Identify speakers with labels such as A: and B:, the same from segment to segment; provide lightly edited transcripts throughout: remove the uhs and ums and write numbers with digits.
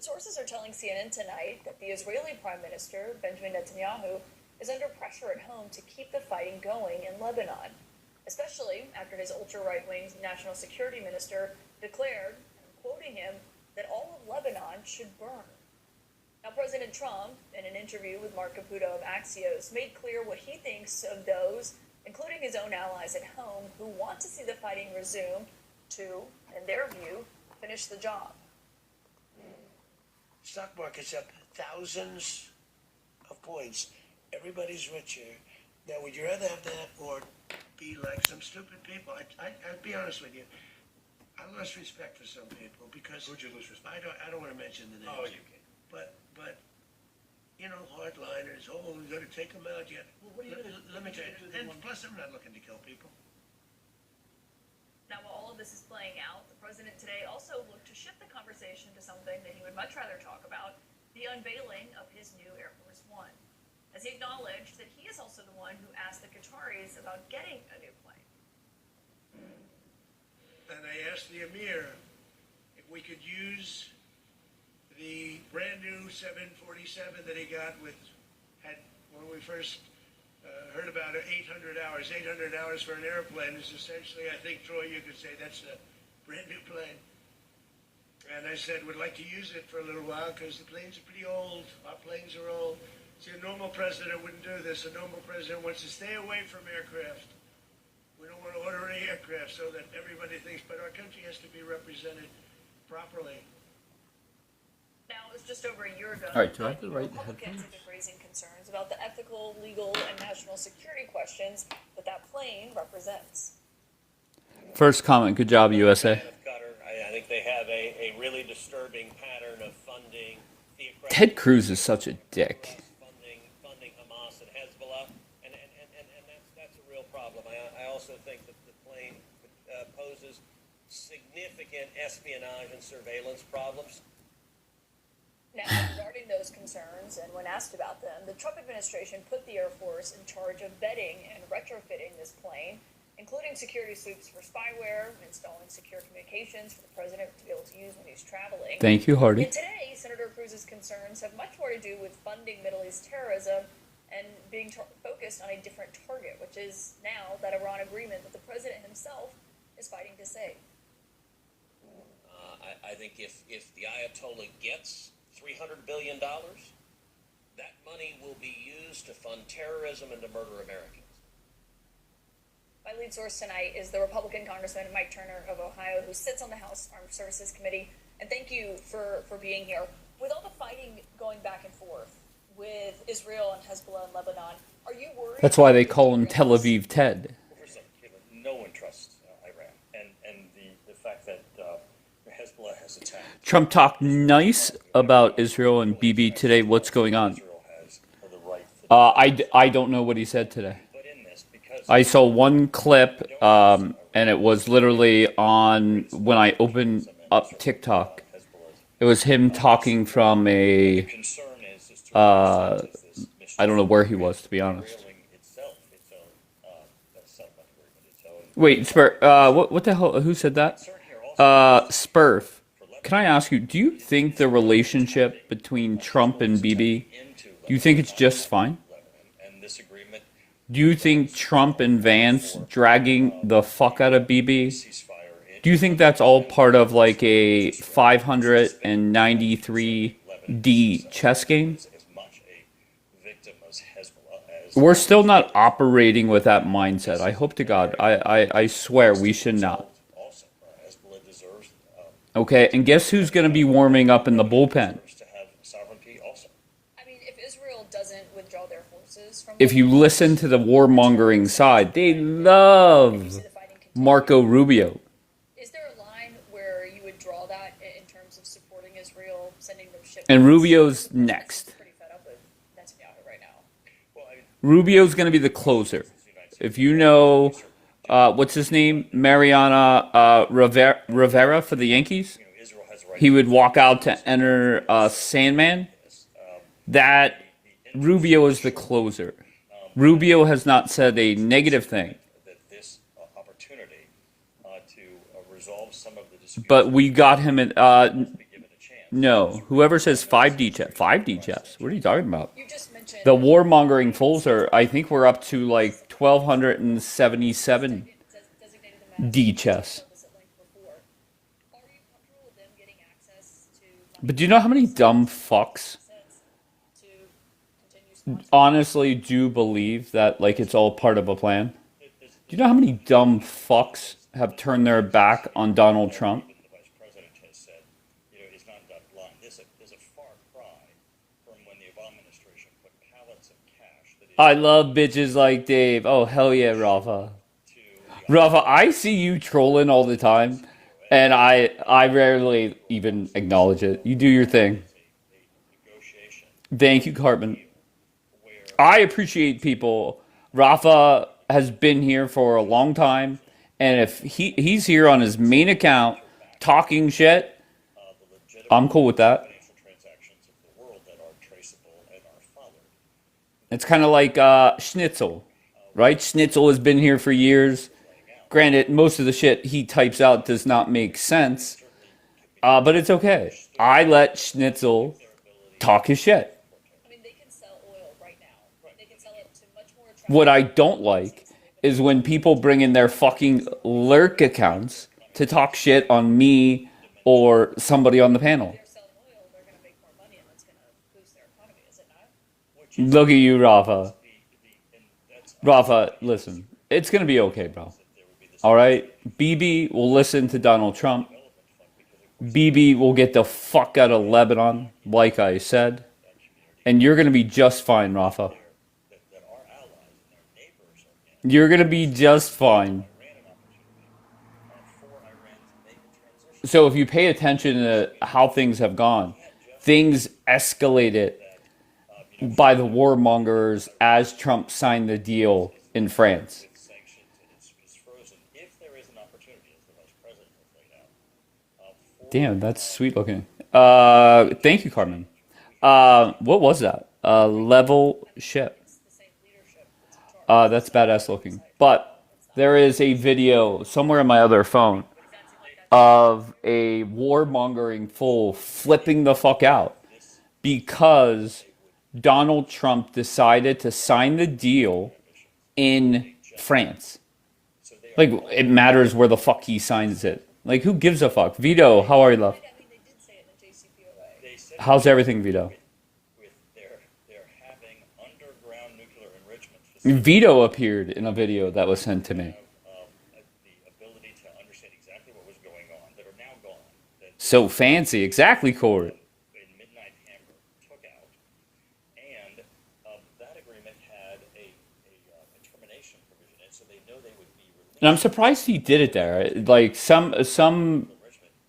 A: sources are telling CNN tonight that the Israeli Prime Minister, Benjamin Netanyahu, is under pressure at home to keep the fighting going in Lebanon, especially after his ultra-right-wing national security minister declared, I'm quoting him, that all of Lebanon should burn. Now, President Trump, in an interview with Mark Caputo of Axios, made clear what he thinks of those, including his own allies at home, who want to see the fighting resume to, in their view, finish the job.
B: Stock market's up thousands of points. Everybody's richer. Now, would you rather have that or be like some stupid people? I'd be honest with you. I lost respect for some people because...
C: Who'd you lose respect?
B: I don't want to mention the names.
C: Oh, you can.
B: But, you know, hardliners, we got to take them out yet.
C: Well, what are you gonna,
B: let me tell you, and plus I'm not looking to kill people.
A: Now, while all of this is playing out, the president today also looked to shift the conversation to something that he would much rather talk about, the unveiling of his new Air Force One, as he acknowledged that he is also the one who asked the Qataris about getting a new plane.
B: And I asked the Emir if we could use the brand new 747 that he got when we first heard about it, 800 hours. 800 hours for an airplane is essentially, I think, Troy, you could say that's a brand new plane. And I said, we'd like to use it for a little while because the planes are pretty old. Our planes are old. See, a normal president wouldn't do this. A normal president wants to stay away from aircraft. We don't want to order any aircraft so that everybody thinks, but our country has to be represented properly.
A: Now, it was just over a year ago.
D: All right, do I have the right
A: Republicans have been raising concerns about the ethical, legal, and national security questions that plane represents.
D: First comment, good job, USA.
E: I think they have a really disturbing pattern of funding theocratic...
D: Ted Cruz is such a dick.
E: Funding Hamas and Hezbollah, and that's a real problem. I also think that the plane poses significant espionage and surveillance problems.
A: Now, regarding those concerns, and when asked about them, the Trump administration put the Air Force in charge of vetting and retrofitting this plane, including security sweeps for spyware, installing secure communications for the president to be able to use when he's traveling.
D: Thank you, Hardy.
A: And today, Senator Cruz's concerns have much more to do with funding Middle East terrorism and being focused on a different target, which is now that Iran agreement that the president himself is fighting to save.
E: I think if the Ayatollah gets $300 billion, that money will be used to fund terrorism and to murder Americans.
A: My lead source tonight is the Republican Congressman Mike Turner of Ohio, who sits on the House Armed Services Committee. And thank you for being here. With all the fighting going back and forth with Israel and Hezbollah and Lebanon, are you worried?
D: That's why they call him Tel Aviv Ted.
C: Well, first of all, no one trusts Iran. And the fact that Hezbollah has attacked...
D: Trump talked nice about Israel and Bibi today. What's going on?
C: Israel has the right...
D: I don't know what he said today. I saw one clip, and it was literally on when I opened up TikTok. It was him talking from I don't know where he was, to be honest. Wait, what the hell? Who said that? Spurf. Can I ask you, do you think the relationship between Trump and Bibi, do you think it's just fine? Do you think Trump and Vance dragging the fuck out of Bibi, do you think that's all part of like a 593D chess game? We're still not operating with that mindset. I hope to God. I swear we should not. Okay, and guess who's going to be warming up in the bullpen? If you listen to the warmongering side, they love Marco Rubio.
A: Is there a line where you would draw that in terms of supporting Israel, sending them shipments?
D: And Rubio's next.
A: Pretty fed up with Netanyahu right now.
D: Rubio's going to be the closer. If you know, what's his name? Mariana Rivera for the Yankees. He would walk out to enter Sandman. That Rubio is the closer. Rubio has not said a negative thing. But we got him in. No. Whoever says 5D chefs. 5D chefs? What are you talking about?
A: You just mentioned
D: The warmongering fools are, I think we're up to like 1,277
A: designated the mass
D: D chefs.
A: this at length before. Are you comfortable with them getting access to
D: But do you know how many dumb fucks
A: assets to continue sponsoring?
D: honestly do believe that like it's all part of a plan? Do you know how many dumb fucks have turned their back on Donald Trump?
C: The vice president has said, is not that blind. There's a far cry from when the Obama administration put pallets of cash that is
D: I love bitches like Dave. Oh, hell yeah, Rafa. Rafa, I see you trolling all the time, and I rarely even acknowledge it. You do your thing.
C: negotiation
D: Thank you, Cartman.
C: where
D: I appreciate people. Rafa has been here for a long time, and if he's here on his main account talking shit,
C: the legitimate
D: I'm cool with that.
C: financial transactions of the world that are traceable and are followed.
D: It's kind of like Schnitzel, right? Schnitzel has been here for years. Granted, most of the shit he types out does not make sense, but it's okay. I let Schnitzel talk his shit.
A: I mean, they can sell oil right now. They can sell it to much more attractive.
D: What I don't like is when people bring in their fucking lurk accounts to talk shit on me or somebody on the panel.
A: They're selling oil, they're going to make more money, and that's going to boost their economy, is it not?
D: Look at you, Rafa. Rafa, listen. It's going to be okay, bro. All right? BB will listen to Donald Trump. BB will get the fuck out of Lebanon, like I said. And you're going to be just fine, Rafa.
C: That our allies and their neighbors are
D: You're going to be just fine.
C: ran an opportunity for Iran to make a transition.
D: So if you pay attention to how things have gone, things escalated by the warmongers as Trump signed the deal in France.
C: Sanctions and it's frozen. If there is an opportunity, as the vice president has laid out, for
D: Damn, that's sweet looking. Thank you, Carmen. What was that? Level ship.
A: It's the same leadership that's in charge.
D: That's badass looking. But there is a video somewhere on my other phone of a warmongering fool flipping the fuck out because Donald Trump decided to sign the deal in France. Like, it matters where the fuck he signs it. Like, who gives a fuck? Vito, how are you, love?
A: I mean, they did say it in the JCPOA.
C: they said
D: How's everything, Vito?
C: with their having underground nuclear enrichment facilities,
D: Vito appeared in a video that was sent to me.
C: the ability to understand exactly what was going on, that are now gone, that
D: So fancy. Exactly, Corey.
C: in Midnight Hammer took out, and that agreement had a termination provision in it, so they know they would be released
D: And I'm surprised he did it there. Like, some
C: enrichment,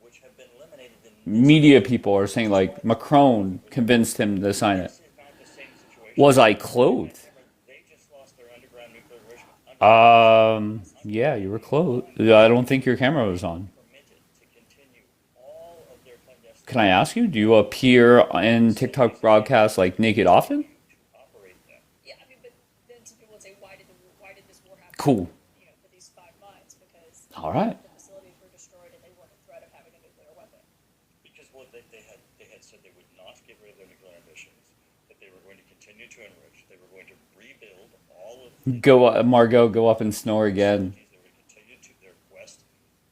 C: which have been eliminated in
D: media people are saying, like, Macron convinced him to sign it.
C: this is not the same situation.
D: Was I clothed?
C: They just lost their underground nuclear enrichment.
D: Yeah, you were clothed. I don't think your camera was on.
C: Permitted to continue all of their clandestine
D: Can I ask you, do you appear in TikTok broadcasts, like, naked often?
C: to operate them.
A: Yeah, I mean, but then some people would say, why did this war happen?
D: Cool.
A: You know, for these 5 months, because
D: All right.
A: the facilities were destroyed and they weren't a threat of having a nuclear weapon.
C: Because they had said they would not get rid of their nuclear ambitions, that they were going to continue to enrich, they were going to rebuild all of the
D: Margot, go up and snore again.
C: facilities, they would continue to their quest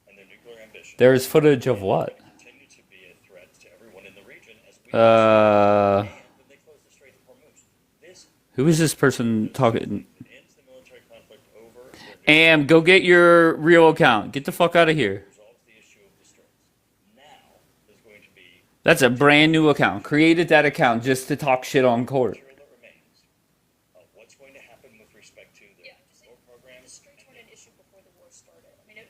C: and their nuclear ambitions.
D: There's footage of what?
C: Continue to be a threat to everyone in the region as we
D: Uh,
C: when they close the Strait of Hormuz. This
D: who is this person talking?
C: ends the military conflict over. Their
D: Am, go get your real account. Get the fuck out of here.
C: resolves the issue of the Straits. Now there's going to be
D: That's a brand new account. Created that account just to talk shit on court.
C: material that remains. What's going to happen with respect to the
A: Yeah, I'm just saying,
C: war
A: the
C: programs?
A: Straits weren't an issue before the war started. I mean,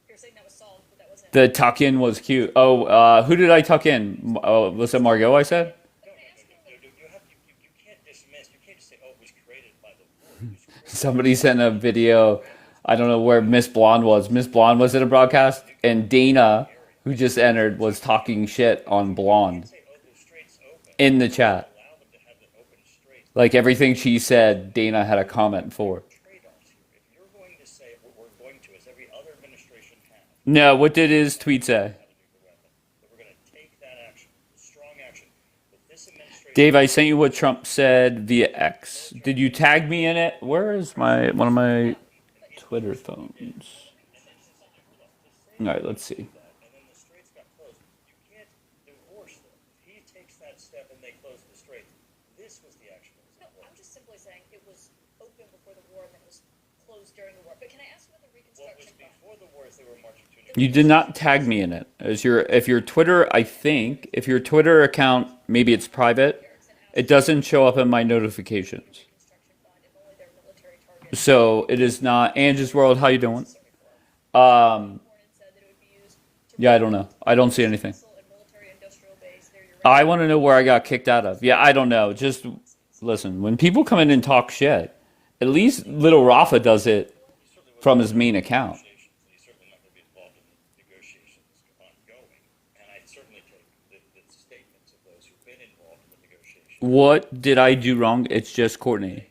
A: you're saying that was solved, but that wasn't.
D: The tuck in was cute. Oh, who did I tuck in? Was it Margot I said?
C: You can't dismiss. You can't just say, "Oh, it was created by the war." It was created
D: Somebody sent a video. I don't know where Miss Blonde was. Miss Blonde was at a broadcast, and Dana, who just entered, was talking shit on Blonde
C: say, "Oh, the Straits open."
D: in the chat.
C: Allow them to have the open Straits.
D: Like everything she said, Dana had a comment for.
C: Trade-offs here. If you're going to say what we're going to, as every other administration has,
D: No, what did his tweet say?
C: have a nuclear weapon, that we're going to take that action, strong
D: Dave, I sent you what Trump said via X. Did you tag me in it? Where is my one of my Twitter phones? All right, let's see.
C: that, and then the straits got closed. You can't divorce them. If he takes that step and they close the straits, this was the action that was
A: No,
C: important.
A: I'm just simply saying it was open before the war and then it was closed during the war. But can I ask about the
C: What was
A: Reconstruction Fund?
C: before the war is they were marching to
D: You did not tag me in it. If your Twitter, I think, if your Twitter account, maybe it's private, it doesn't show up in my notifications.
A: Reconstruction Fund if only their military targets.
D: So it is not. Angie's World, how you doing?
A: Warren said that it would be used to
D: Yeah, I don't know. I don't see anything.
A: missile and military industrial base near your
D: I want to know where I got kicked out of. Yeah, I don't know. Just listen. When people come in and talk shit, at least little Rafa does it from his main account.
C: negotiations, and he's certainly not going to be involved in the negotiations ongoing. And I certainly take the statements of those who've been involved in the negotiations.
D: What did I do wrong? It's just Courtney.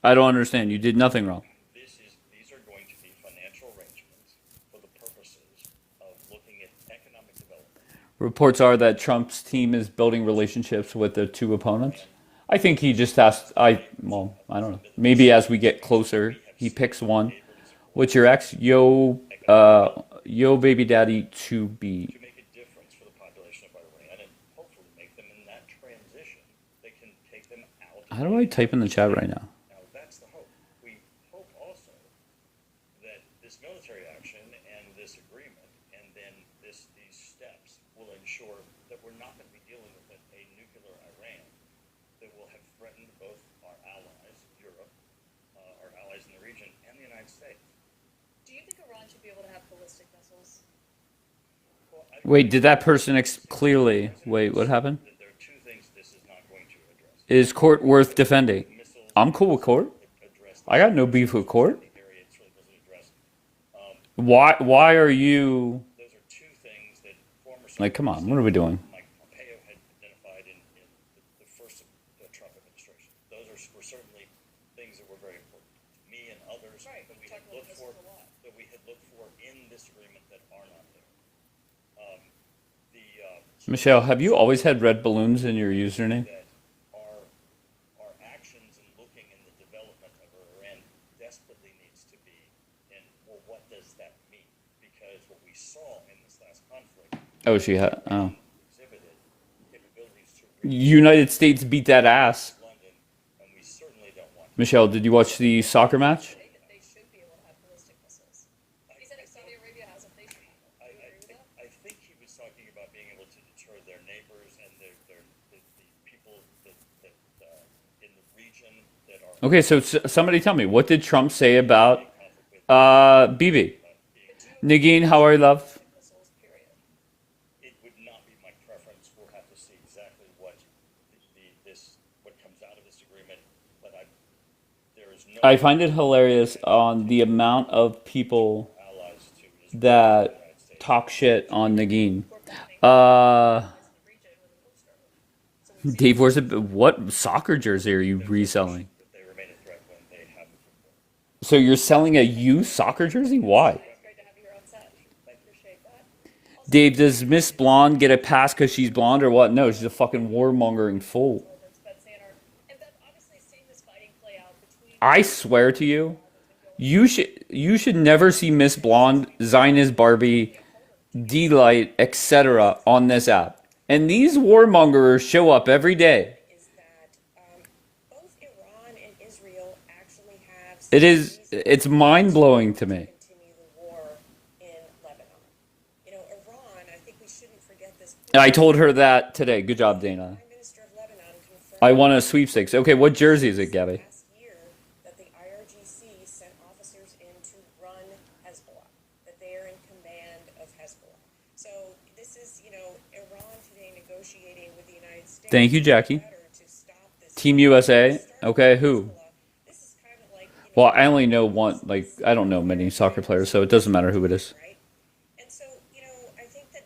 D: I don't understand. You did nothing wrong.
C: These are going to be financial arrangements for the purposes of looking at economic development.
D: Reports are that Trump's team is building relationships with the two opponents. I think he just has. I don't know. Maybe as we get closer, he picks one. What's your ex? Yo, baby daddy to be.
C: To make a difference for the population of Iran and hopefully make them in that transition, they can take them out.
D: How do I type in the chat right now?
C: Now, that's the hope. We hope also that this military action and this agreement and then these steps will ensure that we're not going to be dealing with a nuclear Iran that will have threatened both our allies, Europe, our allies in the region, and the United States.
A: Do you think Iran should be able to have ballistic missiles?
C: Well,
D: Wait, did that person clearly? Wait, what happened?
C: there are two things this is not going to address.
D: Is Court worth defending?
C: Missiles
D: I'm cool with Court.
C: address
D: I got no beef with Court.
C: the area it really doesn't address.
D: Why are you
C: Those are two things that former
D: like? Come on, what are we doing?
C: Mike Pompeo had identified in the first Trump administration. Those were certainly things that were very important to me and others
A: Right,
C: that we
A: we
C: had
A: talked about
C: looked
A: this
C: for
A: a lot.
C: in this agreement that are not there.
D: Michelle, have you always had red balloons in your username?
C: That our actions in looking in the development of Iran desperately needs to be in, well, what does that mean? Because what we saw in this last conflict
D: Oh, she had. Oh,
C: exhibited capabilities to
D: United States beat that ass.
C: London, and we certainly don't want
D: Michelle, did you watch the soccer match?
A: Say that they should be able to have ballistic missiles. He said if Saudi Arabia has them, they should have them. Do you agree with that?
C: I think he was talking about being able to deter their neighbors and the people that in the region that are
D: Okay, so somebody tell me, what did Trump say about BB? Nagin, how are you, love?
A: Missiles, period.
C: it would not be my preference. We'll have to see exactly what what comes out of this agreement. But there is no
D: I find it hilarious on the amount of people
C: allies to Israel.
D: that talk shit on Nagin.
A: The region when the war started. So we've seen
D: Dave, where's it? What soccer jersey are you reselling?
C: That they remain a threat when they have the football.
D: So you're selling a used soccer jersey? Why?
A: it's great to have you here on set. I appreciate that.
D: Dave, does Miss Blonde get a pass because she's blonde or what? No, she's a fucking warmongering fool.
A: That's Beth Sanner. And Beth, obviously seeing this fighting play out between
D: I swear to you, you should never see Miss Blonde, Zionist Barbie, D-Light, etc. on this app. And these warmongers show up every day.
F: is that both Iran and Israel actually have
D: It's mind-blowing to me.
F: continue the war in Lebanon. You know, Iran, I think we shouldn't forget this.
D: I told her that today. Good job, Dana.
F: Prime Minister of Lebanon confirmed
D: I won a sweepstakes. Okay, what jersey is it, Gabby?
F: last year that the IRGC sent officers in to run Hezbollah, that they are in command of Hezbollah. So this is, you know, Iran today negotiating with the United States.
D: Thank you, Jackie.
F: better to stop this
D: Team USA. Okay, who?
F: This is kind of like, you know,
D: Well, I only know one. Like, I don't know many soccer players, so it doesn't matter who it is.
F: right? And so, you know, I think that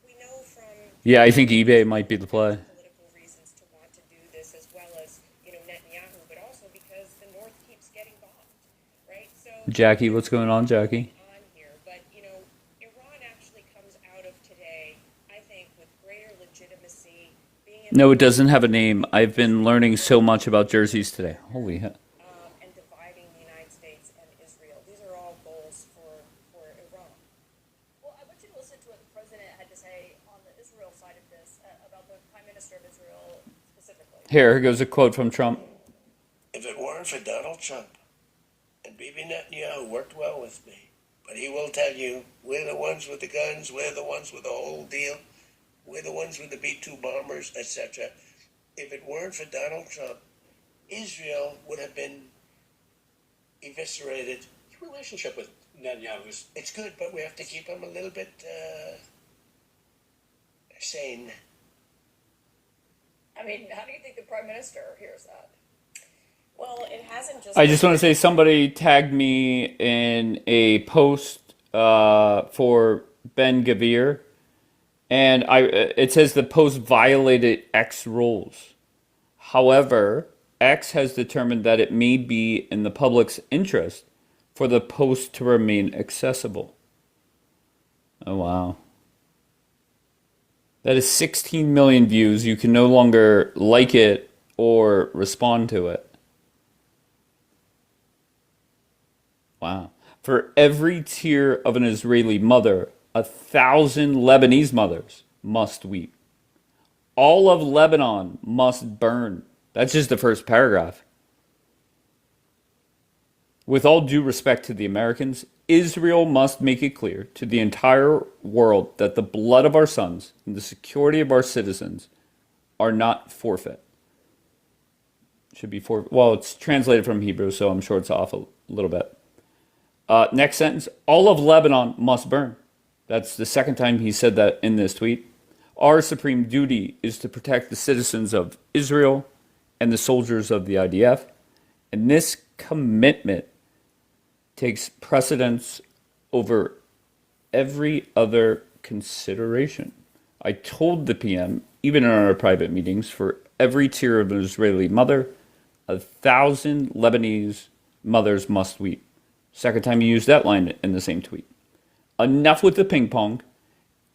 F: we know from
D: Yeah, I think eBay might be the play.
F: political reasons to want to do this, as well as, you know, Netanyahu, but also because the North keeps getting bombed, right? So
D: Jackie, what's going on, Jackie?
F: on here, but you know, Iran actually comes out of today, I think, with greater legitimacy, being
D: No, it doesn't have a name. I've been learning so much about jerseys today. Holy hell.
F: And dividing the United States and Israel. These are all goals for Iran.
A: Well, I want you to listen to what the president had to say on the Israel side of this about the prime minister of Israel specifically.
D: Here goes a quote from Trump.
G: If it weren't for Donald Trump and Bibi Netanyahu worked well with me, but he will tell you, we're the ones with the guns, we're the ones with the whole deal, we're the ones with the B-2 bombers, etc. If it weren't for Donald Trump, Israel would have been eviscerated.
H: Your relationship with Netanyahu is...
G: It's good, but we have to keep him a little bit sane.
A: I mean, how do you think the prime minister hears that?
F: Well, it hasn't just.
D: I just want to say somebody tagged me in a post for Ben Gavir, and it says the post violated X rules. However, X has determined that it may be in the public's interest for the post to remain accessible. Oh, wow. That is 16 million views. You can no longer like it or respond to it. Wow. For every tear of an Israeli mother, 1,000 Lebanese mothers must weep. All of Lebanon must burn. That's just the first paragraph. With all due respect to the Americans, Israel must make it clear to the entire world that the blood of our sons and the security of our citizens are not forfeit. Should be forfeit. Well, it's translated from Hebrew, so I'm sure it's off a little bit. Next sentence, all of Lebanon must burn. That's the second time he said that in this tweet. Our supreme duty is to protect the citizens of Israel and the soldiers of the IDF. And this commitment takes precedence over every other consideration. I told the PM, even in our private meetings, for every tear of an Israeli mother, 1,000 Lebanese mothers must weep. Second time you used that line in the same tweet. Enough with the ping pong.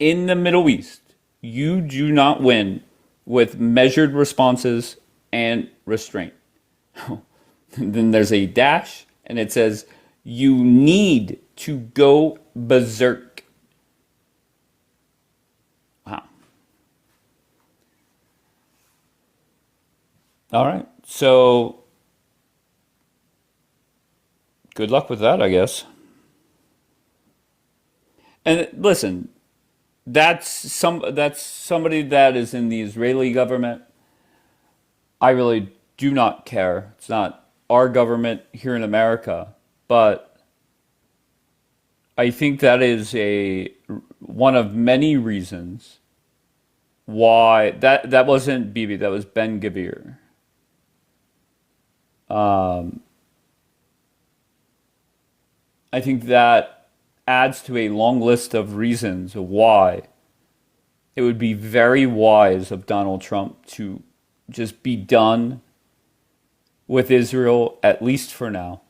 D: In the Middle East, you do not win with measured responses and restraint. Then there's a dash, and it says, you need to go berserk. Wow. All right. So, good luck with that, I guess. And listen, that's somebody that is in the Israeli government. I really do not care. It's not our government here in America, but I think that is one of many reasons why that wasn't Bibi, that was Ben Gavir. I think that adds to a long list of reasons why it would be very wise of Donald Trump to just be done with Israel, at least for now.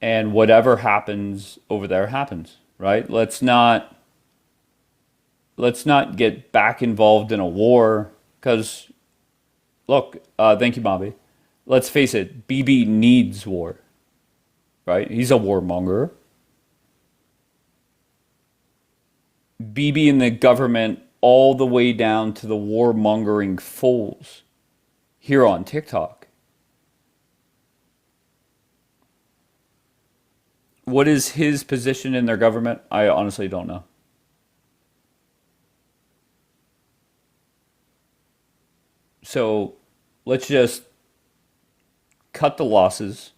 D: And whatever happens over there happens, right? Let's not get back involved in a war, because, look, thank you, Bobby. Let's face it, Bibi needs war, right? He's a warmonger. Bibi and the government, all the way down to the warmongering fools here on TikTok. What is his position in their government? I honestly don't know. So let's just cut the losses.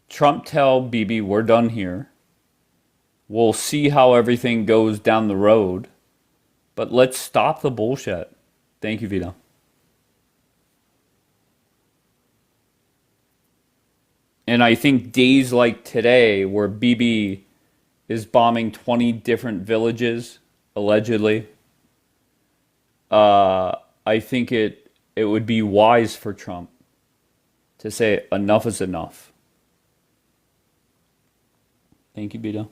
D: Trump tell Bibi we're done here. We'll see how everything goes down the road. But let's stop the bullshit. Thank you, Vito. And I think days like today, where Bibi is bombing 20 different villages, allegedly, I think it would be wise for Trump to say enough is enough. Thank you, Vito.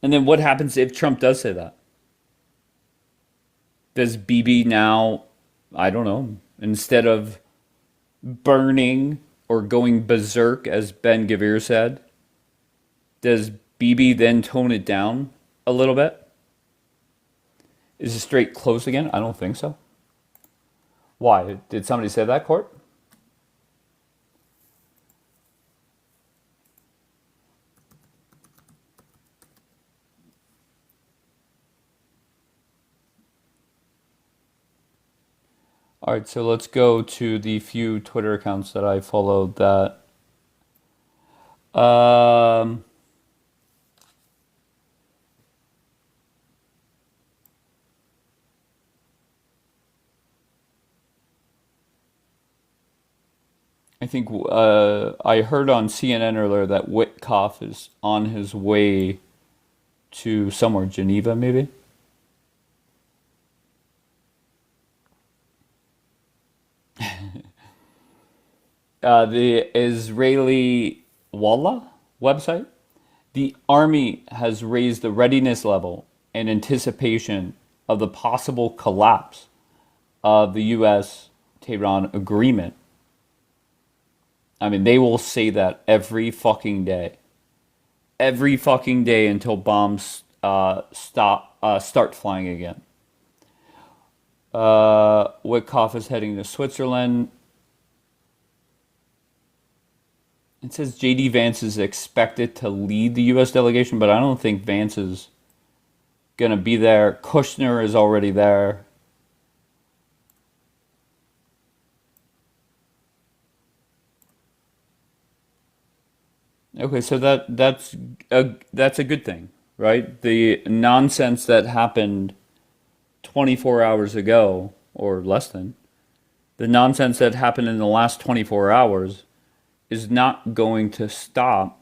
D: And then what happens if Trump does say that? Does Bibi now, I don't know, instead of burning or going berserk, as Ben Gavir said, does Bibi then tone it down a little bit? Is the strait closed again? I don't think so. Why? Did somebody say that, Court? All right, so let's go to the few Twitter accounts that I followed that. I think I heard on CNN earlier that Witkoff is on his way to somewhere, Geneva, maybe. The Israeli Walla website. The army has raised the readiness level in anticipation of the possible collapse of the U.S.-Tehran agreement. I mean, they will say that every fucking day. Every fucking day until bombs start flying again. Witkoff is heading to Switzerland. It says J.D. Vance is expected to lead the U.S. delegation, but I don't think Vance is going to be there. Kushner is already there. Okay, so that's a good thing, right? The nonsense that happened 24 hours ago, or less than, the nonsense that happened in the last 24 hours is not going to stop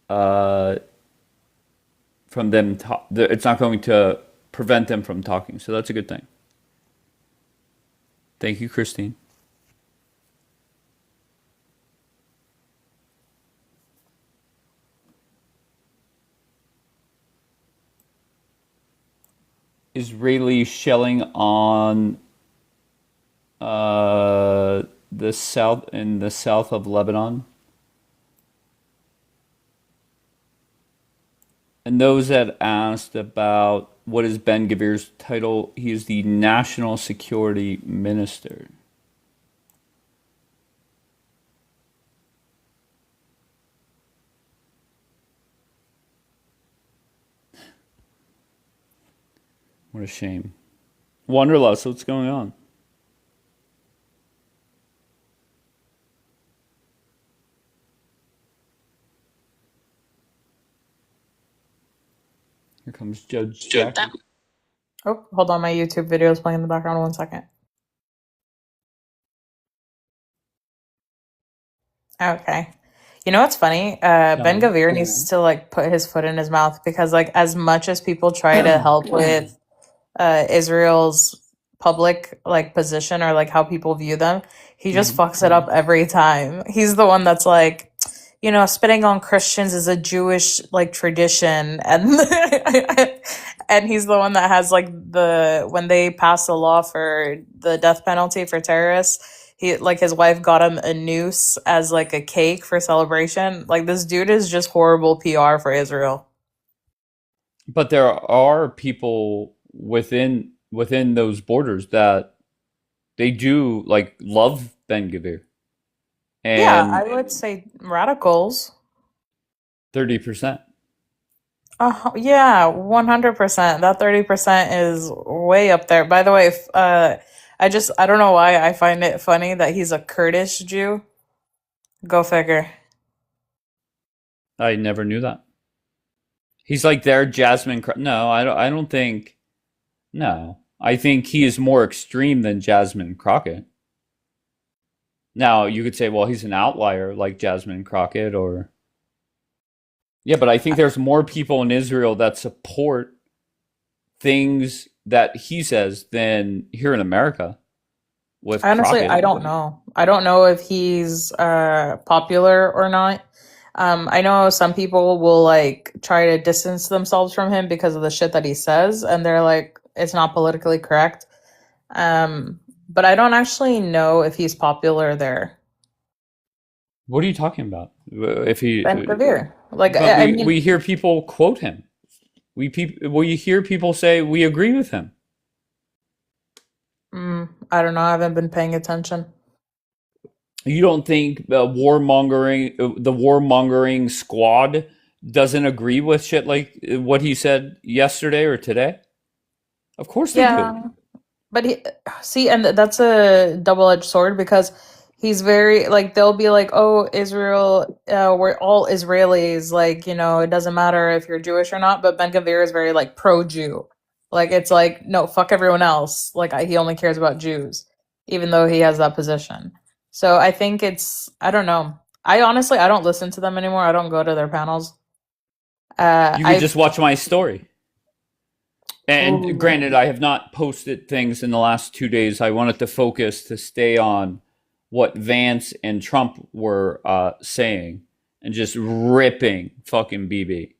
D: from them. It's not going to prevent them from talking. So that's a good thing. Thank you, Christine. Israeli shelling on the south of Lebanon. And those that asked about what is Ben Gavir's title, he is the National Security Minister. What a shame. Wanderlust, what's going on? Here comes Judge Jackie.
I: Oh, hold on. My YouTube video is playing in the background. 1 second. Okay. You know what's funny? Ben Gavir needs to like put his foot in his mouth because like as much as people try to help with Israel's public like position or like how people view them, he just fucks it up every time. He's the one that's like, you know, spitting on Christians is a Jewish like tradition, and and he's the one that has like when they passed the law for the death penalty for terrorists, he like his wife got him a noose as like a cake for celebration. Like this dude is just horrible PR for Israel.
D: But there are people within those borders that they do like love Ben Gavir. And
I: yeah, I would say radicals.
D: 30%.
I: Yeah, 100%. That 30% is way up there. By the way, I don't know why I find it funny that he's a Kurdish Jew. Go figure.
D: I never knew that. He's like their Jasmine. No, I don't think. No, I think he is more extreme than Jasmine Crockett. Now you could say, well, he's an outlier like Jasmine Crockett, or yeah, but I think there's more people in Israel that support things that he says than here in America. With
I: Honestly,
D: Crockett.
I: I don't know. I don't know if he's popular or not. I know some people will like try to distance themselves from him because of the shit that he says, and they're like, it's not politically correct. But I don't actually know if he's popular there.
D: What are you talking about? If he,
I: Ben Gvir. Like,
D: but
I: I
D: we
I: mean,
D: we hear people quote him. We hear people say we agree with him.
I: I don't know. I haven't been paying attention.
D: You don't think the warmongering squad doesn't agree with shit like what he said yesterday or today? Of course they do.
I: Yeah. But see, and that's a double-edged sword because he's very like they'll be like, "Oh, Israel, we're all Israelis. Like, it doesn't matter if you're Jewish or not." But Ben Gvir is very like pro-Jew. Like, it's like, no, fuck everyone else. Like, he only cares about Jews, even though he has that position. So I think I don't know. I don't listen to them anymore. I don't go to their panels.
D: You could just watch my story. And
I: Ooh.
D: granted, I have not posted things in the last 2 days. I wanted to focus to stay on what Vance and Trump were saying and just ripping fucking BB.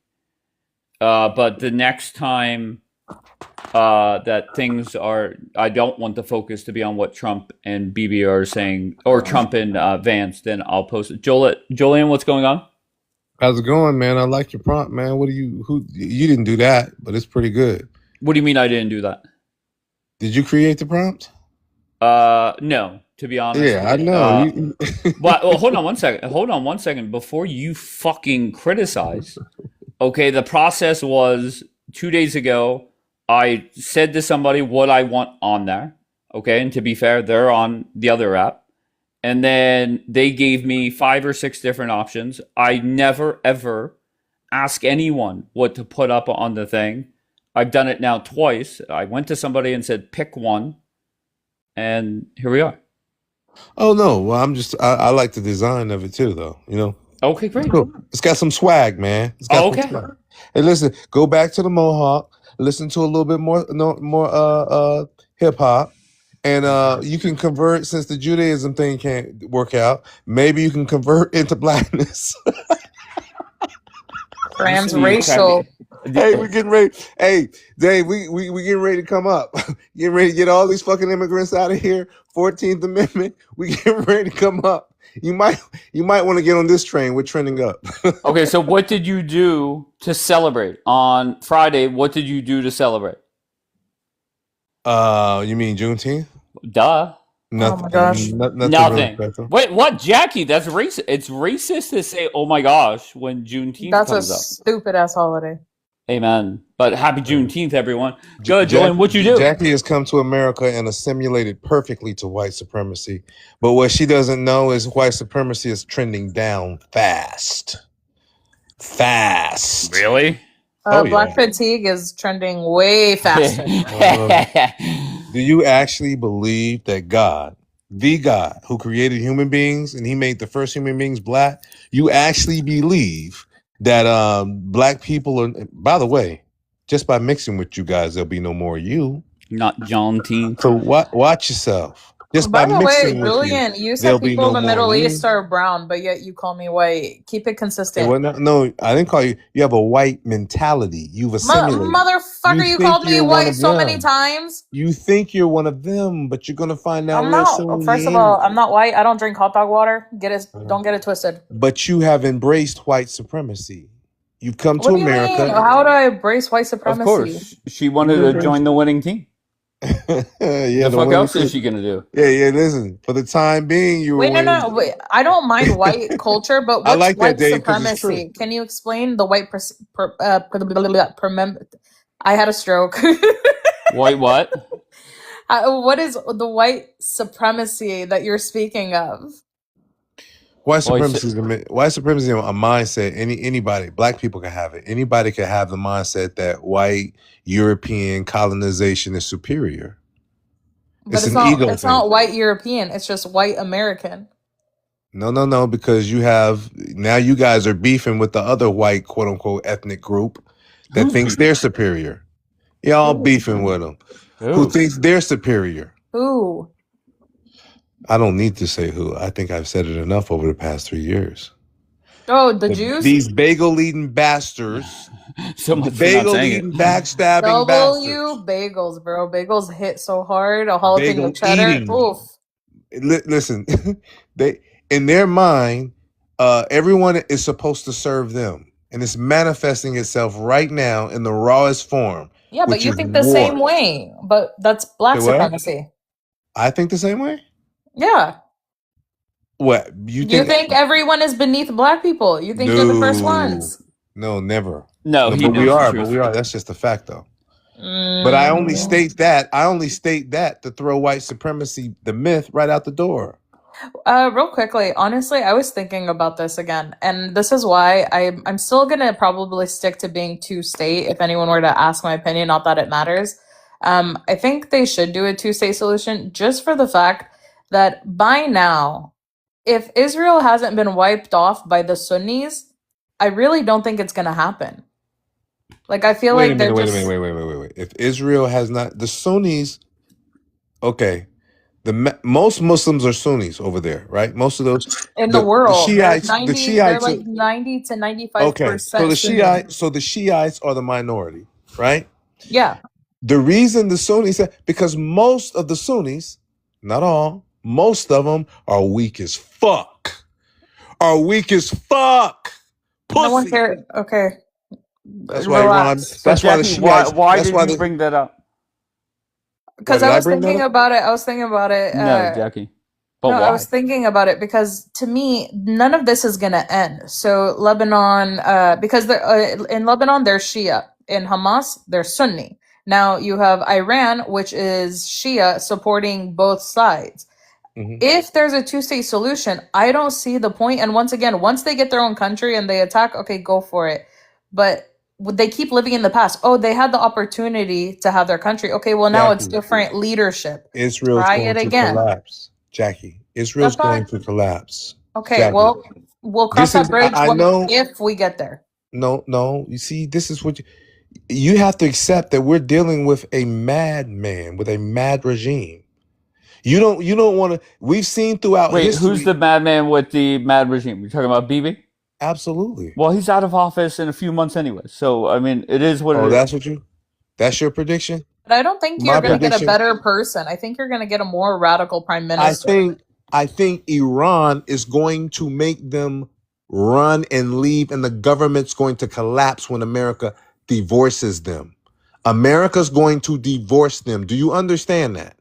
D: But the next time that things are, I don't want the focus to be on what Trump and BB are saying, or Trump and Vance, then I'll post it. Julian, what's going on?
J: How's it going, man? I like your prompt, man. You didn't do that, but it's pretty good.
D: What do you mean I didn't do that?
J: Did you create the prompt?
D: No, to be honest.
J: Yeah, I know.
D: Well, hold on one second. Before you fucking criticize, okay, the process was 2 days ago. I said to somebody what I want on there, okay? And to be fair, they're on the other app. And then they gave me 5 or 6 different options. I never, ever ask anyone what to put up on the thing. I've done it now twice. I went to somebody and said, pick one. And here we are.
J: Oh, no. Well, I like the design of it too, though.
D: Okay, great.
J: Cool. It's got some swag, man. It's got some swag. Hey, listen, go back to the Mohawk. Listen to a little bit more hip hop. And you can convert, since the Judaism thing can't work out, maybe you can convert into blackness.
I: Transracial.
J: Hey, we're getting ready. Hey, Dave, we getting ready to come up. Getting ready to get all these fucking immigrants out of here. 14th Amendment. We getting ready to come up. You might want to get on this train. We're trending up.
D: Okay, so what did you do to celebrate on Friday? What did you do to celebrate?
J: You mean Juneteenth?
D: Duh.
J: Nothing.
I: Oh my gosh.
J: Nothing. Really.
D: Wait, what, Jackie? That's racist. It's racist to say, "Oh my gosh," when Juneteenth
I: That's
D: comes
I: a
D: up.
I: stupid ass holiday.
D: Amen. But happy Juneteenth, everyone. Good, Julian. What you do?
J: Jackie has come to America and assimilated perfectly to white supremacy. But what she doesn't know is white supremacy is trending down fast.
D: Really?
I: Black fatigue is trending way faster.
J: Do you actually believe that God, the God who created human beings and he made the first human beings black, you actually believe that black people are, by the way, just by mixing with you guys, there'll be no more you.
D: Not Juneteenth.
J: So watch yourself. Just
I: By
J: by
I: the way,
J: mixing with
I: Julian, you
J: there'll
I: said
J: be
I: people
J: no
I: in the
J: more
I: Middle
J: you.
I: East are brown, but yet you call me white. Keep it consistent.
J: Well, no, I didn't call you. You have a white mentality. You've assimilated.
I: Motherfucker, you
J: think
I: called me
J: you're one
I: white
J: of
I: so many
J: them.
I: times.
J: You think you're one of them, but you're gonna find out
I: I'm
J: real
I: not.
J: soon.
I: First of all, I'm not white. I don't drink hot dog water. Don't get it twisted.
J: But you have embraced white supremacy. You've come
I: What
J: to
I: do you
J: America.
I: mean? How do I embrace white
D: Of
I: supremacy?
D: course. She wanted to join the winning team.
J: Yeah,
D: The fuck
J: winning
D: else is
J: team.
D: she gonna do?
J: Yeah. Listen, for the time being, you were
I: Wait,
J: winning.
I: no. Wait, I don't mind white culture, but
J: I
I: what's
J: like that,
I: white
J: Dave, 'cause it's
I: supremacy?
J: true.
I: Can you explain the white I had a stroke.
D: White what?
I: What is the white supremacy that you're speaking of?
J: White supremacy is a mindset. Anybody, black people can have it. Anybody can have the mindset that white European colonization is superior.
I: But
J: It's an ego
I: it's
J: thing.
I: not white European. It's just white American.
J: No, because you guys are beefing with the other white, quote unquote, ethnic group that thinks they're superior. Y'all beefing with them. Who thinks they're superior?
I: Who?
J: I don't need to say who. I think I've said it enough over the past 3 years.
I: Oh, the Jews?
J: These bagel eating bastards,
D: So much for not
J: bagel
D: saying it.
J: eating backstabbing bastards,
I: W bagels, bro. Bagels hit so hard. A jalapeno
J: bagel
I: cheddar.
J: eating.
I: Oof.
J: Listen, they in their mind, everyone is supposed to serve them, and it's manifesting itself right now in the rawest form,
I: Yeah, but
J: which
I: you
J: is
I: think the same
J: war.
I: way. But that's black
J: Say what?
I: supremacy.
J: I think the same way.
I: Yeah.
J: What you
I: You
J: think?
I: think everyone is beneath black people. You think you're the first
J: No,
I: ones.
J: no, never.
D: No,
J: No,
D: he
J: but we
D: knows the
J: are. But
D: truth.
J: we are. That's just a fact, though. But I only state that. I only state that to throw white supremacy, the myth, right out the door.
I: Real quickly, honestly, I was thinking about this again, and this is why I'm still gonna probably stick to being two-state if anyone were to ask my opinion, not that it matters. I think they should do a two-state solution just for the fact that by now, if Israel hasn't been wiped off by the Sunnis, I really don't think it's gonna happen. Like I feel
J: Wait a
I: like they're
J: minute. Wait a
I: just
J: minute. Wait. If Israel has not, the Sunnis, okay, most Muslims are Sunnis over there, right? Most of those,
I: in the
J: the
I: world,
J: Shiites,
I: they're
J: Are,
I: like 90 to
J: okay. So
I: 95%
J: the
I: Sunni.
J: Shiites are the minority, right?
I: Yeah.
J: The reason the Sunnis, because most of the Sunnis, not all, most of them are weak as fuck. Are weak as fuck.
I: No one
J: Pussy.
I: cares. Okay.
J: That's why Iran.
I: Relax.
D: But
J: That's why the
D: Jackie,
J: Shiites.
D: why
J: That's
D: did
J: why
D: you
J: the.
D: bring that up?
J: Why
I: Because
J: did
I: I
J: I
I: was
J: bring that
I: thinking
J: up?
I: about it. I was thinking about it.
D: No, Jackie. But
I: No, I was
D: why?
I: thinking about it because to me, none of this is going to end. So Lebanon, because in Lebanon, they're Shia. In Hamas, they're Sunni. Now you have Iran, which is Shia supporting both sides.
J: Mhm.
I: If there's a two-state solution, I don't see the point. And once again, once they get their own country and they attack, okay, go for it. But would they keep living in the past? Oh, they had the opportunity to have their country. Okay, well now it's
J: Jackie,
I: different leadership.
J: Israel's
I: Try
J: going
I: it
J: to
I: again.
J: collapse. Jackie, Israel's
I: That's
J: going
I: fine.
J: to collapse.
I: Okay,
J: Jackie,
I: well, we'll cross
J: this
I: that
J: is.
I: bridge
J: I know.
I: if we get there.
J: No. You see, this is what you have to accept that we're dealing with a madman, with a mad regime. You don't want to. We've seen throughout
D: Wait,
J: history.
D: who's the madman with the mad regime? You're talking about Bibi?
J: Absolutely.
D: Well, he's out of office in a few months anyway. So, I mean, it is what
J: Oh,
D: it
J: that's
D: is.
J: what you. That's your prediction.
I: But I don't think
J: My
I: you're going to get a
J: prediction.
I: better person. I think you're going to get a more radical prime minister.
J: I think Iran is going to make them run and leave, and the government's going to collapse when America divorces them. America's going to divorce them. Do you understand that?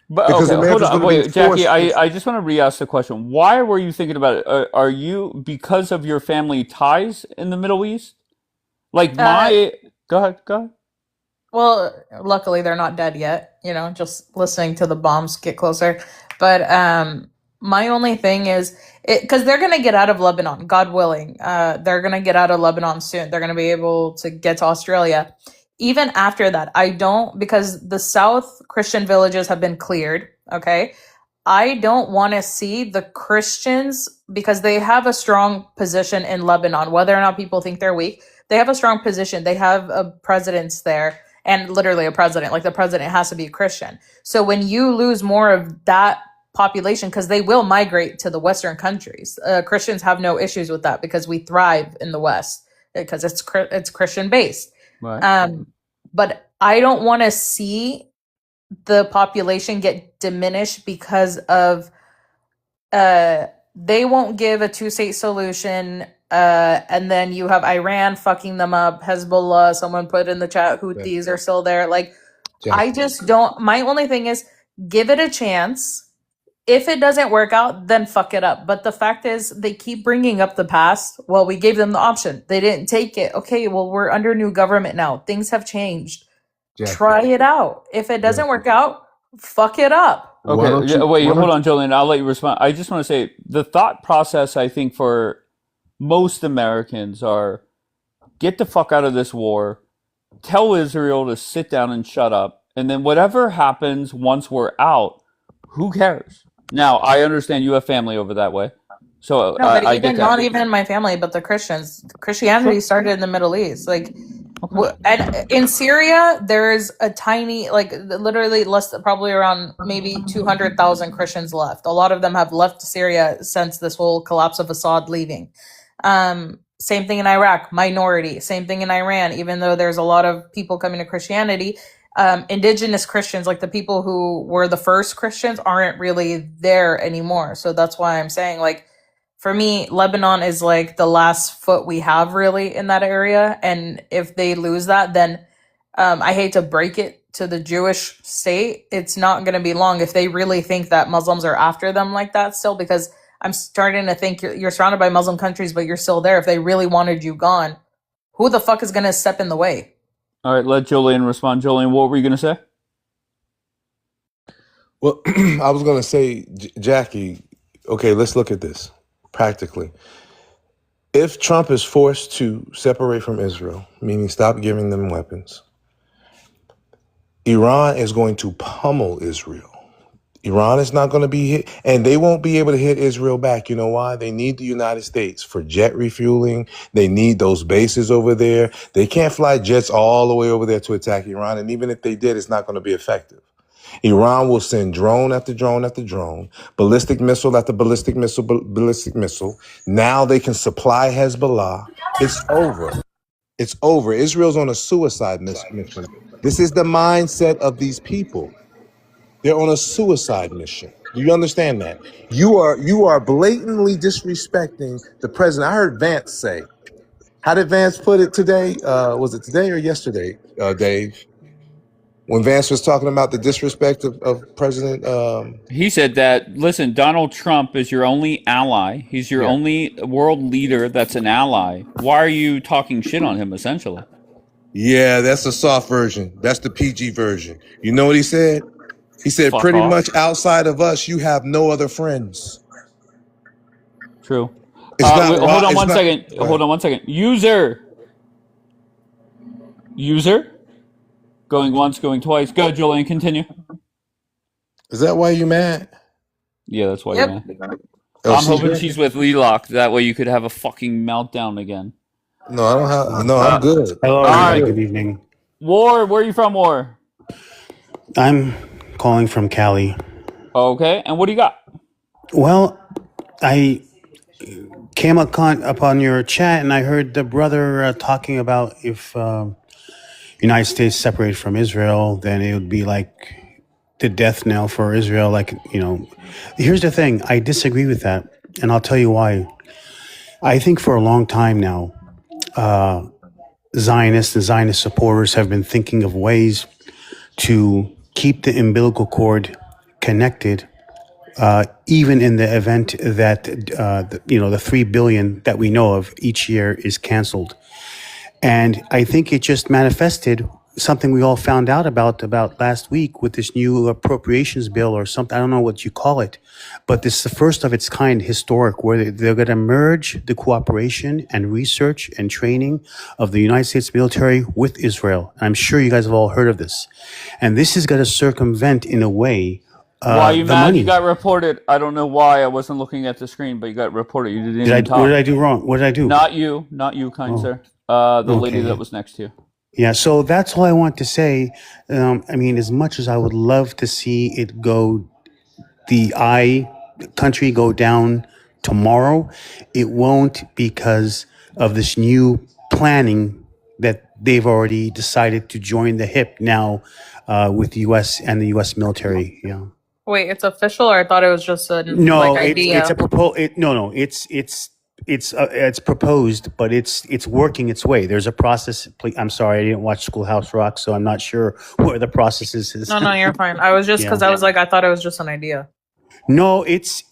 D: But
J: Because
D: okay, hold
J: America's
D: on.
J: going to be
D: Wait, Jackie,
J: forced.
D: I just want to re-ask the question. Why were you thinking about it? Are you because of your family ties in the Middle East? Like my, go ahead.
I: Well, luckily they're not dead yet, just listening to the bombs get closer. But my only thing is because they're going to get out of Lebanon, God willing. They're going to get out of Lebanon soon. They're going to be able to get to Australia. Even after that, because the South Christian villages have been cleared, okay? I don't want to see the Christians, because they have a strong position in Lebanon, whether or not people think they're weak. They have a strong position. They have a presidents there, and literally a president. Like the president has to be a Christian. So when you lose more of that population, because they will migrate to the Western countries, Christians have no issues with that because we thrive in the West because it's Christian based.
D: Right.
I: But I don't want to see the population get diminished because of they won't give a two-state solution, and then you have Iran fucking them up, Hezbollah, someone put in the chat, Houthis are still there. Like, I just don't. My only thing is give it a chance. If it doesn't work out, then fuck it up. But the fact is, they keep bringing up the past. Well, we gave them the option. They didn't take it. Okay, well, we're under new government now. Things have changed.
J: Jackie.
I: Try it out. If it doesn't work out, fuck it up.
D: Okay, wait, hold on, Jolene. I'll let you respond. I just want to say the thought process, I think, for most Americans are get the fuck out of this war, tell Israel to sit down and shut up, and then whatever happens once we're out, who cares? Now, I understand you have family over that way. So
I: No, but
D: I get that.
I: not even my family, but the Christians. Christianity started in the Middle East. Like, and in Syria, there's a tiny, like, literally probably around maybe 200,000 Christians left. A lot of them have left Syria since this whole collapse of Assad leaving. Same thing in Iraq, minority. Same thing in Iran, even though there's a lot of people coming to Christianity. Indigenous Christians, like the people who were the first Christians, aren't really there anymore. So that's why I'm saying, like, for me, Lebanon is like the last foot we have really in that area. And if they lose that, then I hate to break it to the Jewish state, it's not going to be long if they really think that Muslims are after them like that still, because I'm starting to think you're surrounded by Muslim countries, but you're still there. If they really wanted you gone, who the fuck is going to step in the way?
D: All right, let Jolene respond. Jolene, what were you going to say?
J: Well, I was going to say, Jackie, okay, let's look at this practically. If Trump is forced to separate from Israel, meaning stop giving them weapons, Iran is going to pummel Israel. Iran is not going to be hit, and they won't be able to hit Israel back. You know why? They need the United States for jet refueling. They need those bases over there. They can't fly jets all the way over there to attack Iran, and even if they did, it's not going to be effective. Iran will send drone after drone after drone, ballistic missile after ballistic missile. Now they can supply Hezbollah. It's over. It's over. Israel's on a suicide mission. This is the mindset of these people. They're on a suicide mission. Do you understand that? You are blatantly disrespecting the president. I heard Vance say. How did Vance put it today? Was it today or yesterday, Dave? When Vance was talking about the disrespect of President...
D: He said that, listen, Donald Trump is your only ally. He's your only world leader that's an ally. Why are you talking shit on him, essentially?
J: Yeah, that's the soft version. That's the PG version. You know what he said? He said,
D: Fuck
J: pretty
D: off.
J: much outside of us, you have no other friends.
D: True.
J: It's not
D: wait,
J: wrong-
D: hold on
J: it's
D: one
J: not-
D: second.
J: Go ahead.
D: Hold on one second. User. Going once, going twice. Go, Julian, continue.
J: Is that why you mad?
D: Yeah, that's why
I: Yep.
D: you're mad.
J: Oh,
D: I'm
J: she's
D: hoping
J: good?
D: she's with Lelock. That way you could have a fucking meltdown again.
J: No, I don't have... No, I'm good.
K: Hello,
D: All
K: everybody.
D: right.
K: Good evening.
D: War, where are you from, War?
K: I'm calling from Cali.
D: Okay, and what do you got?
K: Well, I came upon your chat and I heard the brother talking about if United States separated from Israel, then it would be like the death knell for Israel. Like, you know, here's the thing. I disagree with that, and I'll tell you why. I think for a long time now, Zionists and Zionist supporters have been thinking of ways to keep the umbilical cord connected, even in the event that the 3 billion that we know of each year is canceled. And I think it just manifested something we all found out about last week with this new appropriations bill or something. I don't know what you call it, but this is the first of its kind, historic, where they're going to merge the cooperation and research and training of the United States military with Israel. I'm sure you guys have all heard of this. And this is going to circumvent, in a way,
D: Why are you
K: the
D: mad?
K: money.
D: You got reported. I don't know why. I wasn't looking at the screen, but you got reported. You didn't even talk.
K: What did I do wrong? What did I do?
D: Not you, kind sir. The lady that was next to you.
K: Yeah, so that's all I want to say. I mean, as much as I would love to see it go, the country go down tomorrow, it won't, because of this new planning that they've already decided to join the hip now with the U.S. and the U.S. military. Yeah.
I: Wait, it's official, or I thought it was just a
K: No,
I: idea?
K: it's a it's proposed, but it's working its way. There's a process. I'm sorry, I didn't watch Schoolhouse Rock, so I'm not sure where the process is.
I: No, you're fine. I was just because I was like, I thought it was just an idea.
K: No, it's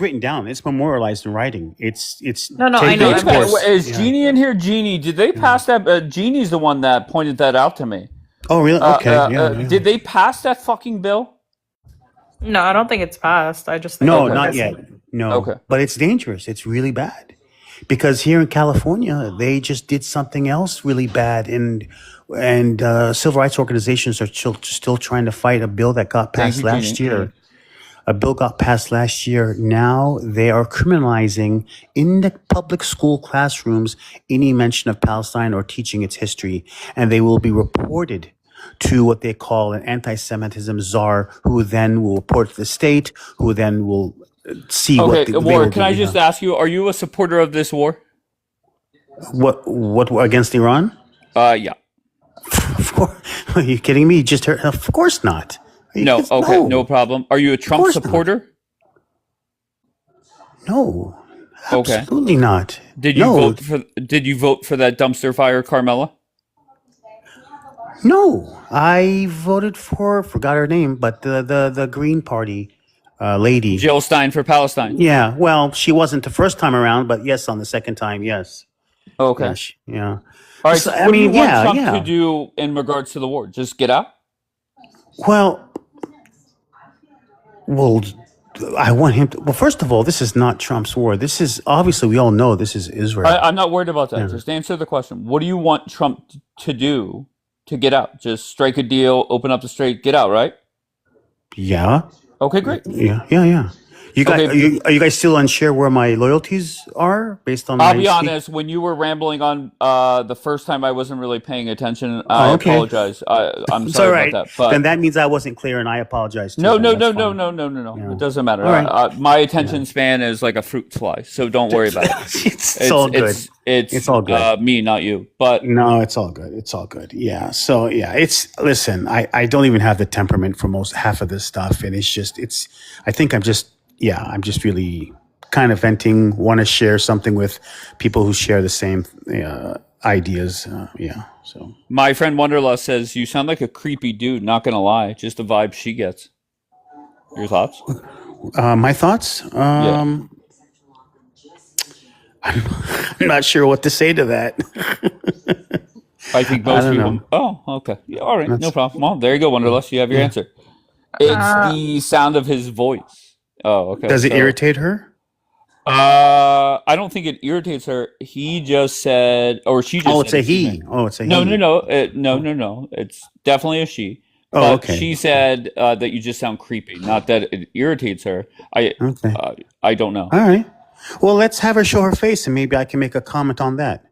K: written down. It's memorialized in writing. It's
I: No, I know.
K: Its course.
D: Is Jeannie in here? Jeannie, did they pass that? Jeannie's the one that pointed that out to me.
K: Oh, really? Okay. Yeah.
D: Did they pass that fucking bill?
I: No, I don't think it's passed. I just think
K: No, not yet. No.
D: Okay.
K: But it's dangerous. It's really bad. Because here in California, they just did something else really bad, and civil rights organizations are still trying to fight a bill that got passed last year. A bill got passed last year. Now they are criminalizing in the public school classrooms any mention of Palestine or teaching its history, and they will be reported to what they call an anti-Semitism czar, who then will report to the state, who then will see
D: Okay,
K: what they
D: War,
K: will
D: can
K: do.
D: I just ask you, are you a supporter of this war?
K: What against Iran?
D: Yeah.
K: Of course. Are you kidding me? You just heard. Of course not.
D: No, okay, no problem. Are you a Trump
K: course not.
D: supporter?
K: No,
D: Okay.
K: absolutely not.
D: Did you vote for that dumpster fire, Carmela?
K: No, I voted for forgot her name, but the Green Party lady.
D: Jill Stein for Palestine.
K: Yeah, well, she wasn't the first time around, but yes, on the second time, yes.
D: Okay.
K: Yeah.
D: All right.
K: So,
D: So what do you want Trump
K: yeah.
D: to do in regards to the war? Just get out?
K: Well, I want him to. Well, first of all, this is not Trump's war. This is obviously we all know this is Israel.
D: I'm not worried about that.
K: Yeah.
D: Just answer the question. What do you want Trump to do to get out? Just strike a deal, open up the strait, get out, right?
K: Yeah.
D: Okay, great.
K: Yeah. You guys,
D: Okay.
K: are you guys still unsure where my loyalties are based on?
D: I'll be honest. When you were rambling on the first time, I wasn't really paying attention. I
K: okay.
D: apologize. I'm
K: It's
D: sorry
K: all right.
D: about that. But
K: then that means I wasn't clear, and I apologize. Too,
D: no.
K: then. That's fine.
D: Yeah. It doesn't matter.
K: All right.
D: My attention span is like a fruit fly, so don't worry about it.
K: It's all good.
D: It's
K: all good.
D: Me, not you. But
K: no, it's all good. It's all good. Yeah. So yeah, listen. I don't even have the temperament for half of this stuff, and I think I'm just really kind of venting. Want to share something with people who share the same ideas. So
D: my friend Wonderlust says you sound like a creepy dude. Not gonna lie, just the vibe she gets. Your thoughts?
K: My thoughts.
D: Yeah.
K: I'm not sure what to say to that.
D: I think most people.
K: Know.
D: Oh, okay. Yeah, all right, no problem. Well, there you go, Wonderlust. You have your answer. It's the sound of his voice. Oh, okay.
K: Does it irritate her?
D: I don't think it irritates her. He just said, or she just.
K: Oh, it's a he. It's a he.
D: No. It's definitely a she.
K: Oh,
D: but
K: okay.
D: She said that you just sound creepy. Not that it irritates her. I don't know.
K: All right. Well, let's have her show her face, and maybe I can make a comment on that.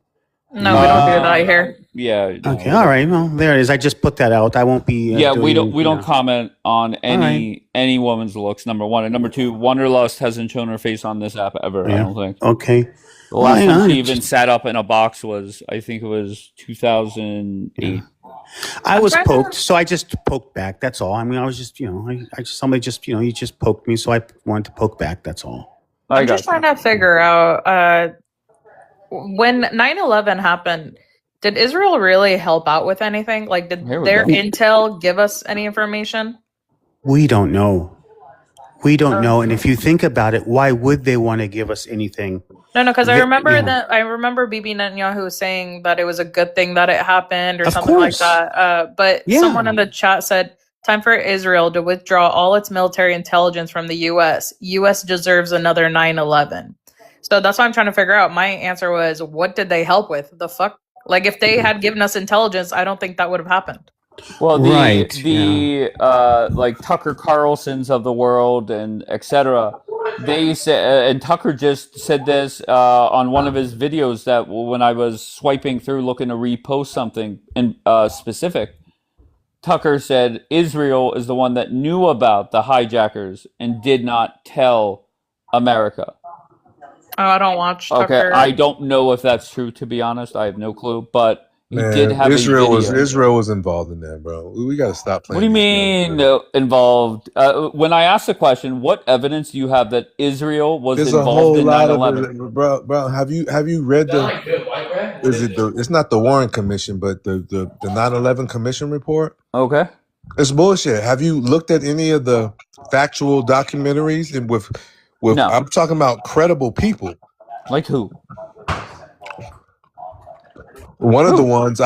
I: No, we don't do that here.
D: Yeah. No,
K: okay. All right. Well, there it is. I just put that out. I won't be.
D: We don't comment on any woman's looks. Number one, and number two, Wonderlust hasn't shown her face on this app ever.
K: Yeah.
D: I don't think.
K: Okay.
D: The last time she even sat up in a box was, I think it was 2008.
K: Yeah. I was poked, so I just poked back. That's all. I mean, I was just, somebody just, he just poked me, so I wanted to poke back. That's all.
I: I'm just trying to figure out when 9/11 happened, did Israel really help out with anything? Like, did their intel give us any information?
K: We don't know. We don't know. And if you think about it, why would they want to give us anything?
I: No, because I remember Bibi Netanyahu saying that it was a good thing that it happened or something like that. But someone in the chat said, time for Israel to withdraw all its military intelligence from the U.S. U.S. deserves another 9/11. So that's what I'm trying to figure out. My answer was, what did they help with? The fuck? Like, if they had given us intelligence, I don't think that would have happened.
D: Well, like Tucker Carlson's of the world and etc. They said, and Tucker just said this on one of his videos, that when I was swiping through looking to repost something in specific, Tucker said Israel is the one that knew about the hijackers and did not tell America.
I: Oh, I don't watch Tucker.
D: Okay, I don't know if that's true, to be honest. I have no clue, but he did have
J: Israel
D: a video.
J: Israel was involved in that, bro. We got to stop playing.
D: What do you mean involved? When I asked the question, what evidence do you have that Israel was involved in 9/11?
J: Bro, have you read it's not the Warren Commission, but the 9/11 Commission report?
D: Okay.
J: It's bullshit. Have you looked at any of the factual documentaries and with
D: No.
J: I'm talking about credible people.
D: Like who?
J: One of the ones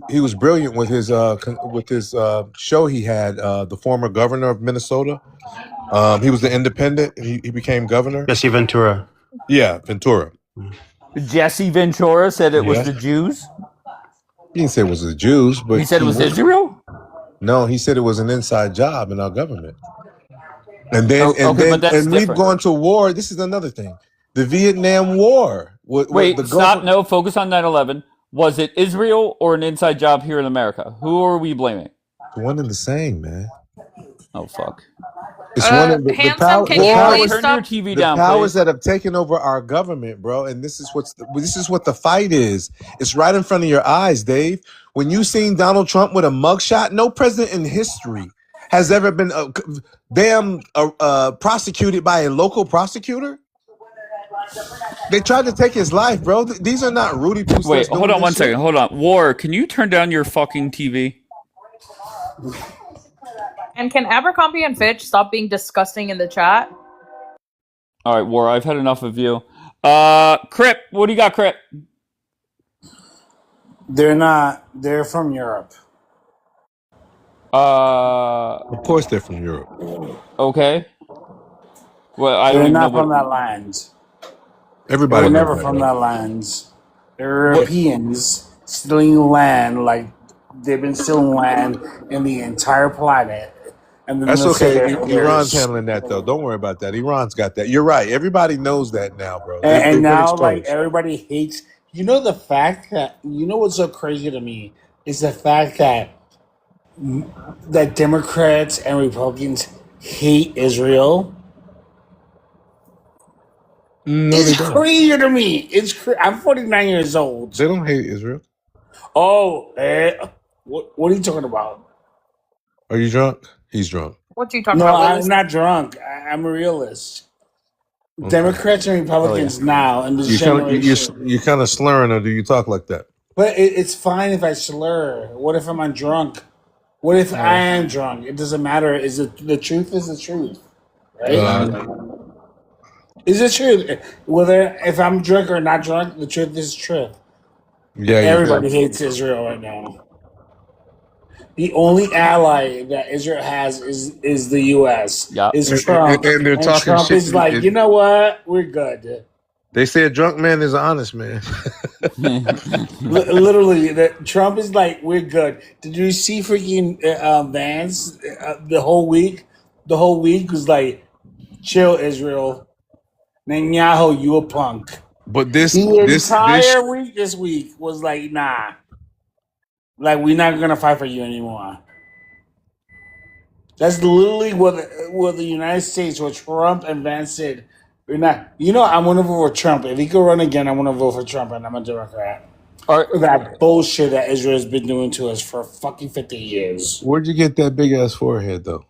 J: he was brilliant with his show he had, the former governor of Minnesota. He was the independent. He became governor.
K: Jesse Ventura.
J: Yeah, Ventura.
D: Jesse Ventura said it was the Jews.
J: He didn't say it was the Jews, but
D: he said it was Israel.
J: No, he said it was an inside job in our government. And then we've gone to war. This is another thing. The Vietnam War.
D: Stop. No, focus on 9/11. Was it Israel or an inside job here in America? Who are we blaming?
J: One and the same, man.
D: Oh, fuck.
J: It's one of
I: Handsome, can
J: the
I: you
D: War,
J: power
I: please
D: turn your
I: stop?
D: TV
J: the
D: down,
J: powers
D: please.
J: that have taken over our government, bro. And this is what the fight is. It's right in front of your eyes, Dave. When you seen Donald Trump with a mugshot, no president in history has ever been prosecuted by a local prosecutor. They tried to take his life, bro. These are not Rudy Poo
D: Wait, hold
J: doing
D: on
J: this
D: one
J: shit.
D: second. Hold on. War, can you turn down your fucking TV?
I: And can Abercrombie and Fitch stop being disgusting in the chat?
D: All right, War, I've had enough of you. Crip, what do you got, Crip?
L: They're not. They're from Europe.
J: Of course, they're from Europe.
D: Okay. Well, I don't
L: They're
D: even know
L: not from
D: what.
L: that land. They
J: Everybody
L: were
J: knows
L: never
J: that,
L: from
J: bro.
L: that land. They're
D: What?
L: Europeans stealing land like they've been stealing land in the entire planet. And then
J: That's
L: they'll say
J: okay.
L: they're
J: Iran's
L: theirs.
J: handling that though. Don't worry about that. Iran's got that. You're right. Everybody knows that now, bro.
L: And
J: They've been
L: now, like,
J: exposed.
L: everybody hates. You know, the fact that. You know what's so crazy to me is the fact that Democrats and Republicans hate Israel.
J: No, they
L: It's
J: don't.
L: crazy to me. I'm 49 years old.
J: They don't hate Israel.
L: Oh, what are you talking about?
J: Are you drunk? He's drunk.
I: What are you talking
L: No,
I: about,
L: I'm
I: Willis?
L: not drunk. I'm a realist.
J: Okay.
L: Democrats and
D: Hell yeah.
L: Republicans now in this generation.
J: You're kind of slurring, or do you talk like that?
L: But it's fine if I slur. What if I'm drunk? What if I am drunk? It doesn't matter. Is it the truth? Is the truth, right? Is the truth? Whether if I'm drunk or not drunk, the truth is truth.
J: Yeah.
L: Everybody hates Israel right now. The only ally that Israel has is the U.S.
D: Yeah.
L: Is Trump,
J: And they're talking
L: Trump
J: shit.
L: is like, you know what? We're good.
J: They say a drunk man is an honest man.
L: Literally, Trump is like, we're good. Did you see freaking Vance the whole week? The whole week was like, chill, Israel. Netanyahu, you a punk.
J: But this
L: Entire week this week was like, nah. Like, we're not going to fight for you anymore. That's literally what the United States, what Trump and Vance said. We're not. You know, I'm going to vote for Trump. If he could run again, I'm going to vote for Trump, and I'm a Democrat. That bullshit that Israel has been doing to us for fucking 50 years.
J: Where'd you get that big ass forehead, though?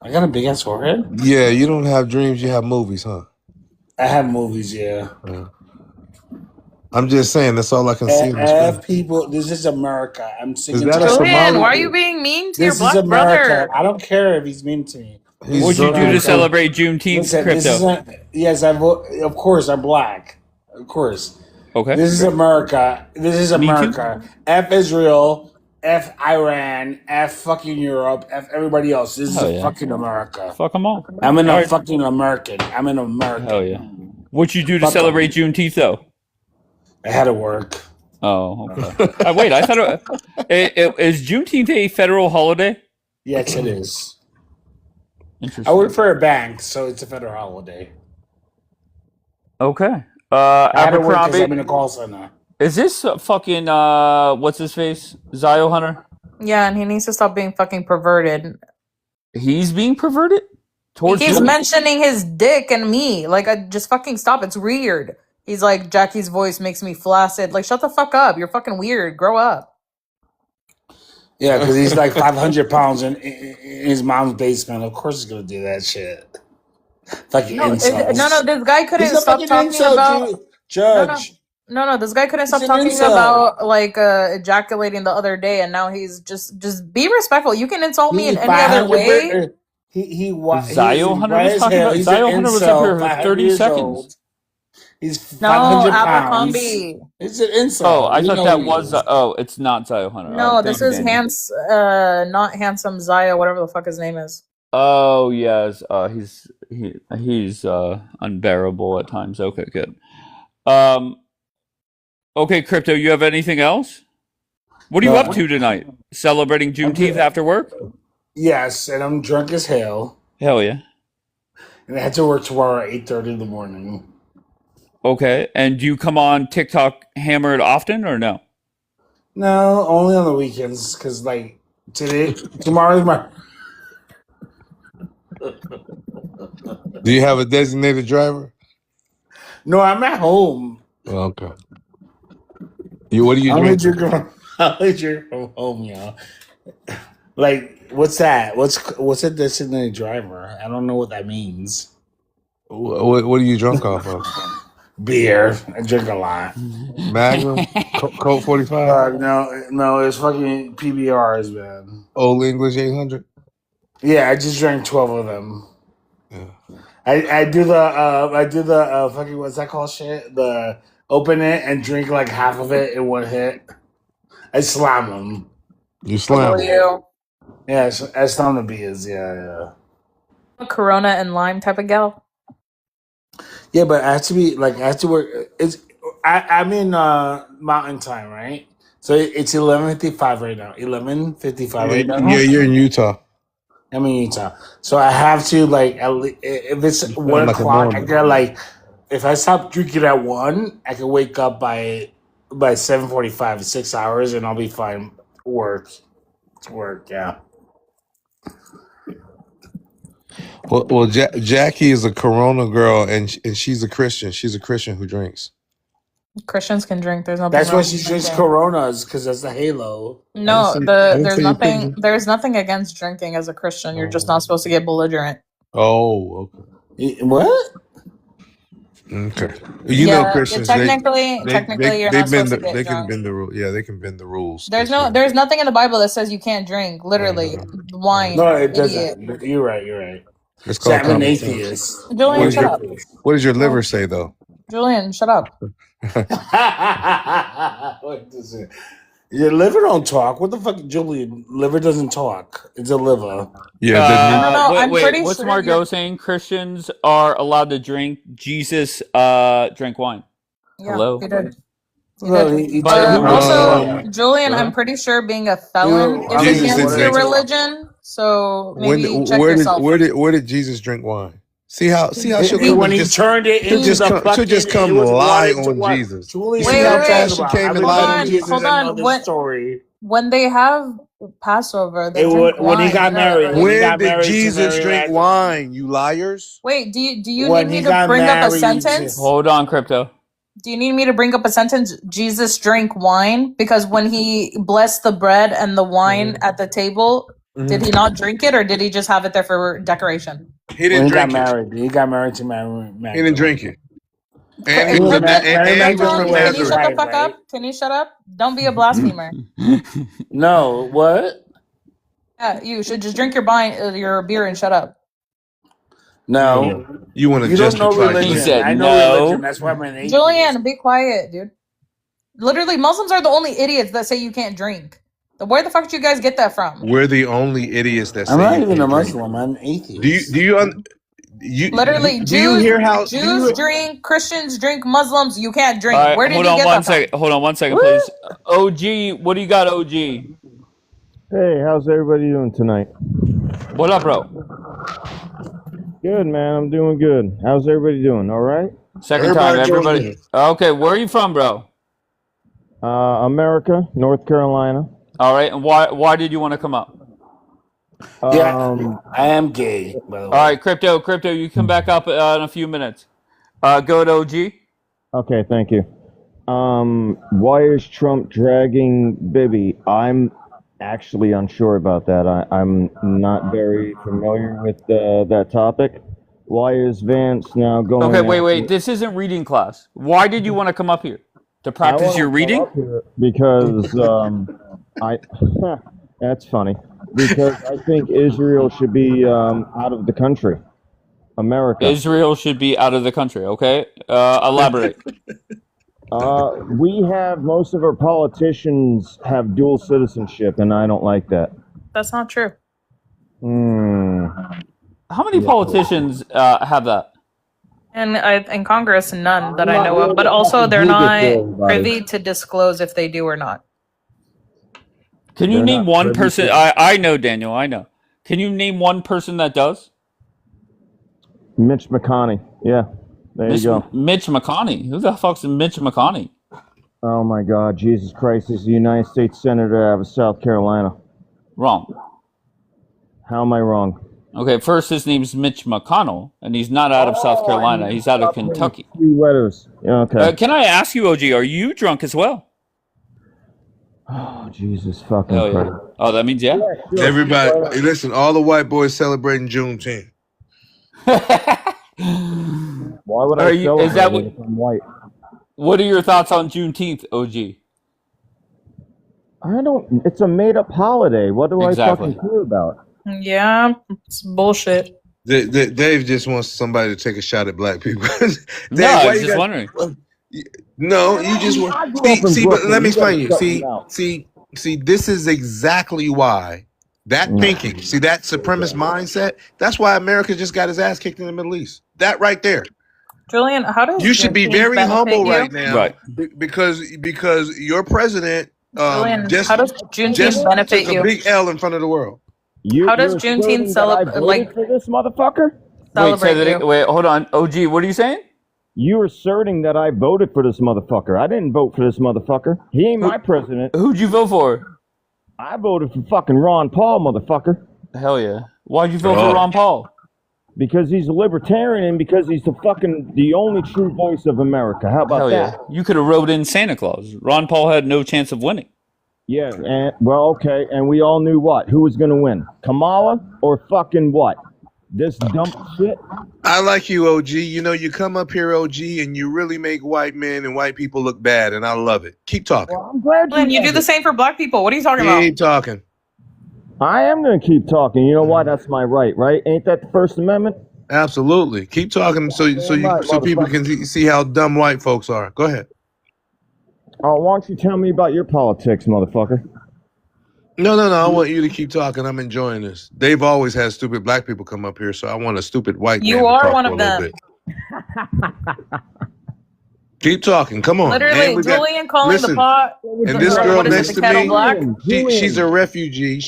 L: I got a big ass forehead?
J: Yeah, you don't have dreams, you have movies, huh?
L: I have movies, yeah.
J: I'm just saying, that's all I can see.
L: I have people. This is America. I'm sick and tired.
I: Julian, why are you being mean to your
L: This is
I: black
L: America.
I: brother?
L: I don't care if he's mean to me.
D: What'd you do to celebrate Juneteenth,
L: Listen,
D: Crypto?
L: yes, I vote. Of course, I'm black. Of course.
D: Okay.
L: This is America. This is
D: Me too.
L: America. F Israel. F Iran. F fucking Europe. F everybody else. This
D: Hell
L: is
D: yeah.
L: fucking America.
D: Fuck them all.
L: I'm an
D: All right.
L: fucking American. I'm an American.
D: Hell yeah. What'd you do to
L: Fuck 'em.
D: celebrate Juneteenth, though?
L: I had to work.
D: Oh, okay. Wait, I thought is Juneteenth a federal holiday?
L: Yes, it is.
D: Interesting.
L: I work for a bank, so it's a federal holiday.
D: Okay.
L: I had to work because
D: Abercrombie.
L: I'm in a call center.
D: Is this fucking what's his face? Zio Hunter?
I: Yeah, and he needs to stop being fucking perverted.
D: He's being perverted
I: He
D: towards
I: keeps
D: women?
I: mentioning his dick and me. Like, just fucking stop. It's weird. He's like, Jackie's voice makes me flaccid. Like, shut the fuck up. You're fucking weird. Grow up.
L: Yeah, because he's like 500 pounds in his mom's basement. Of course he's going to do that shit. Fucking insults.
I: No, this guy couldn't
L: He's a
I: stop
L: fucking
I: talking
L: insult,
I: about...
L: Judge.
I: No, this guy couldn't stop
L: an
I: talking
L: insult.
I: about, like, ejaculating the other day, and now he's just be respectful. You can insult me in any other way.
D: Zio Hunter was talking about... Zio Hunter was up here for 30 seconds.
L: Old. He's 500
I: No,
L: pounds.
I: Abercrombie.
L: It's an insult.
D: Oh, I thought that was... it's not Zio Hunter.
I: No,
D: All right,
I: this
D: thank
I: is
D: you, Danny.
I: not handsome Zaya, whatever the fuck his name is.
D: Oh, yes. He's unbearable at times. Okay, good. Okay, Crypto, you have anything else? What are you up to tonight? Celebrating Juneteenth after work?
L: Yes, and I'm drunk as hell.
D: Hell yeah.
L: And I had to work tomorrow at 8:30 in the morning.
D: Okay, and do you come on TikTok hammered often or no?
L: No, only on the weekends, because, like, tomorrow's my...
J: Do you have a designated driver?
L: No, I'm at home.
J: Oh, okay. What do you
L: I'm
J: drink?
L: from home, y'all. Like, what's that? What's a designated driver? I don't know what that means.
J: What are you drunk off of?
L: Beer. I drink a lot.
J: Magnum, Colt 45,
L: No, it's fucking PBRs, man.
J: Old English 800.
L: Yeah, I just drank 12 of them.
J: Yeah.
L: I do the fucking, what's that called shit? The open it and drink like half of it in one hit. I slam them.
J: You slam.
I: You
L: Yeah, I slam the beers. Yeah.
I: Corona and lime type of gal.
L: Yeah, but I have to work. I'm in Mountain Time, right? So it's 11:55 right now. 11:55 right now.
J: Yeah, you're in Utah.
L: I'm in Utah, so I have to if it's
J: You
L: 1
J: sound like a
L: o'clock, I
J: Mormon.
L: gotta if I stop drinking at 1, I can wake up by 7:45, 6 hours, and I'll be fine. Work, yeah.
J: Well, Jackie is a Corona girl, and she's a Christian. She's a Christian who drinks.
I: Christians can drink. There's nothing.
L: That's
I: wrong
L: why
I: with
L: she drinks
I: drinking.
L: Coronas, because that's the halo.
I: No,
J: I didn't say you couldn't.
I: there's nothing against drinking as a Christian. You're just not supposed to get belligerent.
J: Oh, okay.
L: What?
J: Okay. You know Christians.
I: Technically, you're not supposed to get
J: They
I: drunk.
J: can bend the rule. Yeah, they can bend the rules.
I: There's nothing in the Bible that says you can't drink. Literally, wine.
L: No, it
I: idiot.
L: doesn't. You're right.
J: It's
L: So
J: called
L: I'm an
J: common sense.
L: atheist.
I: Julian, shut up.
J: What does your liver say, though?
I: Julian, shut up.
L: What does it? Your liver don't talk. What the fuck, Julian? Liver doesn't talk. It's a liver.
J: Yeah.
I: No, I'm pretty
D: what's
I: sure
D: Margot saying? Christians are allowed to drink. Jesus drank wine.
I: Yeah,
D: Hello?
I: he did.
D: But
I: Julian, I'm pretty sure being a felon is
J: Jesus
I: against
J: didn't
I: your
J: drink-
I: religion. So maybe check yourself.
J: Where did Jesus drink wine? See how she'll come
L: when he turned it into
J: she'll just come lie on Jesus.
L: Julie,
I: Wait.
J: She came and lied on Jesus.
I: Hold on.
L: Story.
I: When they have Passover, they
L: It
I: drink
L: would- when he
I: wine.
L: got married.
J: When did Jesus drink wine? You liars!
I: Wait, do you
L: When
I: need
L: he
I: me to
L: got
I: bring up a
L: married
I: sentence?
D: Hold on, Crypto.
I: Do you need me to bring up a sentence? Jesus drank wine because when he blessed the bread and the wine at the table, did he not drink it or did he just have it there for decoration?
J: He didn't drink it.
L: He got married to Mary.
J: He didn't drink it. And
L: He
J: he was
L: was
J: a-
L: Mary
J: and he was
L: Magdalene
J: from
L: was
I: Can you
J: Nazareth.
I: shut the
L: right,
I: fuck
L: right?
I: up? Can you shut up? Don't be a blasphemer.
L: No, what?
I: Yeah, you should just drink your beer and shut up.
L: No.
J: You want to
L: You don't know
J: justify?
L: religion.
D: He said
L: I know
D: no.
L: religion. That's why I'm an atheist.
I: Julian, be quiet, dude. Literally, Muslims are the only idiots that say you can't drink. Where the fuck did you guys get that from?
J: We're the only idiots that say
L: I'm not
J: you
L: even
J: can't
L: a
J: drink.
L: Muslim. I'm an atheist.
I: Literally,
J: do you
I: Jews,
J: hear how
I: Jews drink, Christians drink, Muslims you can't drink.
D: All right,
I: Where did
D: hold
I: you
D: on
I: get
D: one
I: that from?
D: second. Hold on 1 second, please. OG, what do you got, OG?
M: Hey, how's everybody doing tonight?
D: What up, bro?
M: Good, man. I'm doing good. How's everybody doing? All right?
D: Second time, everybody. Okay, where are you from, bro?
M: America, North Carolina.
D: All right, and why did you want to come up?
L: Yeah, I am gay, by the way.
D: All right, crypto, you come back up in a few minutes. Go to OG.
M: Okay, thank you. Why is Trump dragging Bibi? I'm actually unsure about that. I'm not very familiar with that topic. Why is Vance now going?
D: Okay, wait.
M: after-
D: This isn't reading class. Why did you want to come up here? To
M: I
D: practice
M: wanna
D: your
M: come
D: reading?
M: up here because I that's funny. Because I think Israel should be out of the country. America.
D: Israel should be out of the country, okay? Elaborate.
M: We have most of our politicians have dual citizenship, and I don't like that.
I: That's not true.
D: How many politicians have that?
I: And in Congress, none that I know of. But also, they're not privy to disclose if they do or not.
D: Can you
M: They're
D: name
M: not
D: one
M: privy
D: person?
M: to-
D: I know, Daniel, I know. Can you name one person that does?
M: Mitch McConnell. Yeah, there you go.
D: Mitch McConnell. Who the fuck's Mitch McConnell?
M: Oh my God, Jesus Christ! He's a United States Senator out of South Carolina.
D: Wrong.
M: How am I wrong?
D: Okay, first his name's Mitch McConnell, and he's not out of South
M: Oh, I
D: Carolina. He's out of
M: messed up in
D: Kentucky.
M: 3 letters. Yeah, okay.
D: Can I ask you, OG, are you drunk as well?
M: Oh, Jesus fucking
D: Hell yeah.
M: Christ.
D: Oh, that means yeah?
M: Sure.
J: Everybody, hey, listen, all the white boys celebrating Juneteenth.
M: Why would I
D: Are you? Is
M: celebrate
D: that
M: it if I'm white?
D: what are your thoughts on Juneteenth, OG?
M: I don't. It's a made-up holiday. What do I
D: Exactly.
M: fucking care about?
I: Yeah, it's bullshit.
J: Dave just wants somebody to take a shot at black people. Dave,
D: No, I
J: why
D: was
J: you
D: just
J: got?
D: wondering.
J: No, you just want.
M: I grew up in
J: See, but
M: Brooklyn.
J: let me
M: You gotta
J: explain you.
M: shut me out.
J: See. This is exactly why that thinking. See that supremacist mindset. That's why America just got his ass kicked in the Middle East. That right there.
I: Julian, how does
J: You should be
I: Juneteenth
J: very
I: benefit
J: humble
I: you?
J: right now,
D: Right.
J: because your president
I: Julian,
J: just
I: how does Juneteenth
J: just
I: benefit
J: took a
I: you?
J: big L in front of the world.
I: How does
M: You're
I: Juneteenth
M: asserting that I voted
I: like
M: for this motherfucker?
I: celebrate you?
D: Wait, hold on. OG, what are you saying?
M: You're asserting that I voted for this motherfucker. I didn't vote for this motherfucker. He ain't my president.
D: Who'd you vote for?
M: I voted for fucking Ron Paul, motherfucker.
D: Hell yeah. Why'd you vote for Ron Paul?
M: Because he's a libertarian and because he's the only true voice of America. How about
D: Hell yeah.
M: that?
D: You could have wrote in Santa Claus. Ron Paul had no chance of winning.
M: Yeah, and well, okay, and we all knew what? Who was gonna win? Kamala or fucking what? This dumb shit?
J: I like you, OG. You know, you come up here, OG, and you really make white men and white people look bad, and I love it. Keep talking.
M: Well, I'm glad
I: Julian, you do the same for black people. What are you talking about?
J: Keep talking.
M: I am gonna keep talking. You know why? That's my right, right? Ain't that the First Amendment?
J: Absolutely. Keep talking so people can see how dumb white folks are. Go ahead.
M: Oh, why don't you tell me about your politics, motherfucker?
J: No. I want you to keep talking. I'm enjoying this. They've always had stupid black people come up here, so I want a stupid white man
I: You
J: to
I: are
J: talk
I: one
J: for
I: of
J: a little
I: them.
J: bit. Keep talking. Come on.
I: Literally,
J: And we got-
I: Julian calling
J: listen,
I: the pot.
J: and this girl
I: what is it,
J: next
I: the
J: to
I: kettle
J: me,
I: black?
J: she's a refugee.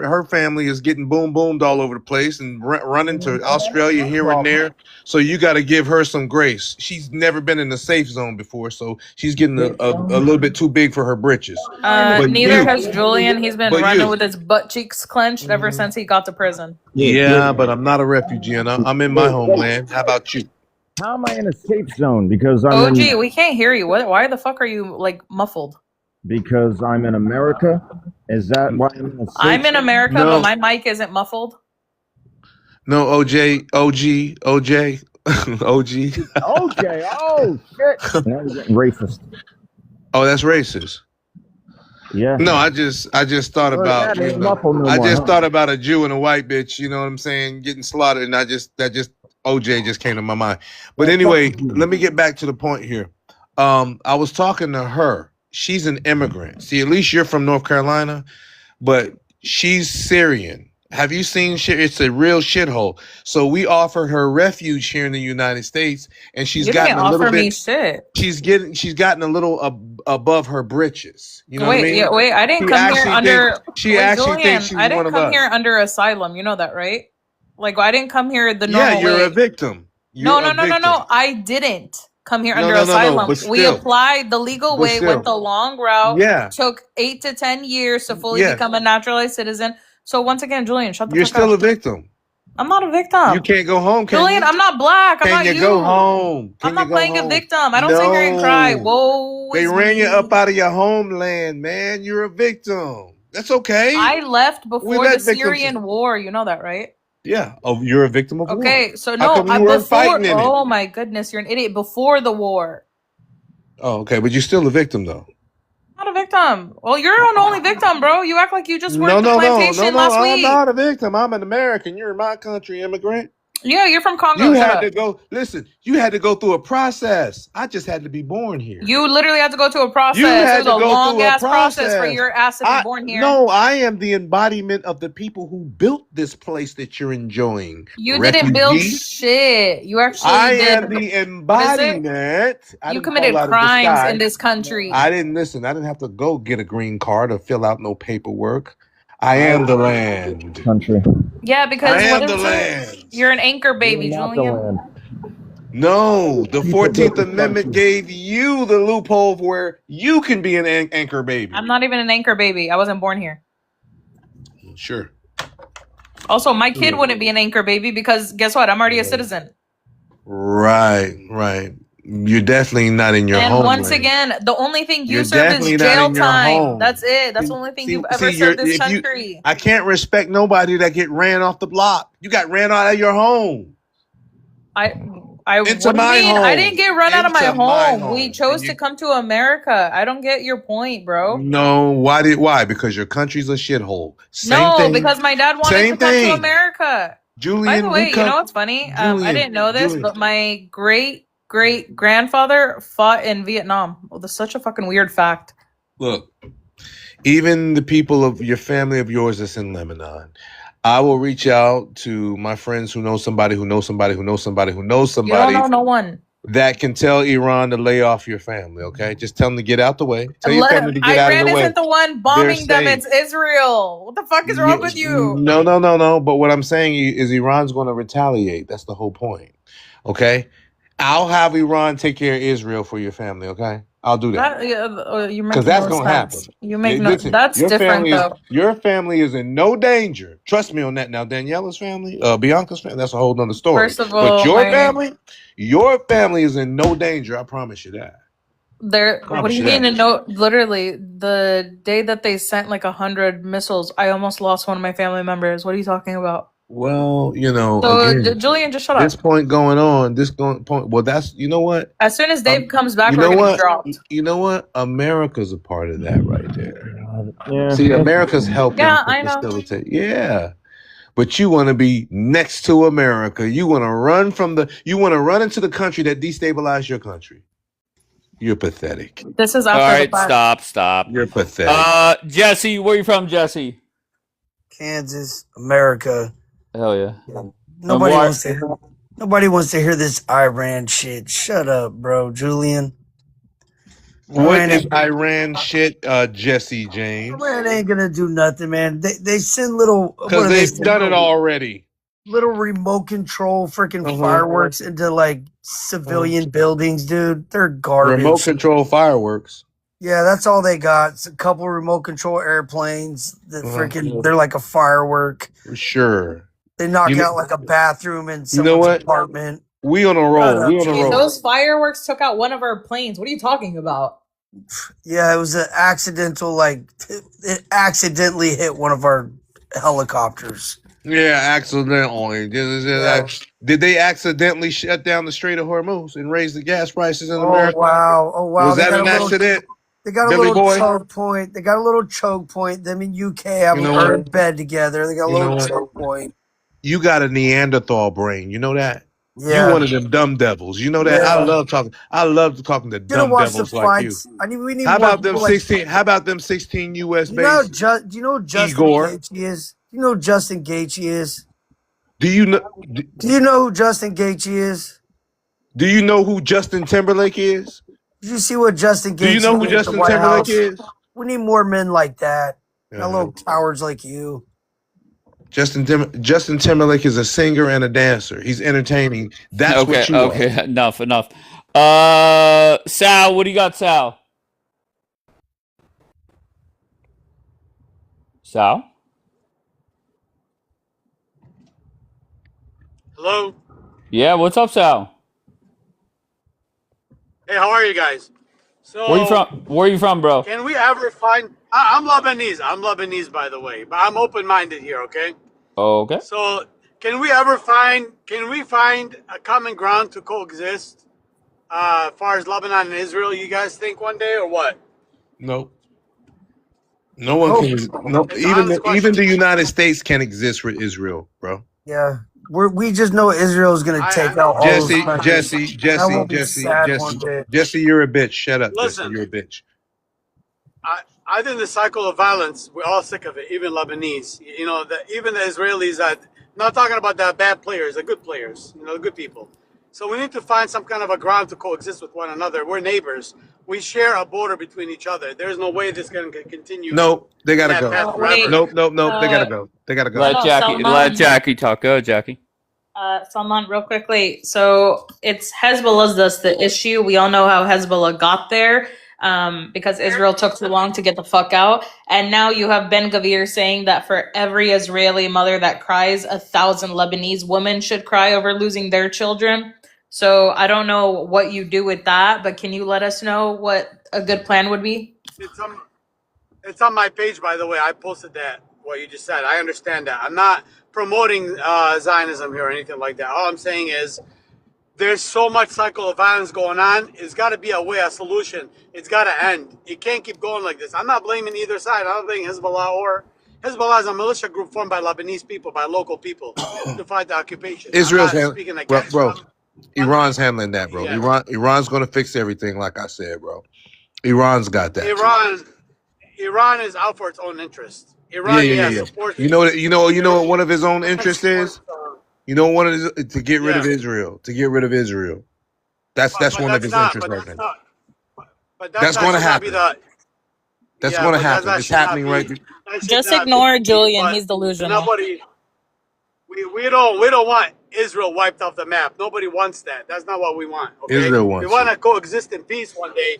J: Her family is getting boomed all over the place and running to Australia here and there. So you got to give her some grace. She's never been in the safe zone before, so she's getting a little bit too big for her britches.
I: Neither has Julian. He's been
J: But
I: running
J: you.
I: with his butt cheeks clenched ever since he got to prison.
J: Yeah, but I'm not a refugee, and I'm in my homeland. How about you?
M: How am I in a safe zone? Because I'm
I: OG, we can't hear you. Why the fuck are you like muffled?
M: Because I'm in America. Is that why I'm in a safe
I: I'm in America,
J: No.
I: but my mic isn't muffled.
J: No, OJ.
M: Okay. Oh shit! Now you're getting racist.
J: Oh, that's racist.
M: Yeah.
J: No, I just thought
M: Well,
J: about
M: that ain't
J: you know,
M: muffled no
J: I
M: more,
J: just
M: huh?
J: thought about a Jew and a white bitch, you know what I'm saying, getting slaughtered, and OJ just came to my mind. But anyway, let me get back to the point here. I was talking to her. She's an immigrant. See, at least you're from North Carolina, but she's Syrian. Have you seen shit? It's a real shithole. So we offered her refuge here in the United States, and she's
I: You
J: gotten
I: didn't
J: a little
I: offer me
J: bit.
I: shit.
J: She's gotten a little above her britches. You know what I mean?
I: Wait, I didn't
J: She
I: come here
J: actually
I: under.
J: thinks- she
I: Wait,
J: actually
I: Julian,
J: thinks she's
I: I didn't
J: one of
I: come
J: us.
I: here under asylum. You know that, right? Like, I didn't come here the normal
J: Yeah, you're
I: way.
J: a victim.
I: No.
J: You're a victim.
I: I didn't come here
J: No,
I: under
J: no,
I: asylum.
J: but
I: We
J: still.
I: applied the legal
J: But
I: way,
J: still.
I: went the long route.
J: Yeah.
I: Took 8 to 10 years to fully
J: Yeah.
I: become a naturalized citizen. So once again, Julian, shut the
J: You're
I: fuck
J: still a
I: up.
J: victim.
I: I'm not a victim.
J: You can't go home, can
I: Julian,
J: you?
I: I'm not black. I'm
J: Can
I: not
J: you
I: you.
J: go home? Can
I: I'm
J: you
I: not
J: go
I: playing a
J: home?
I: victim. I don't sit here and cry.
J: No.
I: Whoa.
J: They
I: is
J: ran you
I: me.
J: up out of your homeland, man. You're a victim. That's okay.
I: I left before the
J: let victims-
I: Syrian war. You know that, right?
J: Yeah. Oh, you're a victim of war.
I: Okay, so
J: How
I: no,
J: come you weren't
I: before.
J: fighting in it?
I: Oh my goodness, you're an idiot. Before the war,
J: Oh, okay, but you're still a victim, though.
I: not a victim. Well, you're an only victim, bro. You act like you just worked the
J: No.
I: plantation last
J: I'm
I: week.
J: not a victim. I'm an American. You're in my country, immigrant.
I: Yeah, you're from Congo.
J: You
I: Shut
J: had
I: up.
J: to go. Listen, you had to go through a process. I just had to be born here.
I: You literally had to go through a process.
J: You had
I: It was
J: to
I: a
J: go
I: long
J: through a
I: ass process for
J: process.
I: your ass to be born here.
J: No, I am the embodiment of the people who built this place that you're enjoying.
I: You didn't build
J: Refugee.
I: shit. You actually
J: I
I: did.
J: am the embodiment. I
I: You
J: didn't
I: committed
J: fall out of the
I: crimes
J: sky.
I: in this country.
J: I didn't listen. I didn't have to go get a green card or fill out no paperwork. I am the land.
M: Country.
I: Yeah, because
J: I am
I: what
J: the
I: is
J: land.
I: it? You're an anchor baby,
M: You're not the
I: Julian.
M: land.
J: No, the
M: People
J: 14th
M: built this
J: Amendment
M: country.
J: gave you the loophole where you can be an anchor baby.
I: I'm not even an anchor baby. I wasn't born here.
J: Sure.
I: Also, my kid wouldn't be an anchor baby because guess what? I'm already a citizen.
J: Right. You're definitely not in your
I: And
J: homeland.
I: once again, the only thing you
J: You're
I: served is
J: definitely not
I: jail
J: in your
I: time.
J: home.
I: That's it. That's the only thing you've ever served this country.
J: I can't respect nobody that get ran off the block. You got ran out of your home.
I: What do you mean? I didn't get run out of my home. We chose to come to America. I don't get your point, bro.
J: No, why? Because your country's a shithole. Same thing.
I: Because my dad wanted to come to America.
J: Julian,
I: by the way, you know what's funny? I didn't know this, but my great grandfather fought in Vietnam. Well, that's such a fucking weird fact.
J: Look, even the people of your family of yours that's in Lebanon, I will reach out to my friends who know somebody who knows somebody who knows somebody who knows somebody.
I: You don't know no one
J: that can tell Iran to lay off your family. Okay, just tell them to get out the way. Tell your family to get out of the way.
I: Iran isn't the one bombing them; it's Israel. What the fuck is wrong with you?
J: No. But what I'm saying is Iran's going to retaliate. That's the whole point. Okay, I'll have Iran take care of Israel for your family. Okay, I'll do that. Because that's going to happen.
I: You make that's different though.
J: Your family is in no danger. Trust me on that. Now Daniela's family, Bianca's family, that's a whole nother story.
I: First of all,
J: but your family is in no danger. I promise you that.
I: What do you mean? Literally, the day that they sent like 100 missiles, I almost lost one of my family members. What are you talking about?
J: Well, you know.
I: So
J: again,
I: Julian, just shut up.
J: This point going on. Well, that's you know what.
I: As soon as Dave comes back, we're gonna get dropped.
J: You know what? America's a part of that right there. Yeah. See, America's helping facilitate. Yeah. But you want to be next to America. You want to run into the country that destabilized your country. You're pathetic.
I: This is
D: after all right, stop.
J: You're pathetic.
D: Jesse, where you from, Jesse?
N: Kansas, America.
D: Hell yeah.
N: Nobody wants to hear this Iran shit. Shut up, bro, Julian.
J: What is Iran shit, Jesse James?
N: Iran ain't gonna do nothing, man. They send little
J: because they've done it already.
N: Little remote control freaking fireworks into like civilian buildings, dude. They're garbage.
J: Remote control fireworks.
N: Yeah, that's all they got. It's a couple remote control airplanes that freaking they're like a firework.
J: Sure.
N: They knock out like a bathroom in someone's apartment.
J: We on a roll.
I: Those fireworks took out one of our planes. What are you talking about?
N: Yeah, it was an accidental, it accidentally hit one of our helicopters.
J: Yeah, accidentally. Did they accidentally shut down the Strait of Hormuz and raise the gas prices in America?
N: Oh, wow.
J: Was that an accident?
N: They got a little choke point. They got a little choke point. Them in UK have a bed together. They got a little choke point.
J: You got a Neanderthal brain. You know that?
N: Yeah.
J: You one of them dumb devils. You know that? Yeah. I love talking to dumb devils like you. How about them 16? How about them 16 U.S. bases?
N: Do you know who Justin Gaethje is? Do you know who Justin Gaethje is?
J: Do you know
N: who Justin Gaethje is?
J: Do you know who Justin Timberlake is?
N: Did you see what Justin Gaethje is?
J: Do you know who Justin Timberlake is?
N: We need more men like that. Not little cowards like you.
J: Justin Timberlake is a singer and a dancer. He's entertaining. That's what you are.
D: Okay, enough. Sal, what do you got, Sal? Sal?
O: Hello?
D: Yeah, what's up, Sal?
O: Hey, how are you guys? So,
D: Where are you from, bro?
O: Can we ever find... I'm Lebanese. I'm Lebanese, by the way. But I'm open-minded here, okay?
D: Okay.
O: So, can we find a common ground to coexist as far as Lebanon and Israel, you guys think one day, or what?
J: No. No one can... No, even the United States can't exist with Israel, bro.
N: Yeah. We just know Israel is going to take out all
J: Jesse,
N: those
J: Jesse, you're a bitch. Shut up,
O: Listen,
J: Jesse. You're a bitch.
O: I think the cycle of violence, we're all sick of it, even Lebanese. You know, even the Israelis, not talking about the bad players, the good players, the good people. So we need to find some kind of a ground to coexist with one another. We're neighbors. We share a border between each other. There's no way this can continue.
J: Nope, they gotta go. Nope. They gotta go. They gotta go.
D: Let Jackie talk. Go, Jackie.
I: Salman, real quickly. So it's Hezbollah's that's the issue. We all know how Hezbollah got there. because Israel took too long to get the fuck out. And now you have Ben Gavir saying that for every Israeli mother that cries, 1,000 Lebanese women should cry over losing their children. So I don't know what you do with that, but can you let us know what a good plan would be?
O: It's on my page, by the way. I posted that, what you just said. I understand that. I'm not promoting Zionism here or anything like that. All I'm saying is there's so much cycle of violence going on. It's got to be a way, a solution. It's got to end. It can't keep going like this. I'm not blaming either side. I'm not blaming Hezbollah or Hezbollah is a militia group formed by Lebanese people, by local people to fight the occupation.
J: Israel's
O: speaking against
J: bro.
O: them.
J: Iran's handling that, bro.
O: Yeah.
J: Iran's going to fix everything, like I said, bro. Iran's got that.
O: Iran is out for its own interest. Iran, supports.
J: You know what one of his own interests is. You know, one of his, to get rid of Israel. To get rid of Israel. That's one of his interests right now.
O: But
J: that's going to happen. That's going to happen. It's happening right now.
I: Just ignore Julian. He's delusional.
O: We don't want Israel wiped off the map. Nobody wants that. That's not what we want. Okay?
J: Israel wants.
O: We want to coexist in peace one day.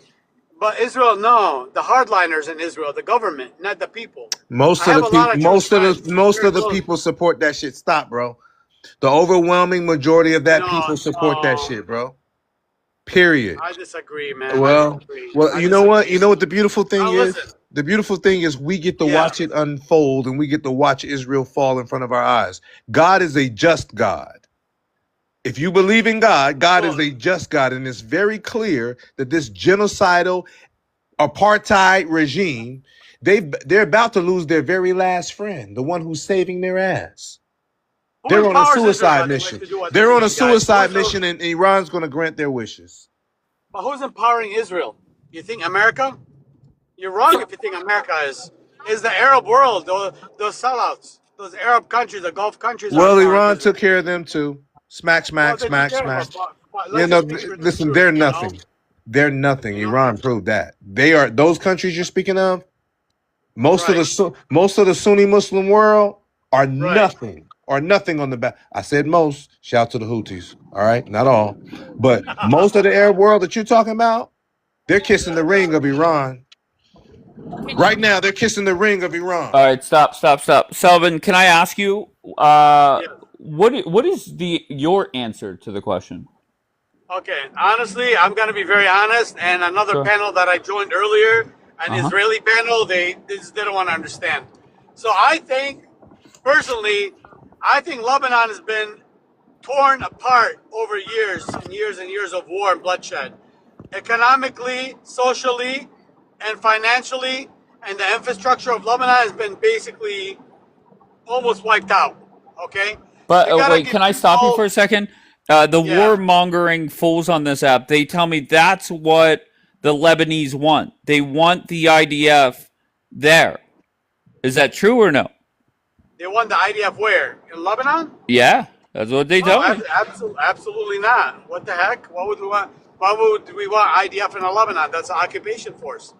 O: But Israel, no, the hardliners in Israel, the government, not the people.
J: Most of the people support that shit. Stop, bro. The overwhelming majority of that people support that shit, bro. Period.
O: I disagree, man.
J: Well, you know what? You know what the beautiful thing is? Listen. The beautiful thing is we get to watch it unfold, and we get to watch Israel fall in front of our eyes. God is a just God. If you believe in God, God is a just God, and it's very clear that this genocidal apartheid regime, they're about to lose their very last friend, the one who's saving their ass. They're on a suicide mission. They're on a suicide mission, and Iran's going to grant their wishes.
O: But who's empowering Israel? You think America? You're wrong if you think America is the Arab world, those sellouts, those Arab countries, the Gulf countries.
J: Well, Iran took care of them too. Smack. Listen, they're nothing. They're nothing. Iran proved that. They are those countries you're speaking of. Most of the Sunni Muslim world are nothing. Or nothing on the back. I said most. Shout to the Houthis. All right, not all, but most of the Arab world that you're talking about, they're kissing the ring of Iran. Right now, they're kissing the ring of Iran.
D: All right, stop. Selvin, can I ask you, what is your answer to the question?
O: Okay, honestly, I'm going to be very honest. And another panel that I joined earlier, an Israeli panel, they don't want to understand. So I think, personally, Lebanon has been torn apart over years and years and years of war and bloodshed. Economically, socially, and financially, and the infrastructure of Lebanon has been basically almost wiped out. Okay?
D: But wait, can I stop you for a second? The warmongering fools on this app, they tell me that's what the Lebanese want. They want the IDF there. Is that true or no?
O: They want the IDF where? In Lebanon?
D: Yeah, that's what they tell me.
O: Absolutely not. What the heck? What would we want? Why would we want IDF in Lebanon? That's an occupation force.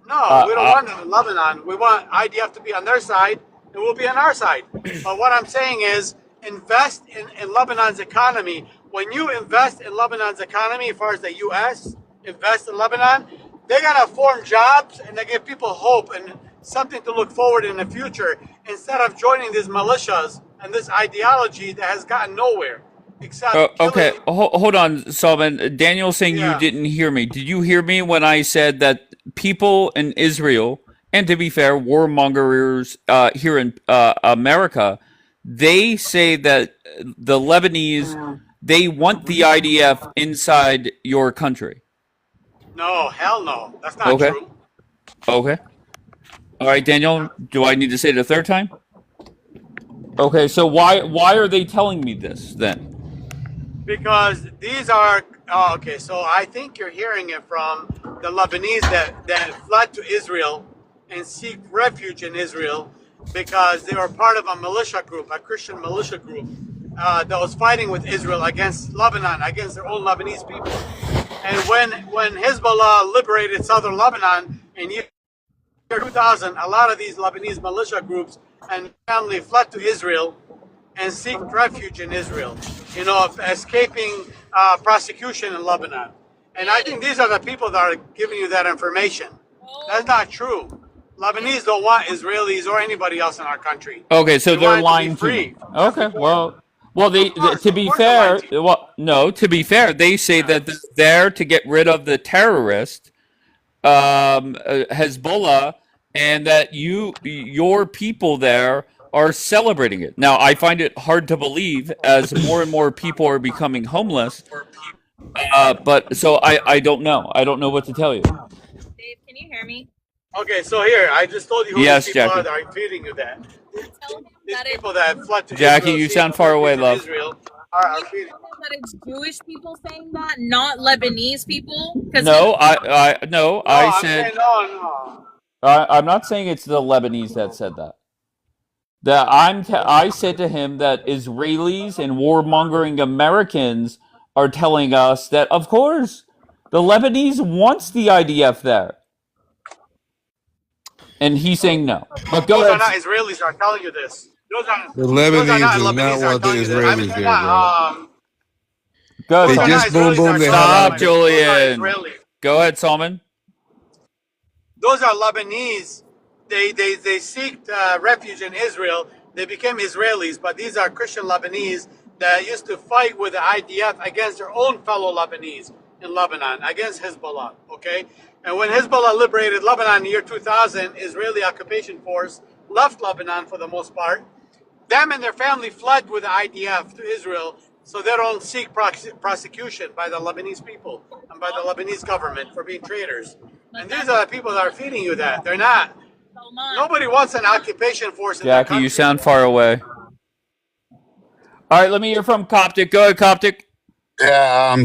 O: No, we don't want them in Lebanon. We want IDF to be on their side, and we'll be on our side. But what I'm saying is, invest in Lebanon's economy. When you invest in Lebanon's economy, as far as the U.S. invest in Lebanon, they gotta form jobs and they give people hope and something to look forward in the future, instead of joining these militias and this ideology that has gotten nowhere.
D: Okay, hold on, Selvin. Daniel's saying you didn't hear me. Did you hear me when I said that people in Israel, and to be fair, warmongers here in America, they say that the Lebanese, they want the IDF inside your country?
O: No, hell no. That's not true.
D: Okay. All right, Daniel, do I need to say it a third time? Okay, so why are they telling me this then?
O: Because these are okay. So I think you're hearing it from the Lebanese that fled to Israel and seek refuge in Israel because they were part of a militia group, a Christian militia group that was fighting with Israel against Lebanon, against their own Lebanese people. And when Hezbollah liberated southern Lebanon in year 2000, a lot of these Lebanese militia groups and family fled to Israel and seek refuge in Israel, escaping prosecution in Lebanon. And I think these are the people that are giving you that information. That's not true. Lebanese don't want Israelis or anybody else in our country.
D: Okay, so
O: They
D: they're
O: want it to be
D: lying to me.
O: free.
D: Okay, well, to
O: Of
D: be
O: course they're lying
D: fair,
O: to you.
D: well, no, to be fair, they say that they're there to get rid of the terrorist, Hezbollah, and that your people there are celebrating it. Now, I find it hard to believe as more and more people are becoming homeless. But so I don't know. I don't know what to tell you.
P: Dave, can you hear me?
O: Okay, so here, I just told you who
D: Yes,
O: these people
D: Jackie.
O: are that are feeding you that.
P: Tell him
O: These
P: that
O: people that fled to
D: Jackie,
O: Israel,
D: you
O: seeking
D: sound far away,
O: refuge in
D: love.
O: Israel,
P: Can
O: are
P: you
O: feeding.
P: tell him that it's Jewish people saying that, not Lebanese people?
D: No, I
O: I'm
D: said
O: saying no.
D: I'm not saying it's the Lebanese that said that. I said to him that Israelis and warmongering Americans are telling us that, of course, the Lebanese wants the IDF there, and he's saying no. But go
O: Those are
D: ahead.
O: not Israelis that are telling you this. Those are
J: The
O: not
J: Lebanese do
O: Lebanese
J: not
O: that are
J: want the
O: telling you this. I mean,
J: Israelis
O: they're
J: there, bro.
O: not.
D: Go ahead,
O: Those
J: They
O: are
D: Solomon.
O: not
J: just boom
O: Israelis that
J: boom
O: are
J: the
O: telling
J: hell
O: you
J: out
D: Stop,
J: of
O: that. Those are
D: Julian.
O: Israeli.
D: Go ahead, Solomon.
O: Those are Lebanese. They seek refuge in Israel. They became Israelis, but these are Christian Lebanese that used to fight with the IDF against their own fellow Lebanese in Lebanon, against Hezbollah, okay? And when Hezbollah liberated Lebanon in the year 2000, Israeli occupation force left Lebanon for the most part. Them and their family fled with the IDF to Israel so they don't seek prosecution by the Lebanese people and by the Lebanese government for being traitors. And these are the people that are feeding you that. They're not. Nobody wants an occupation force in their
D: Jackie, you
O: country.
D: sound far away. All right, let me hear from Coptic. Go ahead, Coptic.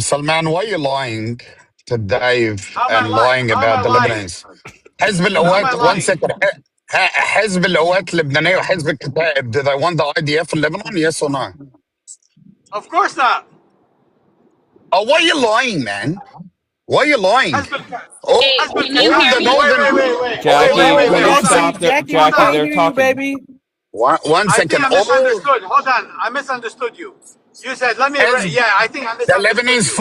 Q: Salman, why are you lying to Dave
O: How am I
Q: and
O: lying?
Q: lying
O: How am I
Q: about the
O: lying?
Q: Lebanese? حزب
O: How am I
Q: القوات, one
O: lying?
Q: second. حزب القوات اللبنانية وحزب الكتائب, do they want the IDF in Lebanon? Yes or no?
O: Of course not.
Q: Oh, why are you lying, man? Why are you lying? All,
P: Hey, can you
Q: all
P: hear
Q: the
P: me?
Q: northern.
D: Jackie, will you
O: Hold on.
D: stop?
O: Hold
D: Jackie,
O: on.
D: they're talking.
Q: One
O: I think
Q: second.
O: I
Q: All
O: misunderstood. Hold on. I misunderstood you. You said,
Q: Hezb,
O: yeah, I think I misunderstood you.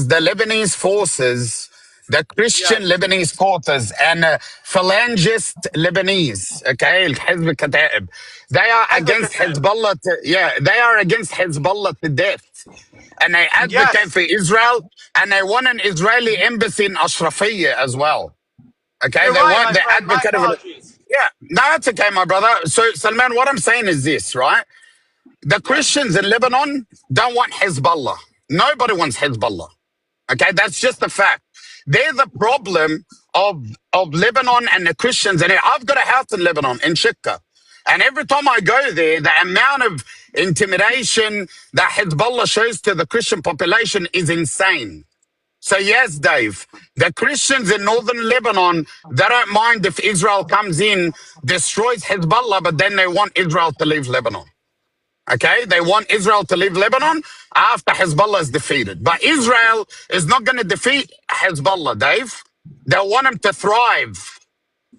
Q: the Lebanese forces, the Christian
O: Yes.
Q: Lebanese forces, and phalangist Lebanese, okay, الحزب الكتائب, they are against Hezbollah. They are against Hezbollah to death, and they advocate
O: Yes.
Q: for Israel, and they want an Israeli embassy in Ashrafiyah as well. Okay,
O: You're
Q: they
O: right,
Q: want
O: my
Q: the
O: friend. My
Q: advocate of it.
O: apologies.
Q: Yeah, no, that's okay, my brother. So, Salman, what I'm saying is this, right? The
O: Yes.
Q: Christians in Lebanon don't want Hezbollah. Nobody wants Hezbollah. Okay, that's just a fact. They're the problem of Lebanon and the Christians. And I've got a house in Lebanon, in Shikka. And every time I go there, the amount of intimidation that Hezbollah shows to the Christian population is insane. So yes, Dave, the Christians in northern Lebanon, they don't mind if Israel comes in, destroys Hezbollah, but then they want Israel to leave Lebanon. Okay, they want Israel to leave Lebanon after Hezbollah is defeated. But Israel is not going to defeat Hezbollah, Dave. They want him to thrive.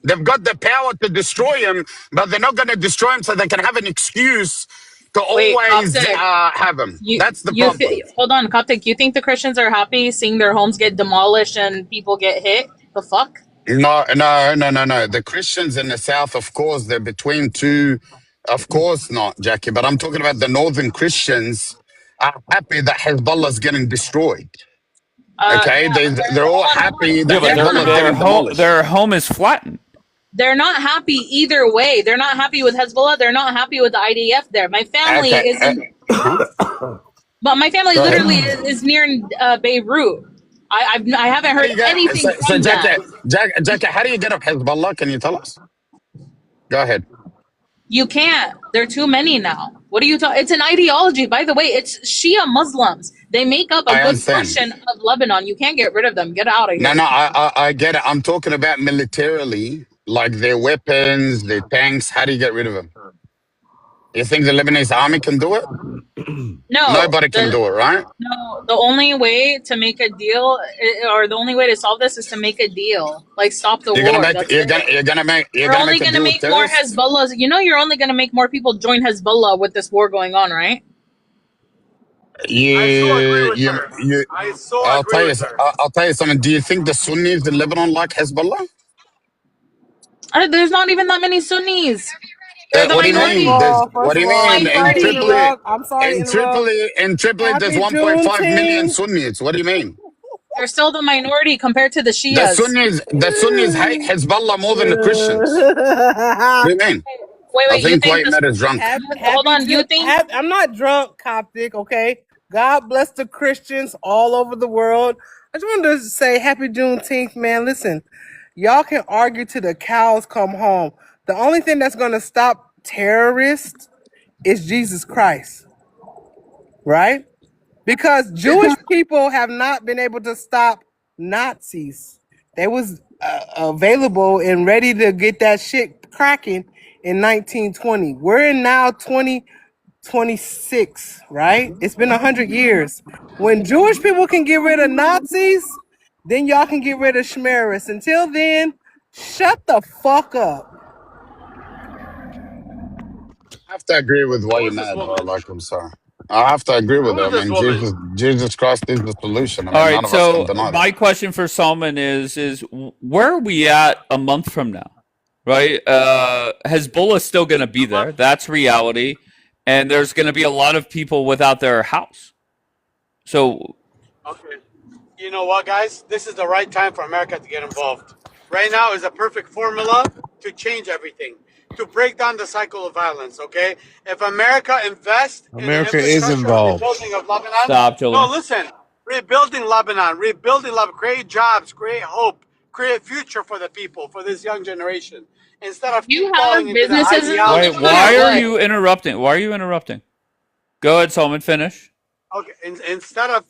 Q: They've got the power to destroy him, but they're not going to destroy him so they can have an excuse to
P: Wait,
Q: always
P: Coptic.
Q: have him. That's the problem.
P: Hold on, Coptic. You think the Christians are happy seeing their homes get demolished and people get hit? The fuck?
Q: No. The Christians in the south, of course, they're between two. Of course not, Jackie. But I'm talking about the northern Christians are happy that Hezbollah is getting destroyed. Okay, they're all happy
D: Yeah,
Q: that
D: but
Q: Hezbollah is getting demolished.
D: their home is flattened.
P: They're not happy either way. They're not happy with Hezbollah. They're not happy with the IDF there. My family
Q: Okay,
P: is in, but my family
Q: go
P: literally
Q: ahead.
P: is near Beirut. I haven't heard anything
Q: So
P: from them.
Q: Jackie, how do you get up Hezbollah? Can you tell us? Go ahead.
P: You can't. There are too many now. What are you talking? It's an ideology, by the way. It's Shia Muslims. They make up a
Q: I
P: good
Q: understand.
P: portion of Lebanon. You can't get rid of them. Get out of
Q: No,
P: here.
Q: I get it. I'm talking about militarily, like their weapons, their tanks. How do you get rid of them? You think the Lebanese army can do it?
P: No,
Q: Nobody can do it, right?
P: the only way to make a deal, or the only way to solve this, is to make a deal. Like stop the
Q: You're gonna
P: war.
Q: make
P: That's
Q: you're
P: it. You're
Q: gonna
P: only
Q: make a
P: going to
Q: deal with
P: make more
Q: terrorists?
P: Hezbollahs. You know, you're only going to make more people join Hezbollah with this war going on, right?
O: so agree with
Q: You,
O: her.
Q: you,
O: I so agree with her.
Q: I'll tell you something. Do you think the Sunnis in Lebanon like Hezbollah?
P: There's not even that many Sunnis. They're the
Q: What do you
R: First of
Q: mean?
P: minority.
Q: There's
R: all,
Q: what
R: first
Q: do
R: of
Q: you
R: all,
Q: mean
R: I'm sorry
Q: in
R: to
P: Minority.
Q: Tripoli?
R: interrupt. I'm sorry to interrupt.
Q: In Tripoli, there's
R: Happy
Q: 1.5 million
R: Juneteenth.
Q: Sunnis. What do you mean?
P: They're still the minority compared to the Shias.
Q: The Sunnis hate Hezbollah more than the Christians. What do you mean? I
P: Wait, you
Q: think
P: think
Q: White
P: this?
Q: Man is drunk.
P: Hold on, you think?
R: I'm not drunk, Coptic, okay? God bless the Christians all over the world. I just wanted to say happy Juneteenth, man. Listen, y'all can argue till the cows come home. The only thing that's going to stop terrorists is Jesus Christ, right? Because Jewish people have not been able to stop Nazis. They was available and ready to get that shit cracking in 1920. We're in now 2026, right? It's been 100 years. When Jewish people can get rid of Nazis, then y'all can get rid of Schmeris. Until then, shut the fuck up.
Q: I have to agree with
O: Who
Q: White
O: is this
Q: Man, bro.
O: woman?
Q: Like, I'm sorry. I have to agree with
O: Who
Q: him.
O: is
Q: I
O: this
Q: mean,
O: woman?
Q: Jesus Christ is the solution. I
D: All
Q: mean,
D: right,
Q: none of us can
D: so
Q: deny that.
D: my question for Salman is where are we at a month from now? Right? Hezbollah is still going to be there. That's reality. And there's going to be a lot of people without their house. So,
O: Okay. You know what, guys? This is the right time for America to get involved. Right now is a perfect formula to change everything, to break down the cycle of violence, okay? If America invests in the
J: America is
O: infrastructure and
J: involved.
O: rebuilding of Lebanon,
D: stop,
O: no,
D: Julian.
O: listen, rebuilding Lebanon, create jobs, create hope, create future for the people, for this young generation, instead of
P: You
O: keep
P: have
O: falling into the
P: businesses in
O: ideology.
P: Lebanon or
D: Why are
P: what?
D: you interrupting? Why are you interrupting? Go ahead, Salman, finish.
O: Okay, instead of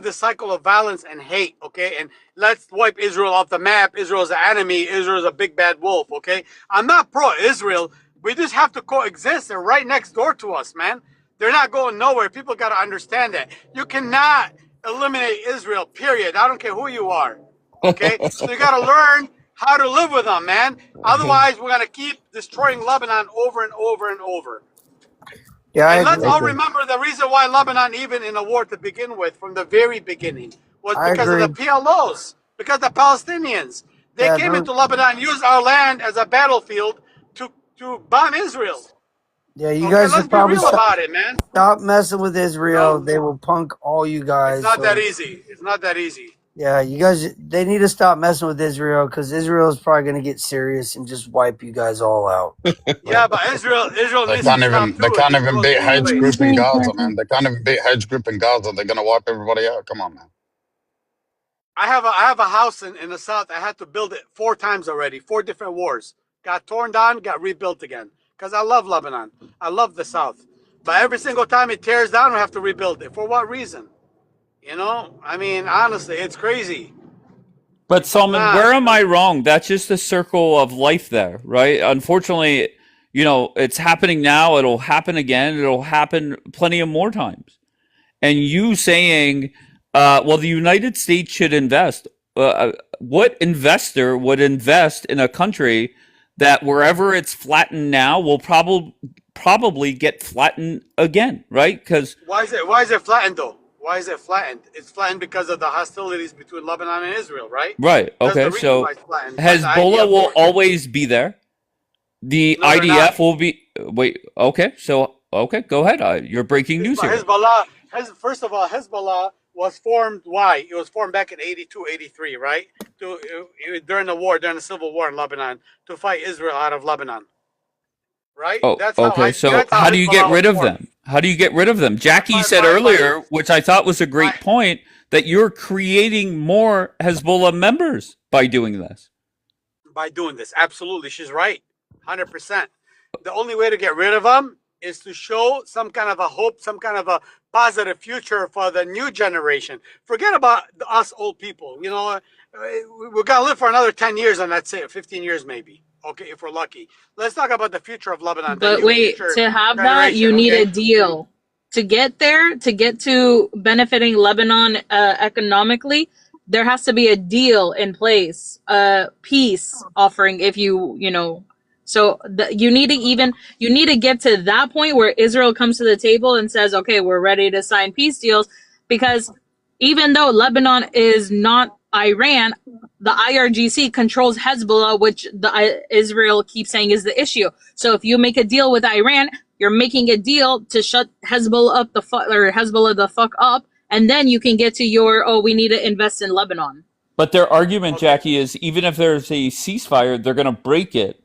O: the cycle of violence and hate, okay, and let's wipe Israel off the map. Israel's an enemy. Israel's a big bad wolf. Okay, I'm not pro-Israel. We just have to coexist. They're right next door to us, man. They're not going nowhere. People got to understand that. You cannot eliminate Israel. Period. I don't care who you are. Okay, so you got to learn how to live with them, man. Otherwise, we're gonna keep destroying Lebanon over and over and over.
N: Yeah, I
O: And let's all
N: agree.
O: remember the reason why Lebanon, even in a war to begin with, from the very beginning, was
N: I
O: because of
N: agree.
O: the PLOs, because the Palestinians. They
N: Yeah,
O: came into Lebanon, used our land as a battlefield to bomb Israel.
N: yeah. You
O: Okay,
N: guys should
O: let's be
N: probably
O: real about it, man.
N: stop messing with Israel.
O: No,
N: They will punk all you
O: it's
N: guys.
O: not that
N: So
O: easy. It's not that easy.
N: yeah, you guys. They need to stop messing with Israel because Israel is probably going to get serious and just wipe you guys all out.
O: Yeah, but Israel
Q: They
O: needs to
Q: can't
O: stop
Q: even they
O: too.
Q: can't
O: This
Q: even
O: goes
Q: beat
O: both
Q: Hedge
O: ways.
Q: Group in Gaza, man. They can't even beat Hedge Group in Gaza. They're gonna wipe everybody out. Come on, man.
O: I have a house in the south. I had to build it 4 times already, 4 different wars. Got torn down, got rebuilt again. Because I love Lebanon. I love the south. But every single time it tears down, we have to rebuild it. For what reason? You know? I mean, honestly, it's crazy.
D: But
O: It's
D: Salman,
O: not.
D: where am I wrong? That's just the circle of life there, right? Unfortunately, it's happening now. It'll happen again. It'll happen plenty of more times. And you saying, well, the United States should invest. What investor would invest in a country that wherever it's flattened now will probably get flattened again, right? Because
O: Why is it flattened though? Why is it flattened? It's flattened because of the hostilities between Lebanon and Israel, right?
D: right,
O: That's the
D: okay,
O: reason why
D: so
O: it's flattened. But the idea
D: Hezbollah
O: of
D: will
O: war,
D: always be there. The
O: no, they're not.
D: IDF will be. Wait, okay, so okay, go ahead. You're breaking news here.
O: First of all, Hezbollah was formed. Why? It was formed back in 82, 83, right? During the war, during the civil war in Lebanon, to fight Israel out of Lebanon, right?
D: Oh, okay. So
O: That's how
D: how do you get
O: Hezbollah was
D: rid of
O: formed.
D: them? How do you get rid of them? Jackie said earlier, which I thought was a great point, that you're creating more Hezbollah members by doing this.
O: By doing this. Absolutely, she's right, 100%. The only way to get rid of them is to show some kind of a hope, some kind of a positive future for the new generation. Forget about us old people. We're gonna live for another 10 years, and that's it. 15 years maybe. Okay, if we're lucky. Let's talk about the future of Lebanon, the
P: But
O: new
P: wait,
O: future
P: to have that,
O: generation.
P: you need
O: Okay.
P: a deal. To get there, to get to benefiting Lebanon economically, there has to be a deal in place, a peace offering, if you So you need to get to that point where Israel comes to the table and says, okay, we're ready to sign peace deals, because even though Lebanon is not Iran, the IRGC controls Hezbollah, which Israel keeps saying is the issue. So if you make a deal with Iran, you're making a deal to shut Hezbollah the fuck up, and then you can get to we need to invest in Lebanon.
D: But their argument, Jackie, is even if there's a ceasefire, they're going to break it.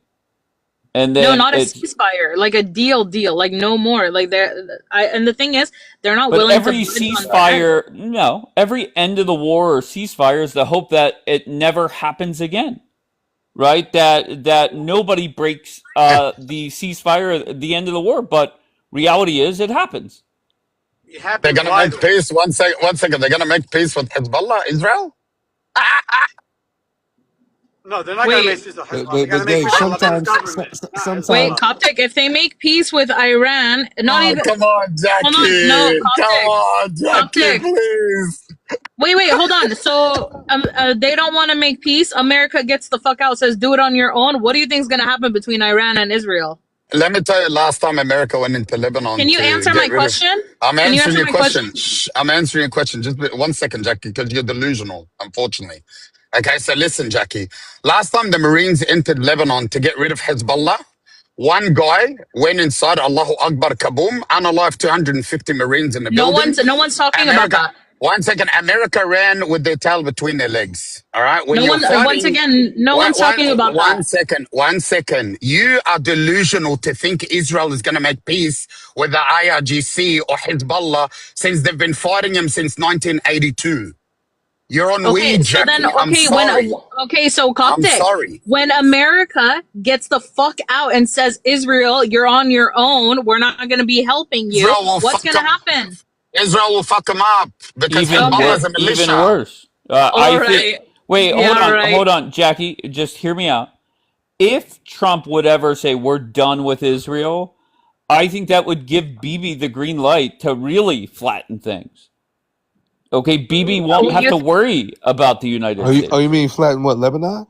D: And then
P: no, not a ceasefire, like a deal, like no more. Like and the thing is, they're not willing to.
D: But every ceasefire, no, every end of the war or ceasefire is the hope that it never happens again, right? That nobody breaks the ceasefire at the end of the war. But reality is, it happens.
Q: They're gonna make peace. One second. They're gonna make peace with Hezbollah, Israel.
O: No, they're not going to make peace with Hezbollah. They're going to make peace with the
J: sometimes.
P: Wait, Coptic, if they make peace with Iran,
Q: Come on, Jackie.
P: Hold on, no, Coptic.
Q: Come on, Jackie,
P: Coptic.
Q: please.
P: Wait, hold on. So they don't want to make peace. America gets the fuck out, says do it on your own. What do you think is going to happen between Iran and Israel?
Q: Let me tell you, last time America went into Lebanon.
P: Can you answer my question?
Q: I'm answering your question. Shh, I'm answering your question. Just 1 second, Jackie, because you're delusional, unfortunately. Okay, so listen, Jackie. Last time the Marines entered Lebanon to get rid of Hezbollah, one guy went inside, Allahu Akbar, kaboom, unalived 250 Marines in the building.
P: No one's talking about that.
Q: 1 second, America ran with their tail between their legs. All right.
P: No one's talking about that.
Q: 1 second. You are delusional to think Israel is going to make peace with the IRGC or Hezbollah since they've been fighting them since 1982. You're on weed,
P: so
Q: Jackie.
P: then,
Q: I'm sorry.
P: So Coptic,
Q: I'm sorry.
P: When America gets the fuck out and says, Israel, you're on your own, we're not going to be helping you, what's going to happen?
Q: Israel will fuck them up because Hezbollah is a militia.
D: Even worse. Hold on, Jackie, just hear me out. If Trump would ever say we're done with Israel, I think that would give Bibi the green light to really flatten things. Okay, Bibi won't have to worry about the United States.
J: Oh, you mean flatten what, Lebanon?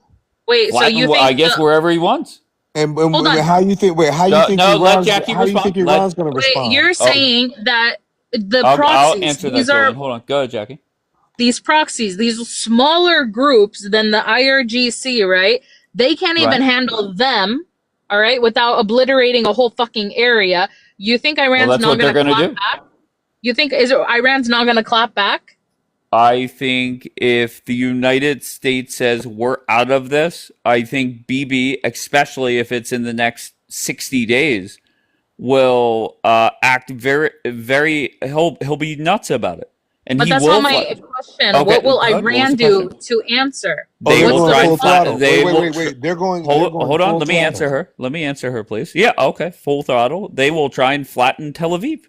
P: Wait,
D: flatten,
P: so you think...
D: I guess wherever he wants.
J: And how you think? Wait, how you think Iran's going to respond?
P: You're saying that the proxies...
D: I'll answer that. Hold on. Go ahead, Jackie.
P: These proxies, these smaller groups than the IRGC, right? They can't even handle them, all right, without obliterating a whole fucking area. You think Iran's not going to clap back? You think Iran's not going to clap back?
D: I think if the United States says we're out of this, I think Bibi, especially if it's in the next 60 days, will act very, very. He'll be nuts about it.
P: But that's not my question. Okay. What will Iran do to answer?
J: They will try full throttle. Wait. They're going.
D: Hold on. Let me answer her. Let me answer her, please. Yeah. Okay. Full throttle. They will try and flatten Tel Aviv.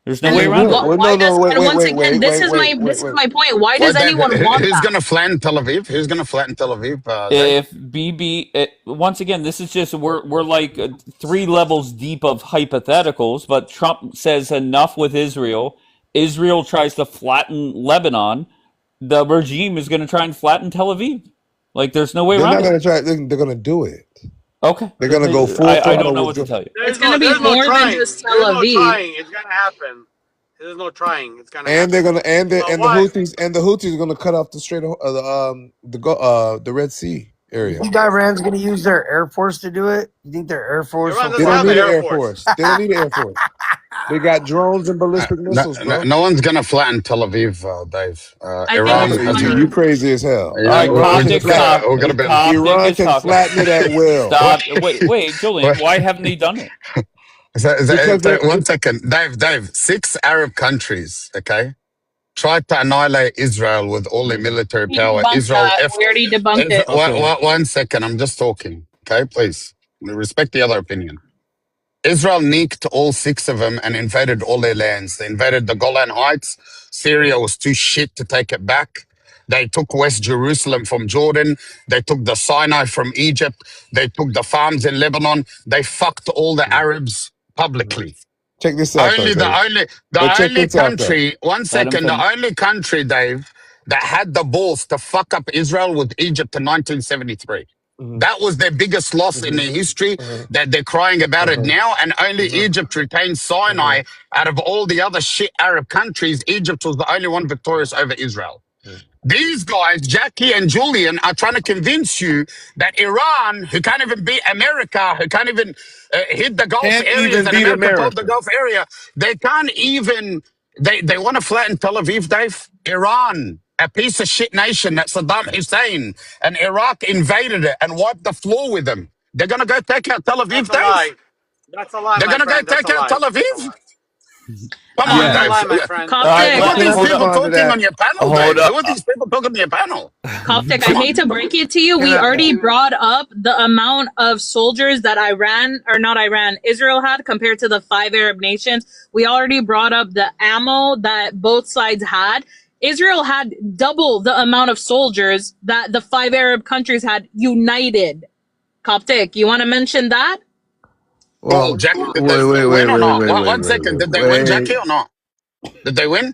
D: There's no way around it.
P: This is my point. Why does anyone want that?
Q: Who's going to flatten Tel Aviv?
D: If Bibi, once again, this is just we're like 3 levels deep of hypotheticals. But Trump says enough with Israel. Israel tries to flatten Lebanon. The regime is going to try and flatten Tel Aviv. Like there's no way around it.
J: They're going to do it.
D: Okay.
J: They're going to go full throttle.
D: I don't know what to tell you.
P: It's going to be more than just Tel Aviv.
O: There's no trying. It's going to happen. There's no trying. It's going to happen.
J: And they're going to the Houthis are going to cut off the Strait of the Red Sea area.
N: You think Iran's going to use their Air Force to do it? You think their Air Force?
J: They don't need an Air Force. They don't need an Air Force. They got drones and ballistic missiles, bro.
Q: No one's going to flatten Tel Aviv, Dave. Iran.
J: You crazy as hell.
D: Iran can
J: flatten it at will.
D: Stop. Wait, Julian. Why haven't they done it?
Q: 1 second. Dave, 6 Arab countries, okay, tried to annihilate Israel with all their military power. Israel.
P: We already debunked it.
Q: 1 second. I'm just talking. Okay, please. Respect the other opinion. Israel nicked all 6 of them and invaded all their lands. They invaded the Golan Heights. Syria was too shit to take it back. They took West Jerusalem from Jordan. They took the Sinai from Egypt. They took the farms in Lebanon. They fucked all the Arabs publicly.
J: Check this out.
Q: The only country, 1 second, the only country, Dave, that had the balls to fuck up Israel was Egypt in 1973. That was their biggest loss in their history, that they're crying about it now. And only Egypt retained Sinai. Out of all the other shit Arab countries, Egypt was the only one victorious over Israel. These guys, Jackie and Julian, are trying to convince you that Iran, who can't even beat America, who can't even hit the Gulf
J: Can't
Q: areas,
J: even
Q: and
J: beat
Q: America bombed the
J: America.
Q: Gulf area, they can't even, they want to flatten Tel Aviv, Dave. Iran, a piece of shit nation that Saddam Hussein and Iraq invaded it and wiped the floor with them. They're going to go take out Tel Aviv,
O: That's a
Q: Dave?
O: lie. That's a lie,
Q: They're
O: my
Q: going to go
O: friend. That's
Q: take
O: a
Q: out
O: lie.
Q: Tel
O: That's a
Q: Aviv?
O: lie.
Q: Come on,
O: That's a
Q: Dave.
O: lie, my friend.
D: All right,
Q: Who are
D: let me
Q: these people
J: respond to
Q: talking
J: that.
Q: on your panel,
D: hold
Q: Dave?
D: up.
Q: Who are these people talking on your panel?
P: Coptic, I
Q: Come
P: hate
Q: on.
P: to break it to you. We already brought up the amount of soldiers that Israel had compared to the 5 Arab nations. We already brought up the ammo that both sides had. Israel had double the amount of soldiers that the 5 Arab countries had united. Coptic, you want to mention that?
Q: Oh,
J: Well,
Q: Jackie, did they
J: wait,
Q: win or not?
J: wait,
Q: One second. Did they win, Jackie, or not? Did they win?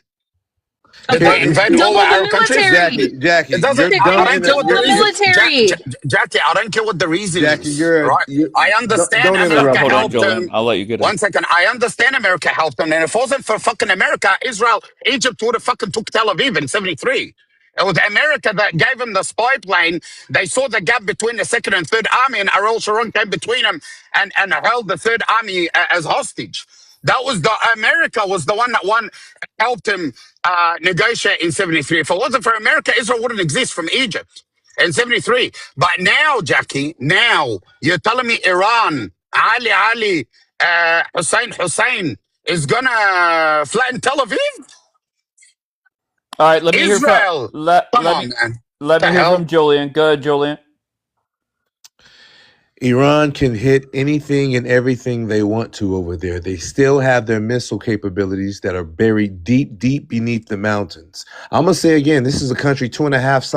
Q: Did they invade all the
P: Double the
Q: Arab countries?
P: military.
Q: It
J: Jackie,
Q: doesn't.
J: you're
P: Coptic, they
Q: I
J: don't
P: had
Q: don't care what
P: double
Q: the
P: the
Q: reason.
P: military.
Q: Jackie, I don't care what the reason
J: Jackie,
Q: is. Right? I understand
J: don't
Q: America
J: interrupt
D: Hold on,
Q: helped
J: him.
D: Julian.
Q: them.
D: I'll let you get in.
Q: 1 second. I understand America helped them, and if it wasn't for fucking America, Israel, Egypt would have fucking took Tel Aviv in '73. It was America that gave them the spy plane. They saw the gap between the Second and Third Army, and Ariel Sharon came between them and held the Third Army as hostage. That was America was the one that helped him negotiate in '73. If it wasn't for America, Israel wouldn't exist from Egypt in '73. But now, Jackie, now you're telling me Iran, Ali, Hussein is gonna flatten Tel Aviv?
D: All right, let me hear from
Q: Israel,
D: let
Q: come
D: let
Q: on,
D: me
Q: man.
D: let
Q: The
D: me hear from
Q: hell?
D: Julian. Go ahead, Julian.
J: Iran can hit anything and everything they want to over there. They still have their missile capabilities that are buried deep, deep beneath the mountains. I'm going to say again, this is a country 2.5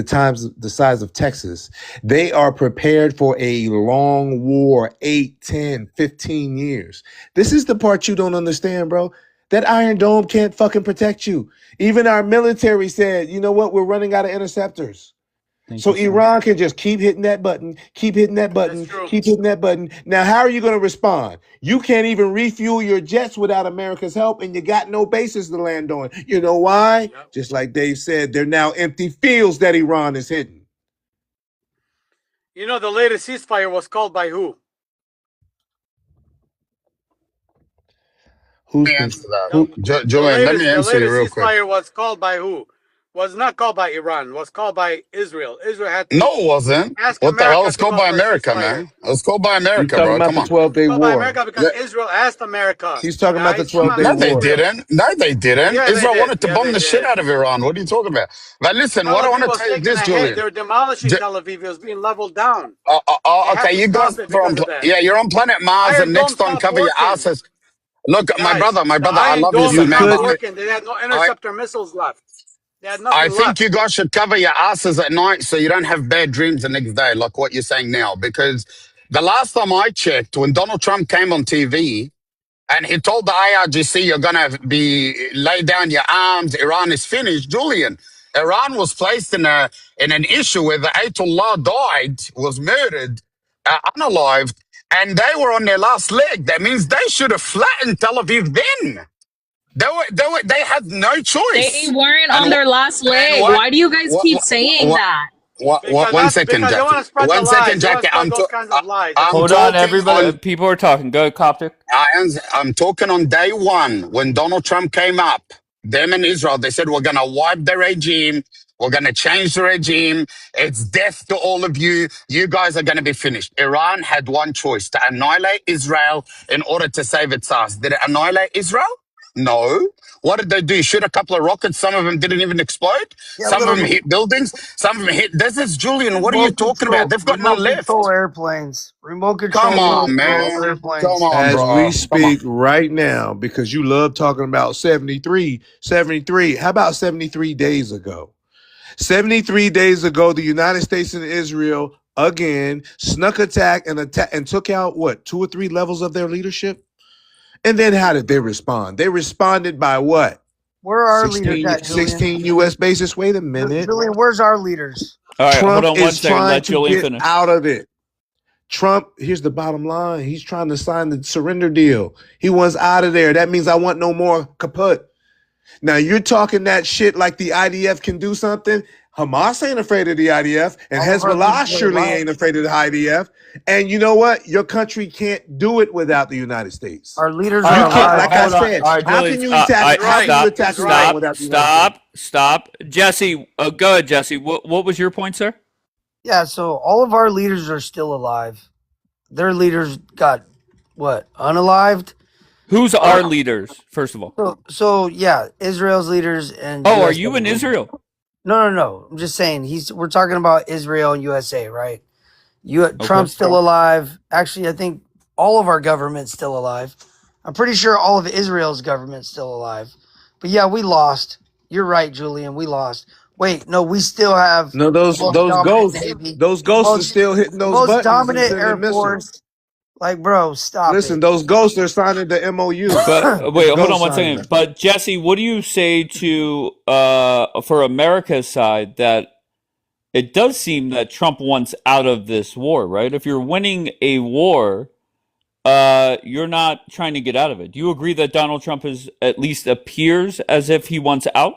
J: times the size of Texas. They are prepared for a long war, 8, 10, 15 years. This is the part you don't understand, bro. That Iron Dome can't fucking protect you. Even our military said, you know what? We're running out of interceptors. So Iran can just keep hitting that button, keep hitting that button, keep hitting that button. Now, how are you going to respond? You can't even refuel your jets without America's help, and you got no bases to land on. You know why? Just like Dave said, they're now empty fields that Iran is hitting.
O: You know, the latest ceasefire was called by who?
J: Who's
Q: Let me answer that.
O: The
Q: Julian, let me
O: the
Q: answer you
O: latest
Q: real quick.
O: ceasefire was called by who? Was not called by Iran. Was called by Israel. Israel had to
Q: No, it wasn't.
O: ask
Q: What the hell?
O: America
Q: It's
O: to
Q: called
O: call
Q: by
O: for a
Q: America,
O: ceasefire.
Q: man. It's called by
J: He's
Q: America,
J: talking
Q: bro.
J: about
Q: Come
J: the
Q: on.
J: 12-day
O: Called by
J: war.
O: America because Israel asked America.
J: He's talking about the
O: Guys, come on,
J: 12-day
Q: No,
O: let's be
Q: they
J: war.
O: real.
Q: didn't. No, they didn't.
O: Yeah, they
Q: Israel
O: did.
Q: wanted to
O: Yeah,
Q: bomb
O: they
Q: the shit
O: did.
Q: out of Iran. What are you talking about? But listen,
O: Tel
Q: what I want
O: Aviv
Q: to
O: was
Q: tell you
O: taken
Q: this,
O: ahead.
Q: Julian.
O: They were demolishing Tel Aviv. It was being leveled down. They had
Q: Okay,
O: to
Q: you guys
O: stop it
Q: are on.
O: because of that.
Q: Yeah, you're on planet Mars,
O: Iron
Q: and
O: Dome
Q: next on
O: stopped
Q: cover your
O: working.
Q: asses. Look, my
O: Guys,
Q: brother,
O: the
Q: I
O: Iron
Q: love you,
O: Dome
Q: so man,
O: stopped
Q: but
O: working. They had no
Q: I,
O: interceptor missiles left. They had
Q: I
O: nothing
Q: think
O: left.
Q: you guys should cover your asses at night so you don't have bad dreams the next day, like what you're saying now. Because the last time I checked, when Donald Trump came on TV, and he told the IRGC, you're going to be lay down your arms. Iran is finished. Julian, Iran was placed in an issue where the Ayatollah died, was murdered, unalived, and they were on their last leg. That means they should have flattened Tel Aviv then. They had no
P: They
Q: choice.
P: weren't
Q: And
P: on their last
Q: and
P: leg. Why do you guys keep saying that?
Q: one second,
O: Because they want
Q: Jackie.
O: to spread the
Q: 1 second,
O: lies. They want to
Q: Jackie.
O: spread those kinds of lies. That's
Q: I'm
D: Hold
O: why.
D: on,
Q: talking
D: everybody.
Q: on.
D: People are talking. Go ahead, Coptic.
Q: I'm talking on day one when Donald Trump came up. Them in Israel, they said, we're going to wipe the regime. We're going to change the regime. It's death to all of you. You guys are going to be finished. Iran had one choice: to annihilate Israel in order to save its ass. Did it annihilate Israel? No. What did they do? Shoot a couple of rockets. Some of them didn't even explode.
N: Yeah,
Q: Some of them
N: little
Q: hit buildings. Some of them hit deserts. Julian, what are you talking about? They've got none
N: remote control
Q: left.
N: airplanes. Remote
Q: Come
N: control
Q: on, Come
N: airplanes.
Q: on,
J: As we
Q: bro. Come on.
J: speak right now, because you love talking about 73. How about 73 days ago? 73 days ago, the United States and Israel again snuck attack and took out what, 2 or 3 levels of their leadership? And then how did they respond? They responded by what?
N: Where are our leaders at, Julian?
J: 16 U.S. bases. Wait a minute.
N: Julian, where's our leaders?
D: All right,
J: Trump
D: hold on one
J: is
D: second.
J: trying
D: Let
J: to
D: Julian
J: get
D: finish.
J: out of it. Trump, here's the bottom line. He's trying to sign the surrender deal. He wants out of there. That means I want no more kaput. Now, you're talking that shit like the IDF can do something. Hamas ain't afraid of the IDF, and Hezbollah surely ain't afraid of the IDF. And you know what? Your country can't do it without the United States.
N: Our leaders
J: You
N: are
J: can't, like I
D: Hold on.
J: said,
D: All right,
J: how
D: Julian,
J: can you attack Iran without the United States?
D: Stop. Jesse, go ahead, Jesse. What was your point, sir?
N: Yeah, so all of our leaders are still alive. Their leaders got, what, unalived?
D: Who's our leaders, first of all?
N: So yeah, Israel's leaders and
D: Oh,
N: USA
D: are you in Israel?
N: No. I'm just saying we're talking about Israel and USA, right? Trump's
D: Okay.
N: still alive. Actually, I think all of our government's still alive. I'm pretty sure all of Israel's government's still alive. But yeah, we lost. You're right, Julian. We lost. Wait, no, we still have
J: No, those ghosts,
N: Navy,
J: those ghosts are still hitting those
N: most
J: buttons and
N: dominant
J: sending
N: Air
J: missiles.
N: Force. Like, bro, stop
J: Listen,
N: it.
J: those ghosts are signing the MOU.
D: But wait, hold on one
J: signing
D: second. But Jesse, what do you say to for America's side that it does seem that Trump wants out of this war, right? If you're winning a war, you're not trying to get out of it. Do you agree that Donald Trump is at least appears as if he wants out?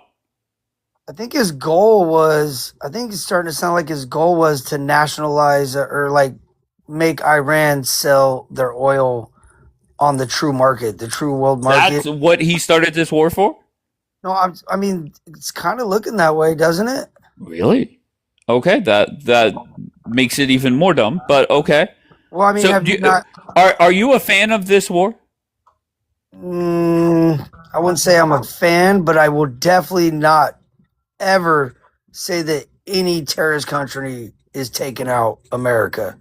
N: I think his goal was, I think it's starting to sound like his goal was to nationalize or like make Iran sell their oil on the true market, the true world market.
D: That's what he started this war for?
N: No, I mean, it's kind of looking that way, doesn't it?
D: Really? Okay, that makes it even more dumb, but okay.
N: Well, I mean,
D: So
N: have
D: do
N: you
D: you,
N: not?
D: are you a fan of this war?
N: I wouldn't say I'm a fan, but I will definitely not ever say that any terrorist country is taking out America.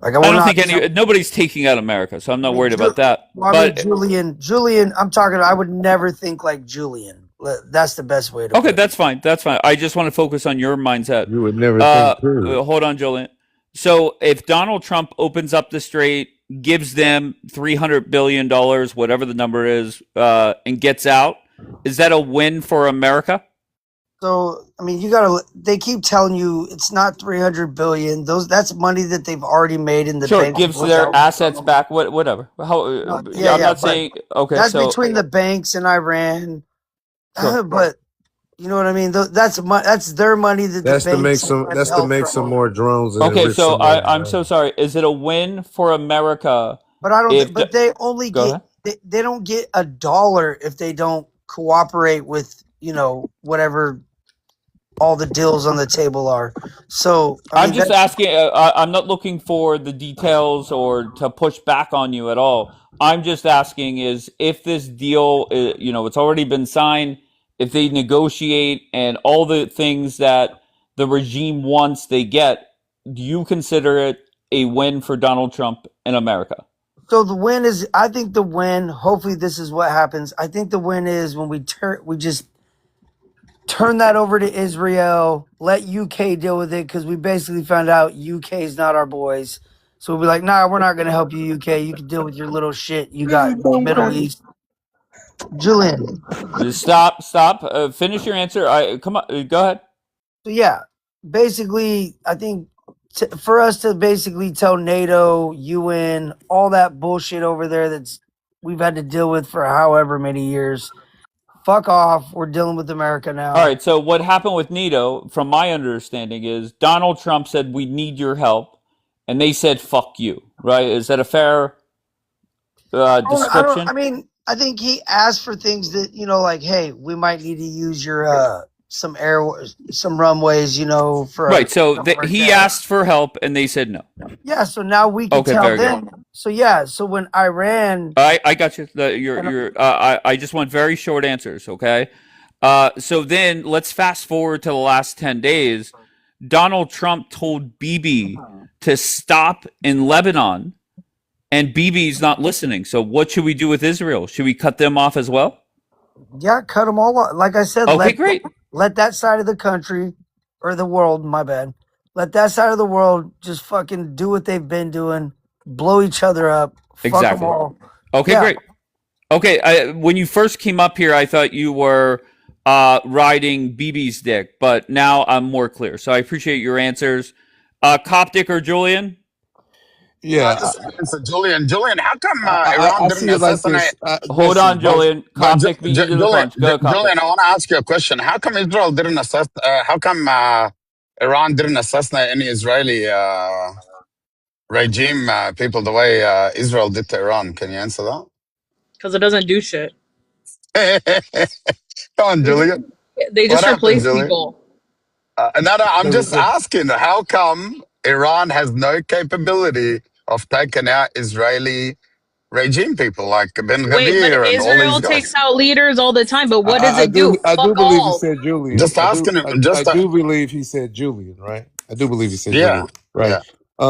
N: Like I
D: don't think nobody's taking out America, so I'm not worried about that.
N: Well, I mean, Julian, I'm talking. I would never think like Julian. That's the best way to.
D: Okay, that's fine. That's fine. I just want to focus on your mindset.
J: You would never think through.
D: Hold on, Julian. So if Donald Trump opens up the strait, gives them $300 billion, whatever the number is, and gets out, is that a win for America?
N: So, I mean, they keep telling you it's not 300 billion. That's money that they've already made in the
D: Sure,
N: bank.
D: it gives their assets back, whatever. I'm not saying, okay,
N: that's
D: so.
N: between the banks and Iran.
D: Sure.
N: But, you know what I mean? That's their money that
J: That's
N: the
J: to
N: banks
J: make some more drones.
D: Okay, so I'm so sorry. Is it a win for America?
N: But I don't. But they only
D: Go
N: get. They don't get $1 if they don't cooperate with whatever all the deals on the table are. So
D: I'm just asking. I'm not looking for the details or to push back on you at all. I'm just asking is if this deal, it's already been signed. If they negotiate and all the things that the regime wants, they get. Do you consider it a win for Donald Trump in America?
N: So the win is, I think the win, hopefully this is what happens. I think the win is when we just turn that over to Israel, let UK deal with it, because we basically found out UK is not our boys. So we'll be like, nah, we're not going to help you, UK. You can deal with your little shit you got in the Middle East. Julian.
D: Stop. Finish your answer. Come on, go ahead.
N: So yeah, basically, I think for us to basically tell NATO, UN, all that bullshit over there we've had to deal with for however many years. Fuck off. We're dealing with America now.
D: All right. So what happened with NATO, from my understanding, is Donald Trump said, we need your help. And they said, fuck you. Right? Is that a fair description?
N: I mean, I think he asked for things that, like, hey, we might need to use your some runways, for
D: right. So he asked for help and they said no.
N: Yeah. So now we can tell them. Good. So yeah. So when Iran,
D: I got you. I just want very short answers. Okay. So then let's fast forward to the last 10 days. Donald Trump told Bibi to stop in Lebanon, and Bibi's not listening. So what should we do with Israel? Should we cut them off as well?
N: Yeah, cut them all off. Like I said,
D: okay, great.
N: Let that side of the country, or the world, my bad. Let that side of the world just fucking do what they've been doing, blow each other up.
D: Exactly.
N: Fuck them all.
D: Okay, great. Okay, when you first came up here, I thought you were riding BB's dick, but now I'm more clear. So I appreciate your answers. Coptic or Julian?
J: Yeah,
Q: Just answer Julian. Julian, how come
J: I
Q: Iran
J: see
Q: didn't
J: it like
Q: assassinate?
J: this.
D: Hold on, Julian.
Q: But
D: Coptic beat you to the punch. Go, Coptic.
Q: Julian, I want to ask you a question. How come Israel didn't assess? How come Iran didn't assassinate any Israeli regime people the way Israel did to Iran? Can you answer that?
P: Because it doesn't do shit.
Q: Come on, Julian.
P: They
Q: What
P: just
Q: happened,
P: replace
Q: Julian?
P: people.
Q: No, I'm just asking. How come Iran has no capability of taking out Israeli regime people like Ben
P: Wait, but
Q: Gvir and all these
P: Israel
Q: guys?
P: takes out leaders all the time, but what does it do?
J: I do
P: Fuck
J: believe he
P: all.
J: said Julian.
Q: Just asking him.
J: I do believe he said Julian, right? I do believe he said
Q: Yeah,
J: Julian, right?
Q: yeah.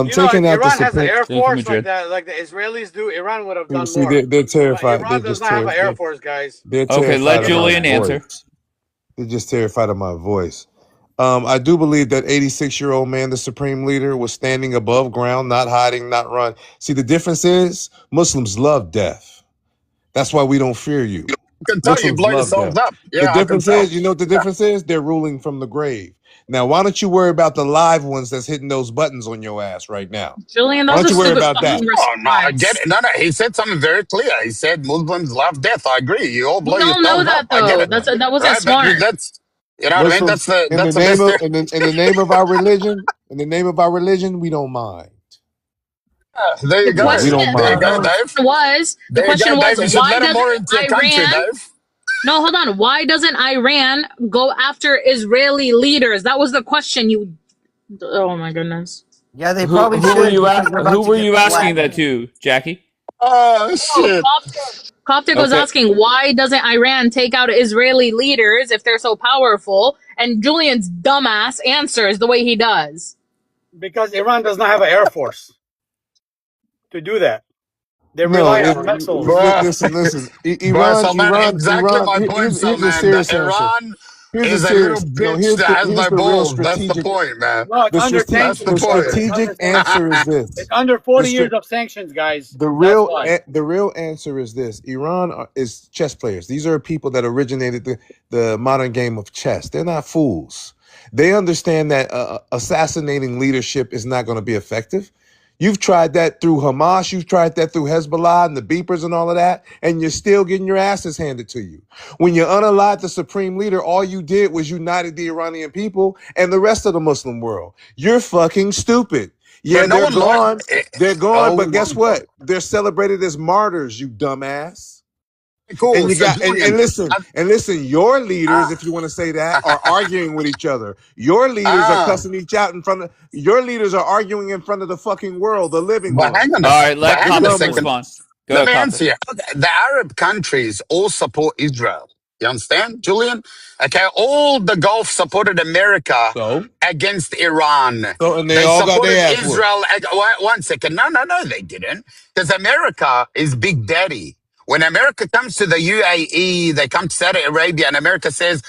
O: You know,
J: Taking
O: if
J: out the
O: Iran has an
J: Supreme.
O: air
D: Thank you,
O: force
D: Madrid.
O: like the Israelis do, Iran would have done
J: See,
O: more.
J: they're
O: But
J: terrified.
O: Iran does not have an air force, guys.
J: They're
D: Okay, let
J: terrified of my
D: Julian answer.
J: voice. They're just terrified of my voice. I do believe that 86-year-old man, the supreme leader, was standing above ground, not hiding, not run. See, the difference is Muslims love death. That's why we don't fear you.
Q: I can tell you
J: Muslims
Q: blow
J: love
Q: yourselves
J: death.
Q: up.
J: The
Q: Yeah, I can
J: difference
Q: tell.
J: is, you know what the difference is? They're ruling from the grave. Now, why don't you worry about the live ones that's hitting those buttons on your ass right now?
P: Julian,
J: Why
P: that was
J: don't
P: a
J: you worry
P: stupid
J: about that?
P: fucking
Q: Oh, no, I get
P: response.
Q: it. No, he said something very clear. He said Muslims love death. I agree. You all blow
P: We all know
Q: yourselves up.
P: that
Q: I get
P: though.
Q: it.
P: That wasn't
Q: Right? But
P: smart.
Q: that's, you know what I mean?
J: Muslims,
Q: That's the best thing.
J: in the name of our religion, we don't mind.
Q: There you
P: The
Q: go.
J: We
P: question
J: don't
Q: There you
J: mind.
Q: go, Dave.
P: the
Q: There you go,
P: question was
Q: Dave. You should
P: why
Q: let him
P: doesn't
Q: more into your country,
P: Iran
Q: Dave.
P: No, hold on. Why doesn't Iran go after Israeli leaders? That was the question you Oh my goodness.
N: Yeah, they
D: Who
N: probably
D: who were
N: should
D: you
N: because they're about
D: who
N: to
D: were
N: get
D: you asking that
N: flattened.
D: to, Jackie?
Q: Oh,
P: Oh,
Q: shit.
P: Coptic was
D: Okay.
P: asking why doesn't Iran take out Israeli leaders if they're so powerful? And Julian's dumbass answers the way he does.
O: Because Iran does not have an air force to do that. They
J: No,
O: rely on missiles.
Q: Bro,
J: listen.
Q: bro, Salman, exactly my point,
J: Here's a
Q: Salman. That
J: serious answer.
Q: Iran
J: Here's a
Q: is a little
J: serious. No,
Q: bitch that has
J: here's
Q: no
J: the real
Q: balls. That's the
J: strategic.
Q: point, man.
O: No, it's under
Q: That's the
J: The
O: sanctions,
Q: point.
O: brother. It's
J: strategic
O: under sanctions.
J: answer is
O: It's
J: this.
O: under
J: The
O: 40
J: stra-
O: years of sanctions, guys.
J: the
O: That's
J: real
O: why.
J: the real answer is this. Iran is chess players. These are people that originated the modern game of chess. They're not fools. They understand that assassinating leadership is not going to be effective. You've tried that through Hamas. You've tried that through Hezbollah and the beepers and all of that, and you're still getting your asses handed to you. When you unallied the supreme leader, all you did was united the Iranian people and the rest of the Muslim world. You're fucking stupid.
Q: But
J: Yeah,
Q: no
J: they're
Q: one like.
J: gone. They're gone, but
Q: Oh,
J: guess what? They're celebrated as martyrs, you dumbass.
Q: cool.
J: And you
Q: So,
J: got
Q: Julian,
J: and listen, your leaders,
Q: uh,
J: if you want to say that, are arguing with each other. Your leaders are
Q: uh,
J: cussing each out in front of your leaders are arguing in front of the fucking world, the living
Q: but
J: world.
Q: hang on
D: All right,
Q: but
D: let
Q: hang
J: The
Q: on a
D: Coptic
J: dumb
Q: second.
D: respond.
J: ones.
D: Go
Q: Let
D: ahead,
Q: me
D: Coptic.
Q: answer you. The Arab countries all support Israel. You understand, Julian? Okay, all the Gulf supported America
J: So?
Q: against Iran.
J: And they
Q: They
J: all got
Q: supported
J: their ass whooped.
Q: Israel. One second. No, they didn't. Because America is Big Daddy. When America comes to the UAE, they come to Saudi Arabia, and America says,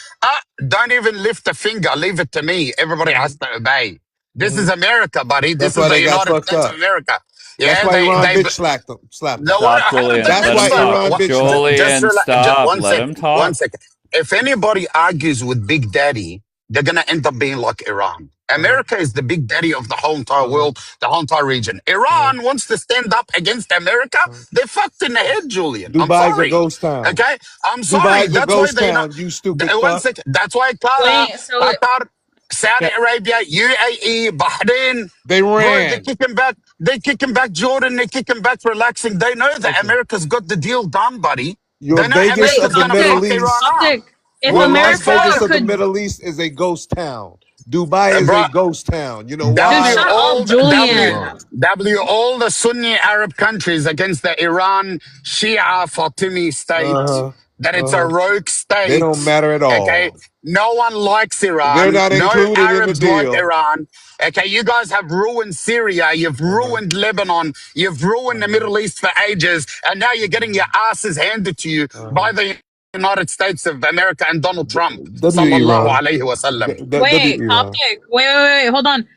Q: don't even lift a finger. Leave it to me. Everybody has to obey. This is
J: Mhm.
Q: America, buddy.
J: That's
Q: This is
J: why
Q: the
J: they got
Q: United
J: fucked
Q: States of
J: up.
Q: America.
J: That's
Q: Yeah,
J: why Iran
Q: they
J: bitch slapped them.
Q: no, what?
D: Stop,
Q: Hang on,
D: Julian.
J: That's
D: Let him
J: why
D: talk.
J: Iran bitch slapped them.
Q: just,
D: Julian,
Q: just
D: stop.
Q: one
D: Let him
Q: second. One
D: talk.
Q: second. If anybody argues with Big Daddy, they're gonna end up being like Iran.
J: Uh-huh.
Q: America is the big daddy of the whole entire
J: Uh-huh.
Q: world, the whole entire region.
J: Uh-huh.
Q: Iran wants to stand up against America.
J: Uh-huh.
Q: They're fucked in the head, Julian. I'm
J: Dubai's a
Q: sorry.
J: ghost town.
Q: Okay, I'm sorry.
J: Dubai's a
Q: That's why
J: ghost
Q: they not.
J: town, you stupid
Q: One
J: fuck.
Q: second. That's why
P: Wait, so
Q: Qatar, Saudi
J: Okay.
Q: Arabia, UAE, Bahrain,
J: They
Q: bro, they're
J: ran.
Q: kicking back. They're kicking back Jordan. They're kicking back, relaxing. They know that
J: Okay.
Q: America's got the deal done, buddy.
J: Your
Q: They know
J: Vegas
P: wait,
Q: America's
J: of the
Q: gonna
J: Middle
Q: fuck
P: Coptic,
Q: Iran
J: East.
Q: up.
P: Coptic. If
J: Your
Q: What
J: Las Vegas
P: America
J: of the
P: could
J: Middle East is a ghost town. Dubai is
Q: bro?
J: a ghost town. You know
P: just
Q: W
J: why?
P: shut up,
Q: all the
P: Julian.
Q: W all the Sunni Arab countries against the Iran Shia Fatimi state.
J: Uh-huh.
Q: That it's a
J: Uh-huh.
Q: rogue
J: They don't
Q: state.
J: matter at
Q: Okay,
J: all.
Q: no one likes
J: They're
Q: Iran.
J: not
Q: No
J: included in the
Q: Arabs like
J: deal.
Q: Iran. Okay, you guys have ruined Syria. You've
J: Uh-huh.
Q: ruined Lebanon. You've ruined the
J: Uh-huh.
Q: Middle East for ages, and now you're getting your asses handed to you
J: Uh-huh.
Q: by the United States of America and Donald Trump.
J: W
Q: Sallallahu
J: Iran.
Q: alaihi wasallam.
P: Wait,
J: W Iran.
P: Coptic. Wait, hold on.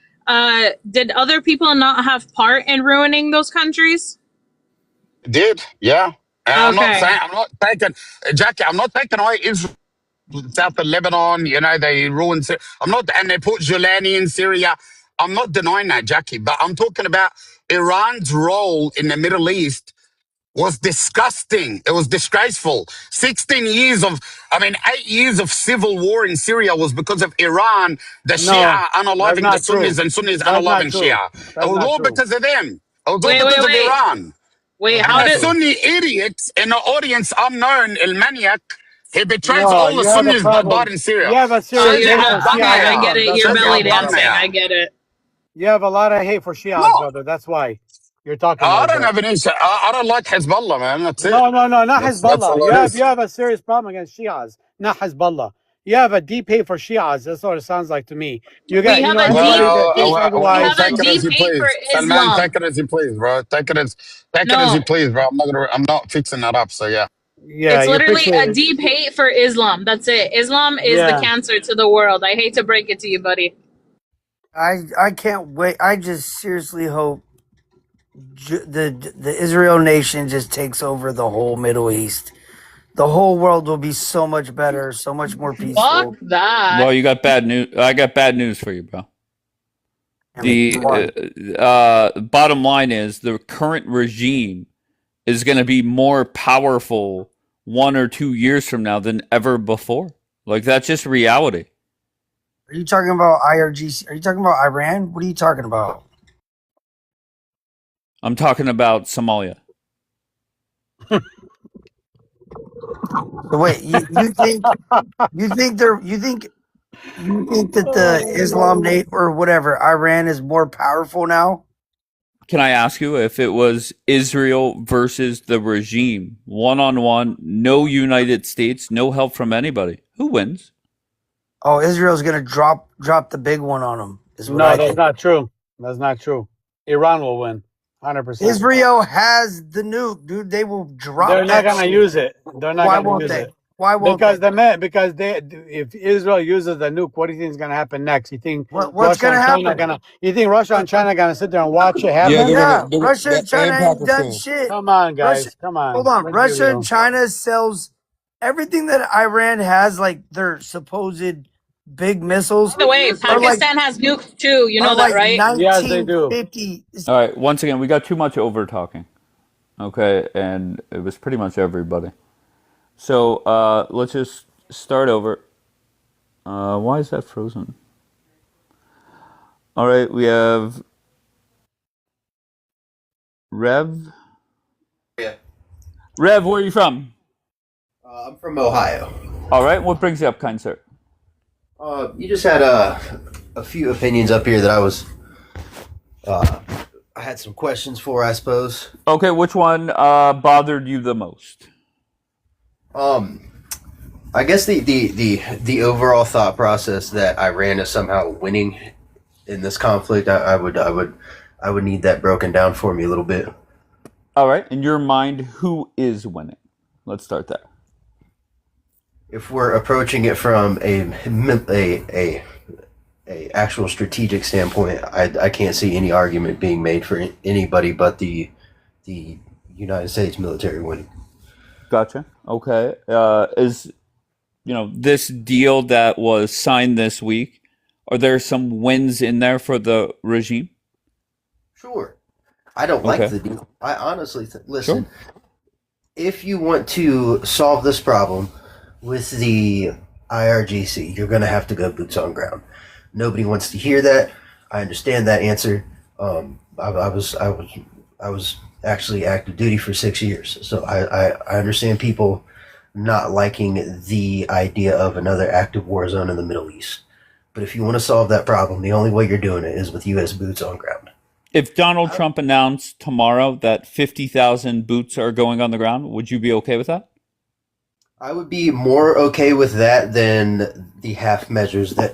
P: Did other people not have part in ruining those countries?
Q: Did, yeah. And
P: Okay.
Q: I'm not taking, Jackie, I'm not taking away Israel south of Lebanon. You know, they ruined. And they put Julani in Syria. I'm not denying that, Jackie, but I'm talking about Iran's role in the Middle East was disgusting. It was disgraceful. 8 years of civil war in Syria was because of Iran, the
O: No,
Q: Shia
O: that's
Q: unaliving the
O: not
Q: Sunnis
O: true.
Q: and Sunnis
O: That's not
Q: unaliving
O: true.
Q: Shia. It
O: That's
Q: was
O: not
Q: all
O: true.
Q: because of them. It was all
P: Wait,
Q: because
P: wait,
Q: of
P: wait.
Q: Iran.
P: Wait,
O: That's
Q: And
P: how
Q: a
O: not
P: did
O: true.
Q: Sunni idiot in the audience, unknown, El Maniac, he betrays
O: No,
Q: all the
O: you have a
Q: Sunnis that died
O: problem.
Q: in
O: You
Q: Syria.
O: have a
P: oh
O: serious
Q: Shahid
P: you
O: hate
Q: ya
O: for
P: okay,
O: Shia
P: I
Q: banna.
P: get
O: Islam.
P: it.
O: That's
P: You're
O: the
Q: Shahid ya
P: belly
O: problem.
P: dancing.
Q: banna.
P: I get it.
O: You have a lot of hate for Shias,
Q: No,
O: brother. That's why you're talking
Q: I
O: like
Q: don't
O: that.
Q: have an issue. I don't like Hezbollah, man. That's it.
O: No, no, no, not
Q: That's
O: Hezbollah.
Q: all it
O: You
Q: is.
O: have a serious problem against Shias, not Hezbollah. You have a deep hate for Shias. That's what it sounds like to me. You
P: We
O: got,
P: have a
O: anybody
P: deep
O: that thinks
P: hate. We
Q: Well,
P: have
O: otherwise.
P: a
Q: take it as
P: deep
Q: you
P: hate for
Q: please. Salman,
P: Islam.
Q: take it as you please, bro. Take it as you
P: No,
Q: please, bro. I'm not fixing that up. So yeah.
O: Yeah,
P: it's
O: you're
P: literally
O: fixing
P: a
O: it.
P: deep hate for Islam. That's it. Islam is the
O: Yeah.
P: cancer to the world. I hate to break it to you, buddy.
N: I can't wait. I just seriously hope the Israel nation just takes over the whole Middle East. The whole world will be so much better, so much more
P: Fuck
N: peaceful.
D: Well,
P: that.
D: you got bad news. I got bad news for you, bro.
N: I mean,
D: The
N: one.
D: bottom line is the current regime is going to be more powerful 1 or 2 years from now than ever before. Like, that's just reality.
N: Are you talking about IRGC? Are you talking about Iran? What are you talking about?
D: I'm talking about Somalia.
N: So wait, you think that the Islam Nate or whatever Iran is more powerful now?
D: Can I ask you if it was Israel versus the regime, 1-on-1, no United States, no help from anybody? Who wins?
N: Oh, Israel's gonna drop the big one on them. Is what
O: No,
N: I
O: that's
N: think.
O: not true. That's not true. Iran will win, 100%.
N: Israel has the nuke, dude. They will
O: They're
N: drop
O: not
N: that
O: gonna
N: shit.
O: use it. They're not
N: Why
O: gonna
N: won't
O: use
N: they?
O: it
N: Why won't
O: because
N: they?
O: if Israel uses the nuke, what do you think is gonna happen next? You think
N: What's
O: Russia
N: gonna
O: and China
N: happen?
O: gonna? You think Russia and China gonna sit there and watch it
J: Yeah,
O: happen?
N: Yeah, Russia and
J: and
N: China ain't done
J: Pakistan.
N: shit.
O: Come on,
N: Russia,
O: guys. Come
N: hold
O: on.
N: on.
O: Let's be
N: Russia and
O: real.
N: China sells everything that Iran has, like their supposed big missiles,
P: By the way,
N: are like
P: Pakistan has nukes too. You
N: are
P: know that,
N: like
P: right?
O: Yes, they do.
N: 1950.
D: All right, once again, we got too much over talking. Okay, and it was pretty much everybody. So let's just start over. Why is that frozen? All right, we have Rev.
S: Yeah.
D: Rev, where are you from?
S: I'm from Ohio.
D: All right, what brings you up, kind sir?
S: You just had a few opinions up here that I had some questions for, I suppose.
D: Okay, which one bothered you the most?
S: I guess the overall thought process that Iran is somehow winning in this conflict. I would need that broken down for me a little bit.
D: All right, in your mind, who is winning? Let's start there.
S: If we're approaching it from a actual strategic standpoint, I can't see any argument being made for anybody but the United States military winning.
D: Gotcha. Okay. Is this deal that was signed this week? Are there some wins in there for the regime?
S: Sure. I don't like
D: Okay.
S: the deal. I honestly
D: Sure.
S: listen. If you want to solve this problem with the IRGC, you're going to have to go boots on ground. Nobody wants to hear that. I understand that answer. I was actually active duty for 6 years, so I understand people not liking the idea of another active war zone in the Middle East. But if you want to solve that problem, the only way you're doing it is with U.S. boots on ground.
D: If Donald Trump announced tomorrow that 50,000 boots are going on the ground, would you be okay with that?
S: I would be more okay with that than the half measures that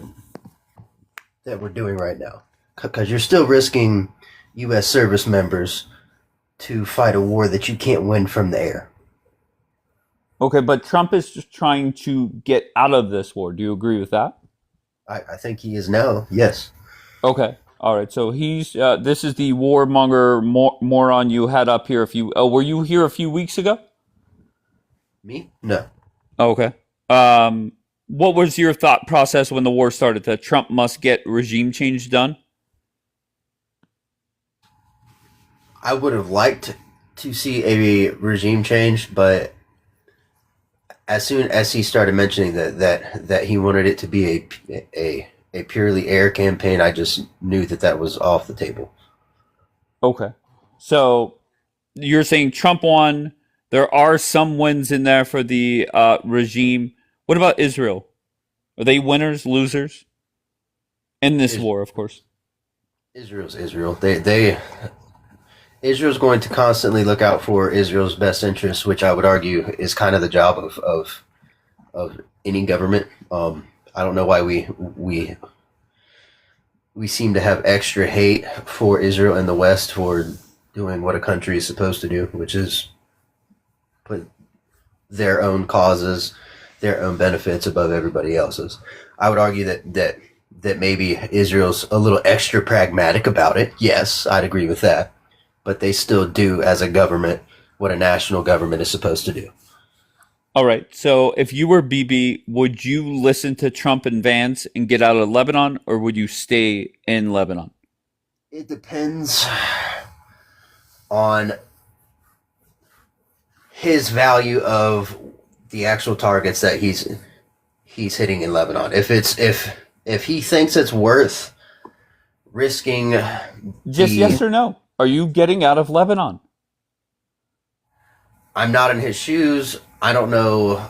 S: we're doing right now, because you're still risking U.S. service members to fight a war that you can't win from the air.
D: Okay, but Trump is just trying to get out of this war. Do you agree with that?
S: I think he is now, yes.
D: Okay. All right. So he's this is the warmonger moron you had up here were you here a few weeks ago?
S: Me? No.
D: Okay. What was your thought process when the war started that Trump must get regime change done?
S: I would have liked to see a regime change, but as soon as he started mentioning that he wanted it to be a purely air campaign, I just knew that was off the table.
D: Okay. So you're saying Trump won. There are some wins in there for the regime. What about Israel? Are they winners, losers? In this war, of course.
S: Israel's Israel. Israel's going to constantly look out for Israel's best interests, which I would argue is kind of the job of any government. I don't know why we seem to have extra hate for Israel in the West for doing what a country is supposed to do, which is put their own causes, their own benefits above everybody else's. I would argue that maybe Israel's a little extra pragmatic about it. Yes, I'd agree with that. But they still do, as a government, what a national government is supposed to do.
D: All right. So if you were Bibi, would you listen to Trump and Vance and get out of Lebanon, or would you stay in Lebanon?
S: It depends on his value of the actual targets that he's hitting in Lebanon. If he thinks it's worth risking,
D: just yes or no. Are you getting out of Lebanon?
S: I'm not in his shoes. I don't know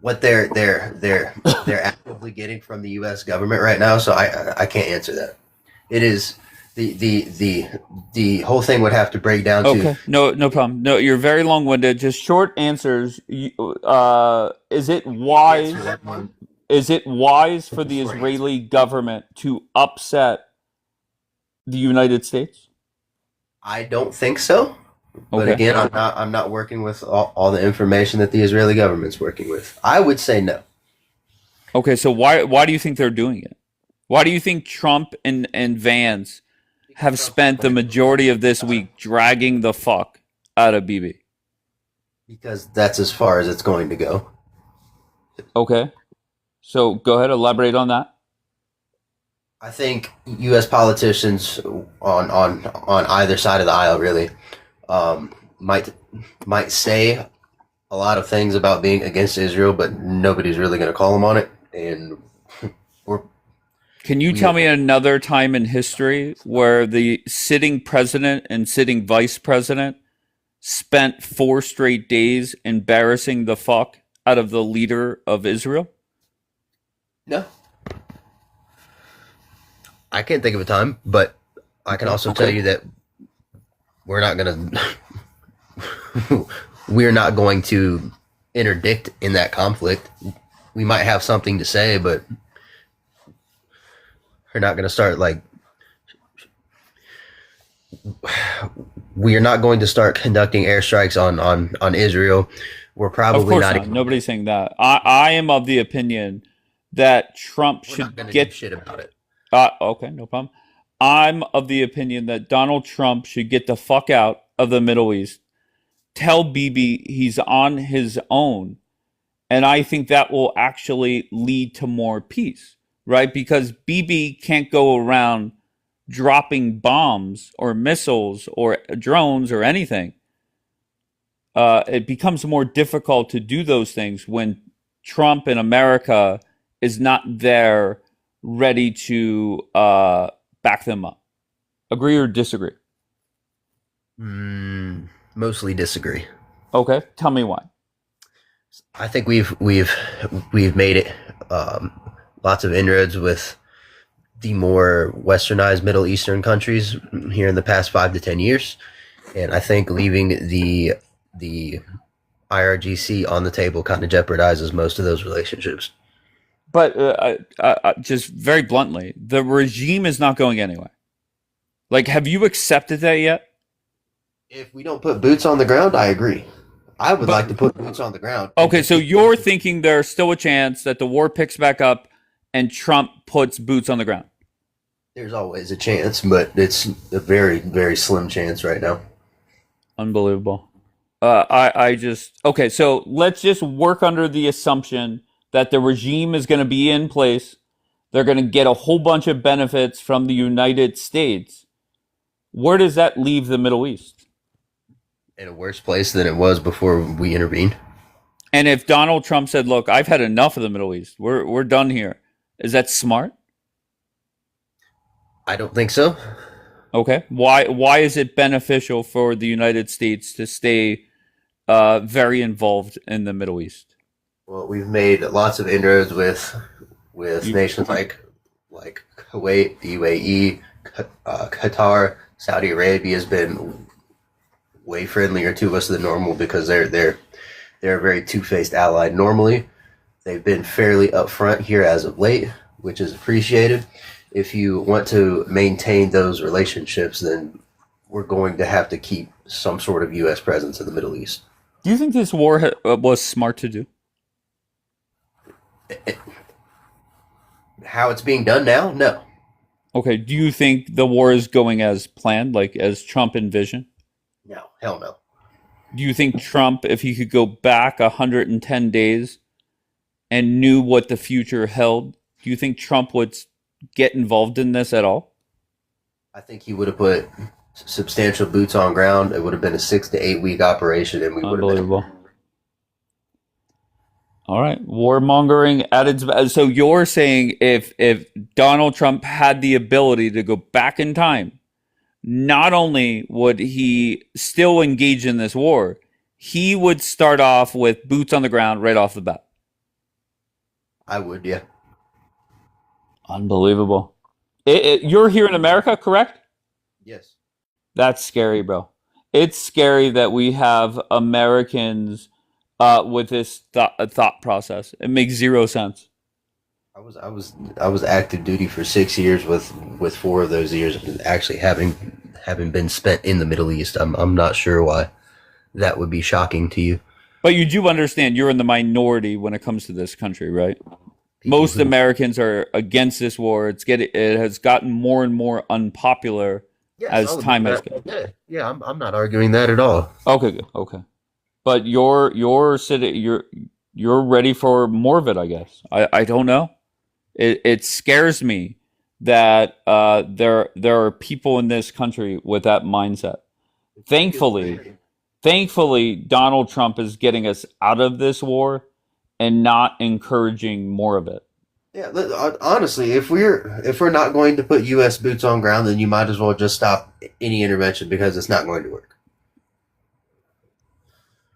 S: what they're actively getting from the U.S. government right now, so I can't answer that. It is the whole thing would have to break down to.
D: Okay, no problem. No, you're very long-winded. Just short answers. Is it wise? Is it wise for the Israeli government to upset the United States?
S: I don't think so. But again, I'm not working with all the information that the Israeli government's working with. I would say no.
D: Okay, so why do you think they're doing it? Why do you think Trump and Vance have spent the majority of this week dragging the fuck out of Bibi?
S: Because that's as far as it's going to go.
D: Okay. So go ahead, elaborate on that.
S: I think U.S. politicians on either side of the aisle really might say a lot of things about being against Israel, but nobody's really going to call them on it. And
D: can you tell me another time in history where the sitting president and sitting vice president spent 4 straight days embarrassing the fuck out of the leader of Israel?
S: No. I can't think of a time, but I can also tell you that we're not going to interdict in that conflict. We might have something to say, but we're not going to start we are not going to start conducting airstrikes on Israel. We're probably not.
D: Nobody's saying that. I am of the opinion that Trump should get
S: shit about it.
D: Okay, no problem. I'm of the opinion that Donald Trump should get the fuck out of the Middle East. Tell Bibi he's on his own. And I think that will actually lead to more peace, right? Because Bibi can't go around dropping bombs or missiles or drones or anything. It becomes more difficult to do those things when Trump in America is not there ready to back them up. Agree or disagree?
S: Mostly disagree.
D: Okay, tell me why.
S: I think we've made it lots of inroads with the more westernized Middle Eastern countries here in the past 5 to 10 years, and I think leaving the IRGC on the table kind of jeopardizes most of those relationships.
D: But just very bluntly, the regime is not going anywhere. Like, have you accepted that yet?
S: If we don't put boots on the ground, I agree. I would like to put boots on the ground.
D: Okay, so you're thinking there's still a chance that the war picks back up and Trump puts boots on the ground?
S: There's always a chance, but it's a very, very slim chance right now.
D: Unbelievable. I just okay. So let's just work under the assumption that the regime is going to be in place. They're going to get a whole bunch of benefits from the United States. Where does that leave the Middle East?
S: In a worse place than it was before we intervened.
D: And if Donald Trump said, "Look, I've had enough of the Middle East. We're done here," is that smart?
S: I don't think so.
D: Okay. Why is it beneficial for the United States to stay very involved in the Middle East?
S: Well, we've made lots of inroads with nations like Kuwait, the UAE, Qatar, Saudi Arabia has been way friendlier to us than normal because they're a very two-faced ally. Normally, they've been fairly upfront here as of late, which is appreciated. If you want to maintain those relationships, then we're going to have to keep some sort of U.S. presence in the Middle East.
D: Do you think this war was smart to do?
S: How it's being done now? No.
D: Okay. Do you think the war is going as planned, like as Trump envisioned?
S: No. Hell no.
D: Do you think Trump, if he could go back 110 days and knew what the future held, do you think Trump would get involved in this at all?
S: I think he would have put substantial boots on ground. It would have been a 6 to 8 week operation, and we would have been.
D: All right, warmongering at its. So you're saying if Donald Trump had the ability to go back in time, not only would he still engage in this war, he would start off with boots on the ground right off the bat.
S: I would, yeah.
D: Unbelievable. You're here in America, correct?
S: Yes.
D: That's scary, bro. It's scary that we have Americans with this thought process. It makes zero sense.
S: I was active duty for 6 years, with 4 of those years actually having been spent in the Middle East. I'm not sure why that would be shocking to you.
D: But you do understand you're in the minority when it comes to this country, right? Most Americans are against this war. It has gotten more and more unpopular as time has gone.
S: Yeah, I'm not arguing that at all.
D: Okay, good. Okay. But you're ready for more of it, I guess. I don't know. It scares me that there are people in this country with that mindset. Thankfully, Donald Trump is getting us out of this war and not encouraging more of it.
S: Yeah, honestly, if we're not going to put U.S. boots on ground, then you might as well just stop any intervention because it's not going to work.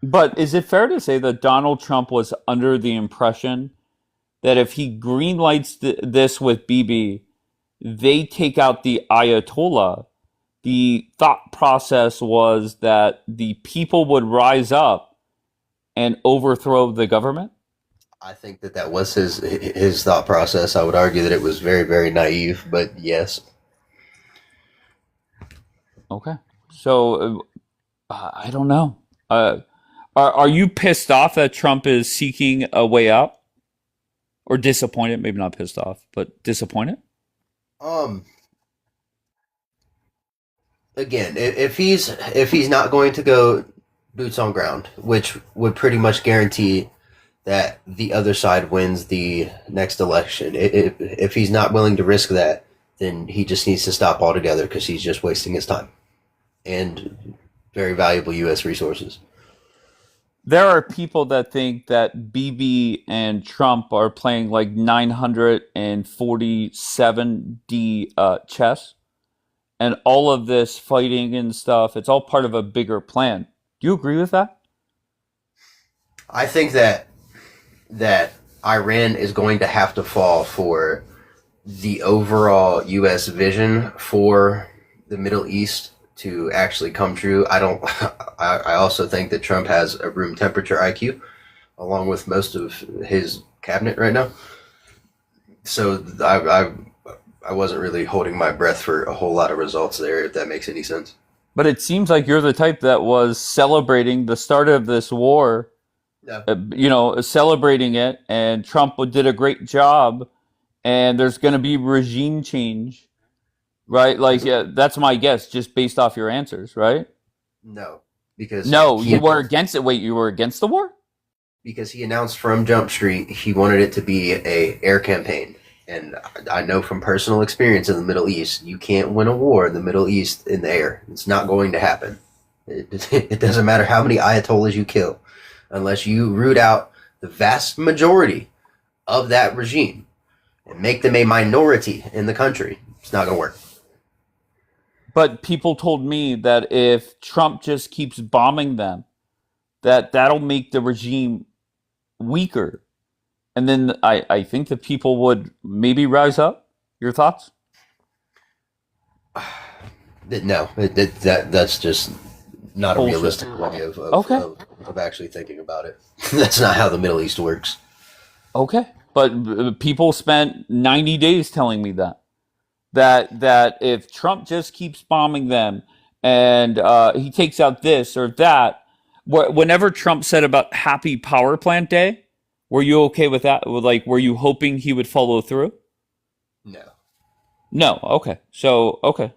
D: But is it fair to say that Donald Trump was under the impression that if he greenlights this with Bibi, they take out the Ayatollah? The thought process was that the people would rise up and overthrow the government?
S: I think that was his thought process. I would argue that it was very, very naive, but yes.
D: Okay. So, I don't know. Are you pissed off that Trump is seeking a way out? Or disappointed? Maybe not pissed off, but disappointed?
S: Again, if he's not going to go boots on ground, which would pretty much guarantee that the other side wins the next election. If he's not willing to risk that, then he just needs to stop altogether because he's just wasting his time and very valuable U.S. resources.
D: There are people that think that Bibi and Trump are playing like 947D chess, and all of this fighting and stuff, it's all part of a bigger plan. Do you agree with that?
S: I think that Iran is going to have to fall for the overall U.S. vision for the Middle East to actually come true. I also think that Trump has a room temperature IQ, along with most of his cabinet right now. So I wasn't really holding my breath for a whole lot of results there, if that makes any sense.
D: But it seems like you're the type that was celebrating the start of this war. Yeah. Celebrating it, and Trump did a great job, and there's going to be regime change, right? Like, yeah, that's my guess, just based off your answers, right?
S: No, because
D: No, you were against it. Wait, you were against the war?
S: Because he announced from Jump Street he wanted it to be a air campaign. And I know from personal experience in the Middle East, you can't win a war in the Middle East in the air. It's not going to happen. It doesn't matter how many Ayatollahs you kill, unless you root out the vast majority of that regime and make them a minority in the country. It's not going to work.
D: But people told me that if Trump just keeps bombing them, that'll make the regime weaker. And then I think that people would maybe rise up. Your thoughts?
S: No, that's just not
D: Bullshit.
S: a realistic way
D: Okay.
S: of actually thinking about it. That's not how the Middle East works.
D: Okay. But people spent 90 days telling me that if Trump just keeps bombing them and he takes out this or that, whenever Trump said about Happy Power Plant Day, were you okay with that? Like, were you hoping he would follow through?
S: No.
D: No. Okay. So, okay.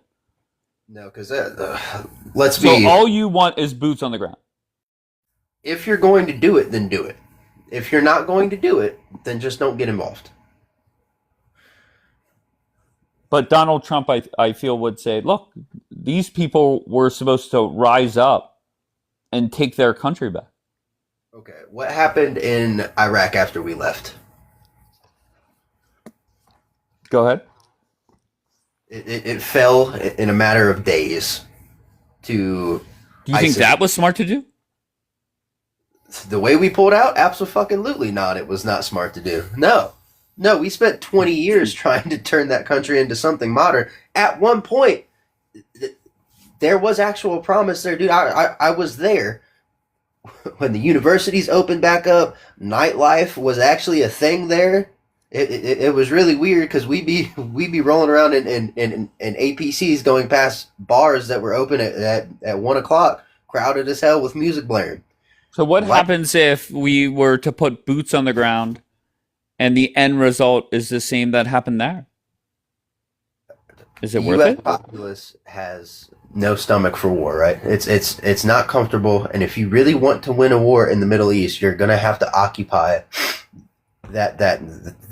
S: No, because let's be.
D: So all you want is boots on the ground.
S: If you're going to do it, then do it. If you're not going to do it, then just don't get involved.
D: But Donald Trump, I feel, would say, look, these people were supposed to rise up and take their country back.
S: Okay, what happened in Iraq after we left?
D: Go ahead.
S: It fell in a matter of days to.
D: Do you think that was smart to do?
S: The way we pulled out? Absolutely not. It was not smart to do. No, we spent 20 years trying to turn that country into something modern. At one point, there was actual promise there, dude. I was there when the universities opened back up. Nightlife was actually a thing there. It was really weird because we'd be rolling around in APCs going past bars that were open at 1:00, crowded as hell with music blaring.
D: So what happens if we were to put boots on the ground and the end result is the same that happened there? Is it worth it?
S: The U.S. populace has no stomach for war, right? It's not comfortable, and if you really want to win a war in the Middle East, you're gonna have to occupy that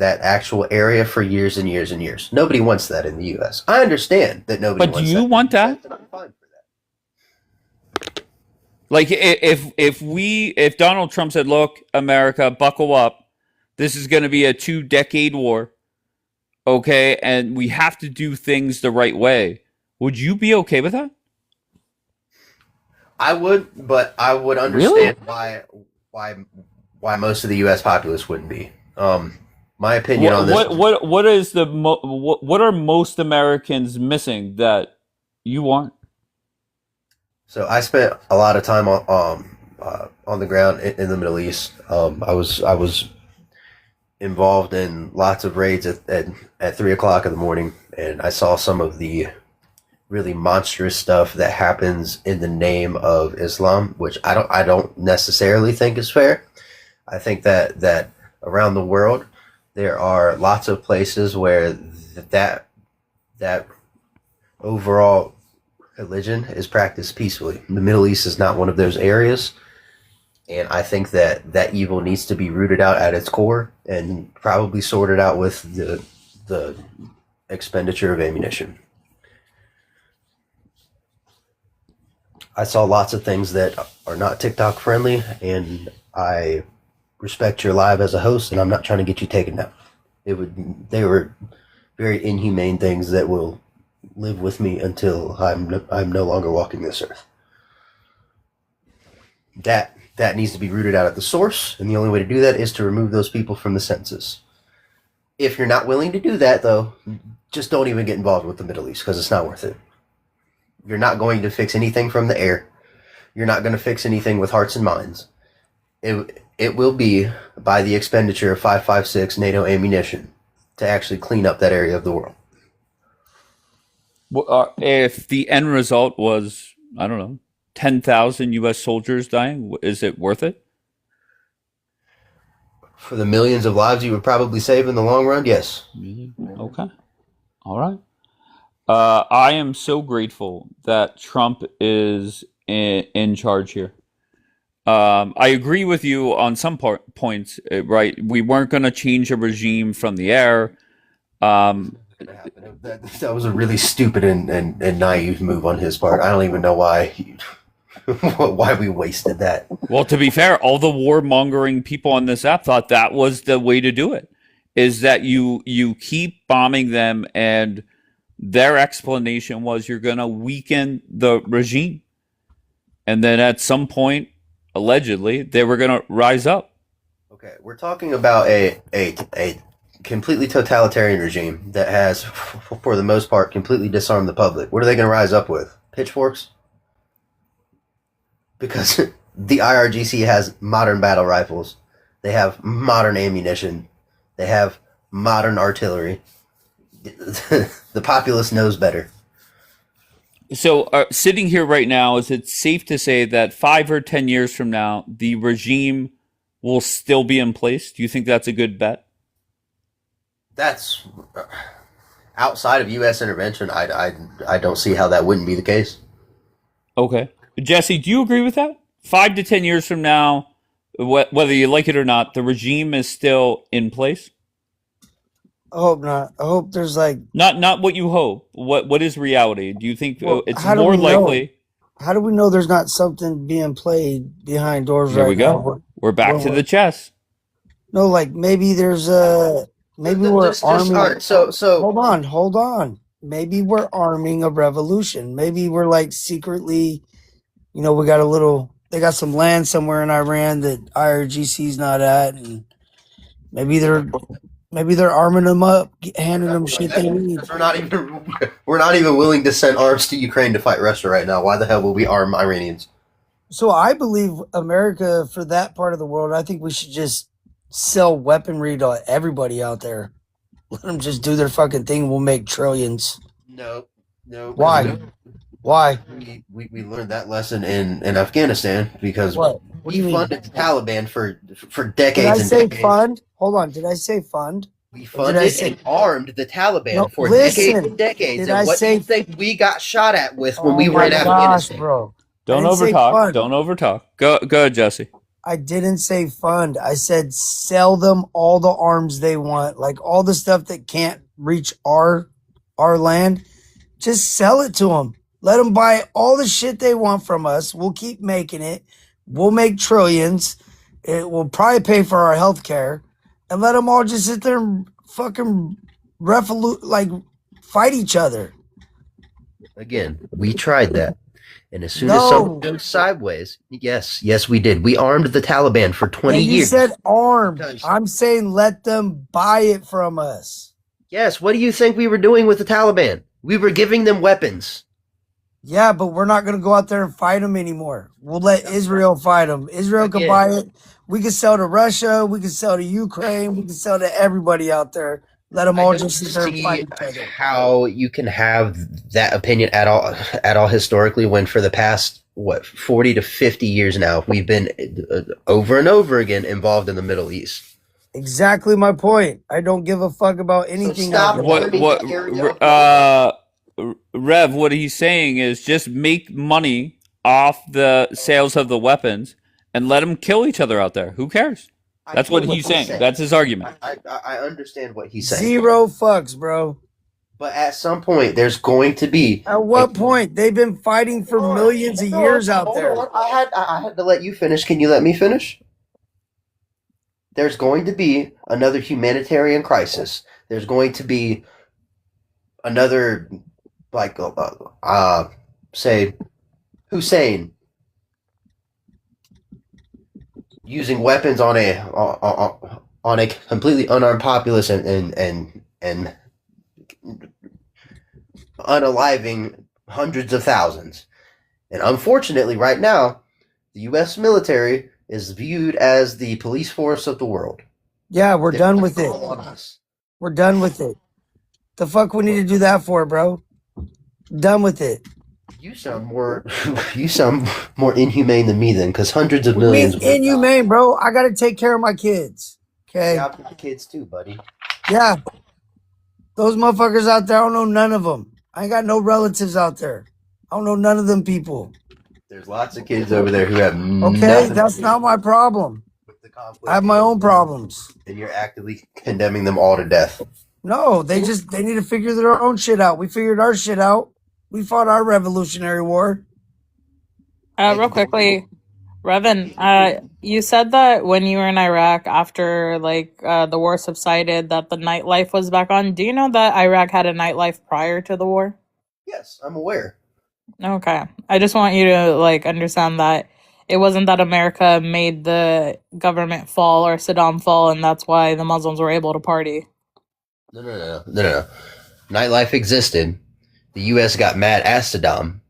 S: actual area for years and years and years. Nobody wants that in the U.S. I understand that nobody.
D: But do you want that? Like if Donald Trump said, "Look, America, buckle up. This is going to be a 2-decade war, okay, and we have to do things the right way." Would you be okay with that?
S: I would, but I would understand why most of the U.S. populace wouldn't be. My opinion on this.
D: What is what are most Americans missing that you aren't?
S: So I spent a lot of time on the ground in the Middle East. I was involved in lots of raids at 3:00 in the morning, and I saw some of the really monstrous stuff that happens in the name of Islam, which I don't necessarily think is fair. I think that around the world there are lots of places where that overall religion is practiced peacefully. The Middle East is not one of those areas, and I think that evil needs to be rooted out at its core and probably sorted out with the expenditure of ammunition. I saw lots of things that are not TikTok friendly, and I respect your live as a host, and I'm not trying to get you taken down. They were very inhumane things that will live with me until I'm no longer walking this earth. That needs to be rooted out at the source, and the only way to do that is to remove those people from the census. If you're not willing to do that, though, just don't even get involved with the Middle East, because it's not worth it. You're not going to fix anything from the air. You're not going to fix anything with hearts and minds. It will be by the expenditure of 5.56 NATO ammunition to actually clean up that area of the world.
D: If the end result was, I don't know, 10,000 U.S. soldiers dying, is it worth it?
S: For the millions of lives you would probably save in the long run, yes.
D: Okay. All right. I am so grateful that Trump is in charge here. I agree with you on some points, right? We weren't going to change a regime from the air.
S: That was a really stupid and naive move on his part. I don't even know why why we wasted that.
D: Well, to be fair, all the warmongering people on this app thought that was the way to do it. Is that you keep bombing them, and their explanation was you're going to weaken the regime, and then at some point, allegedly, they were going to rise up.
S: Okay, we're talking about a completely totalitarian regime that has, for the most part, completely disarmed the public. What are they going to rise up with? Pitchforks? Because the IRGC has modern battle rifles. They have modern ammunition. They have modern artillery. The populace knows better.
D: So, sitting here right now, is it safe to say that 5 or 10 years from now, the regime will still be in place? Do you think that's a good bet?
S: That's outside of U.S. intervention. I don't see how that wouldn't be the case.
D: Okay. Jesse, do you agree with that? 5 to 10 years from now, whether you like it or not, the regime is still in place?
N: I hope not. I hope there's like
D: not what you hope. What is reality? Do you think it's
N: how do
D: more
N: we know?
D: likely?
N: How do we know there's not something being played behind doors
D: There
N: right
D: we
N: now?
D: go. We're back to the chess.
N: No, like maybe there's maybe we're arming.
S: all right, so
N: hold on. Maybe we're arming a revolution. Maybe we're like secretly, we got a little. They got some land somewhere in Iran that IRGC's not at, and maybe they're arming them up, handing them shit they need.
S: We're not even willing to send arms to Ukraine to fight Russia right now. Why the hell will we arm Iranians?
N: So I believe America, for that part of the world, I think we should just sell weaponry to everybody out there. Let them just do their fucking thing. We'll make trillions.
S: No.
N: Why? Why?
S: We learned that lesson in Afghanistan because we funded the Taliban for decades.
N: Did I
S: and
N: say
S: decades.
N: fund? Hold on. Did I say fund?
S: We funded and armed the Taliban for decades and decades. And what do you think we got shot at with when we were in Afghanistan?
N: Bro.
D: Don't overtalk. Don't overtalk. Go ahead, Jesse.
N: I didn't say fund. I said sell them all the arms they want. Like all the stuff that can't reach our land. Just sell it to them. Let them buy all the shit they want from us. We'll keep making it. We'll make trillions. It will probably pay for our health care. And let them all just sit there and fucking fight each other.
S: Again, we tried that. And as soon as something goes sideways, yes, we did. We armed the Taliban for 20 years.
N: You said armed. I'm saying let them buy it from us.
S: Yes, what do you think we were doing with the Taliban? We were giving them weapons.
N: Yeah, but we're not going to go out there and fight them anymore. We'll let Israel fight them. Israel can buy it. We can sell to Russia. We can sell to Ukraine. We can sell to everybody out there. Let them all just sit there and fight each other.
S: How you can have that opinion at all historically when for the past 40 to 50 years now we've been over and over again involved in the Middle East.
N: Exactly my point. I don't give a fuck about anything.
D: Rev, what he's saying is just make money off the sales of the weapons and let them kill each other out there. Who cares? That's what he's saying. That's his argument.
S: I understand what he's saying.
N: Zero fucks, bro.
S: But at some point, there's going to be.
N: At what point? They've been fighting for millions of years out there.
S: I had to let you finish. Can you let me finish? There's going to be another humanitarian crisis. There's going to be another, say, Hussein using weapons on a completely unarmed populace and unaliving hundreds of thousands. And unfortunately, right now, the U.S. military is viewed as the police force of the world.
N: Yeah, we're done with it. We're done with it. The fuck we need to do that for, bro? Done with it.
S: You sound more inhumane than me then, because hundreds of millions.
N: Inhumane, bro. I gotta take care of my kids. Okay.
S: Yeah, my kids too, buddy.
N: Yeah. Those motherfuckers out there, I don't know none of them. I ain't got no relatives out there. I don't know none of them people.
S: There's lots of kids over there who have
N: Okay,
S: nothing
N: that's
S: to do
N: not my problem.
S: with the conflict.
N: I have my own problems.
S: And you're actively condemning them all to death.
N: No, they need to figure their own shit out. We figured our shit out. We fought our Revolutionary War.
I: Real quickly, Revan, you said that when you were in Iraq after the war subsided that the nightlife was back on. Do you know that Iraq had a nightlife prior to the war?
S: Yes, I'm aware.
I: Okay. I just want you to understand that it wasn't that America made the government fall or Saddam fall and that's why the Muslims were able to party.
S: No. Nightlife existed. The U.S. got mad at Saddam,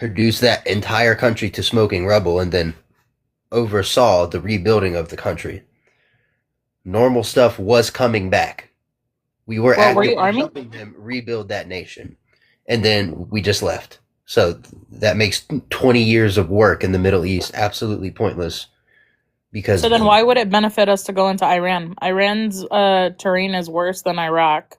S: reduced that entire country to smoking rubble, and then oversaw the rebuilding of the country. Normal stuff was coming back. We were actively helping them rebuild that nation. And then we just left. So that makes 20 years of work in the Middle East absolutely pointless.
I: So then why would it benefit us to go into Iran? Iran's terrain is worse than Iraq.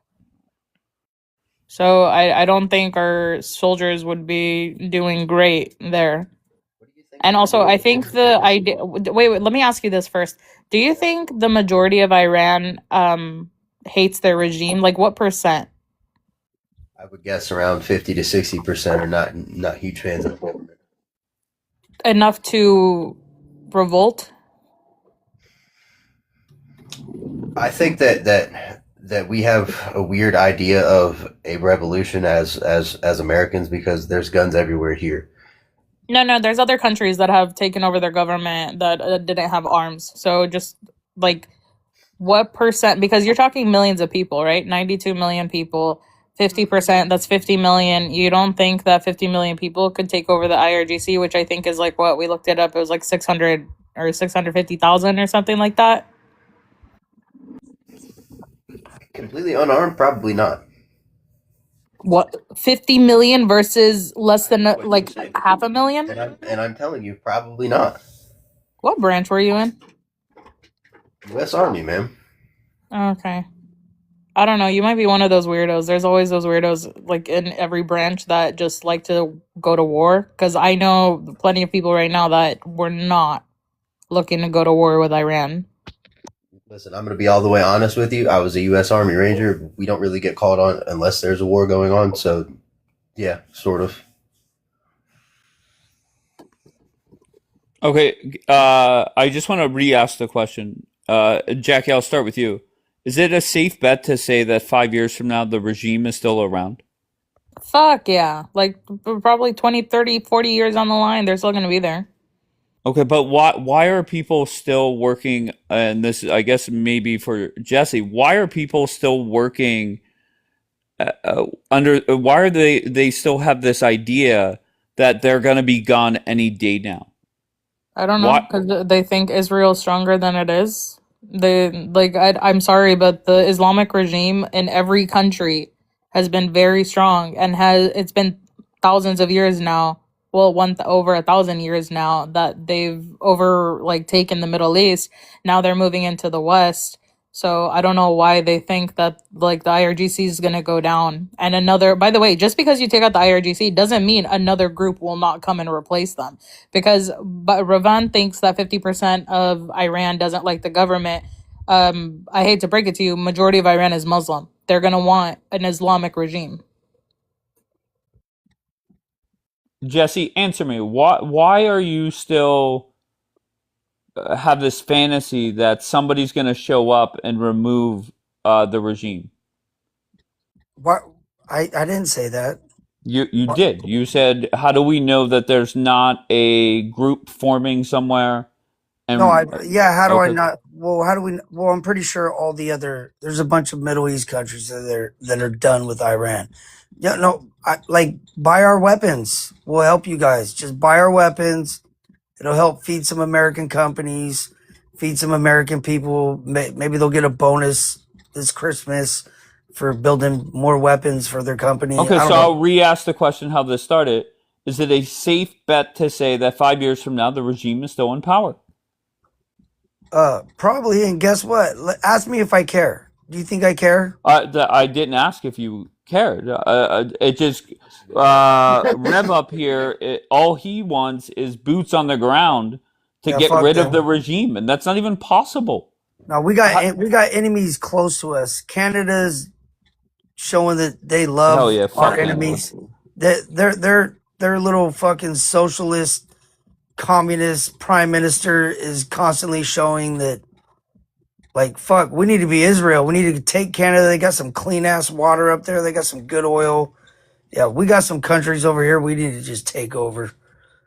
I: So I don't think our soldiers would be doing great there. And also, I think the idea... Wait, let me ask you this first. Do you think the majority of Iran hates their regime? Like, what percent?
S: I would guess around 50 to 60% are not huge fans of the government.
I: Enough to revolt?
S: I think that we have a weird idea of a revolution as Americans because there's guns everywhere here.
I: No, there's other countries that have taken over their government that didn't have arms. So just what percent? Because you're talking millions of people, right? 92 million people, 50%, that's 50 million. You don't think that 50 million people could take over the IRGC, which I think is what we looked it up. It was 600 or 650,000 or something like that.
S: Completely unarmed? Probably not.
I: What, 50 million versus less than half a million?
S: And I'm telling you, probably not.
I: What branch were you in?
S: U.S. Army, man.
I: Okay. I don't know. You might be one of those weirdos. There's always those weirdos in every branch that just like to go to war. Because I know plenty of people right now that were not looking to go to war with Iran.
S: Listen, I'm going to be all the way honest with you. I was a U.S. Army Ranger. We don't really get called on unless there's a war going on. So, yeah, sort of.
D: Okay, I just want to re-ask the question. Jackie, I'll start with you. Is it a safe bet to say that 5 years from now, the regime is still around?
I: Fuck yeah. Probably 20, 30, 40 years on the line, they're still going to be there.
D: Okay, but why are people still working, and this, I guess, maybe for Jesse, why are people still working why are they still have this idea that they're going to be gone any day now?
I: I don't know, because they think Israel's stronger than it is. I'm sorry, but the Islamic regime in every country has been very strong and it's been thousands of years now. Well, over 1,000 years now that they've taken the Middle East. Now they're moving into the West. So I don't know why they think that the IRGC is going to go down. And by the way, just because you take out the IRGC doesn't mean another group will not come and replace them. But Ravan thinks that 50% of Iran doesn't like the government. I hate to break it to you, majority of Iran is Muslim. They're going to want an Islamic regime.
D: Jesse, answer me. Why are you still have this fantasy that somebody's going to show up and remove the regime?
N: What? I didn't say that.
D: You did. You said, how do we know that there's not a group forming somewhere? And,
N: how do I not? Well, how do we? Well, I'm pretty sure there's a bunch of Middle East countries that are done with Iran. Yeah, no, buy our weapons. We'll help you guys. Just buy our weapons. It'll help feed some American companies, feed some American people. Maybe they'll get a bonus this Christmas for building more weapons for their company.
D: Okay, so I'll re-ask the question how this started. Is it a safe bet to say that 5 years from now, the regime is still in power?
N: Probably, and guess what? Ask me if I care. Do you think I care?
D: I didn't ask if you cared. It just Rev up here. All he wants is boots on the ground to
N: Yeah,
D: get
N: fuck
D: rid of the
N: them.
D: regime, and that's not even possible.
N: No, we got enemies close to us. Canada's showing that they
D: Hell
N: love
D: yeah,
N: our
D: fuck Canada.
N: enemies. Their little fucking socialist communist prime minister is constantly showing that, like, fuck, we need to be Israel. We need to take Canada. They got some clean ass water up there. They got some good oil. Yeah, we got some countries over here we need to just take over.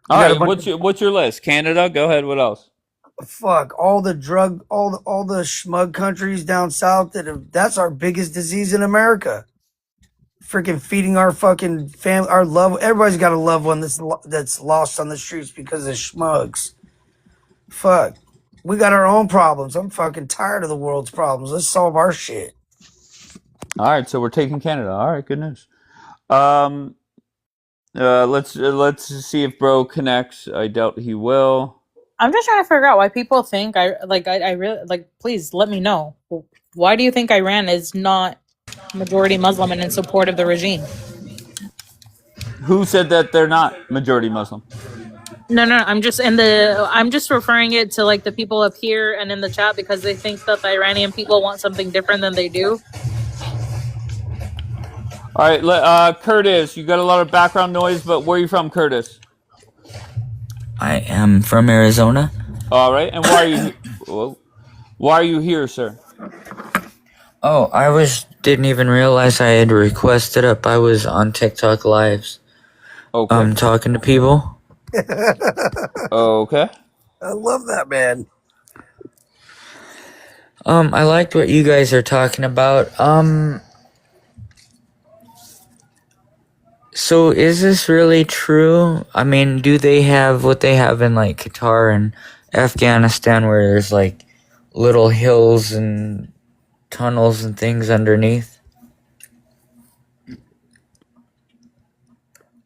D: All right, what's your list? Canada. Go ahead. What else?
N: Fuck all the schmug countries down south that's our biggest disease in America. Freaking feeding our fucking family, our love. Everybody's got a loved one that's lost on the streets because of schmugs. Fuck, we got our own problems. I'm fucking tired of the world's problems. Let's solve our shit.
D: All right, so we're taking Canada. All right, good news. Let's see if bro connects. I doubt he will.
P: I'm just trying to figure out why people think I really like. Please let me know. Why do you think Iran is not majority Muslim and in support of the regime?
D: Who said that they're not majority Muslim?
P: No. I'm just referring it to like the people up here and in the chat because they think that the Iranian people want something different than they do.
D: All right, Curtis, you got a lot of background noise, but where are you from, Curtis?
T: I am from Arizona.
D: All right, and why are you here, sir?
T: Oh, didn't even realize I had requested up. I was on TikTok lives.
D: Okay.
T: Talking to people.
D: Okay.
N: I love that, man.
T: I liked what you guys are talking about. So is this really true? I mean, do they have what they have in like Qatar and Afghanistan where there's like little hills and tunnels and things underneath?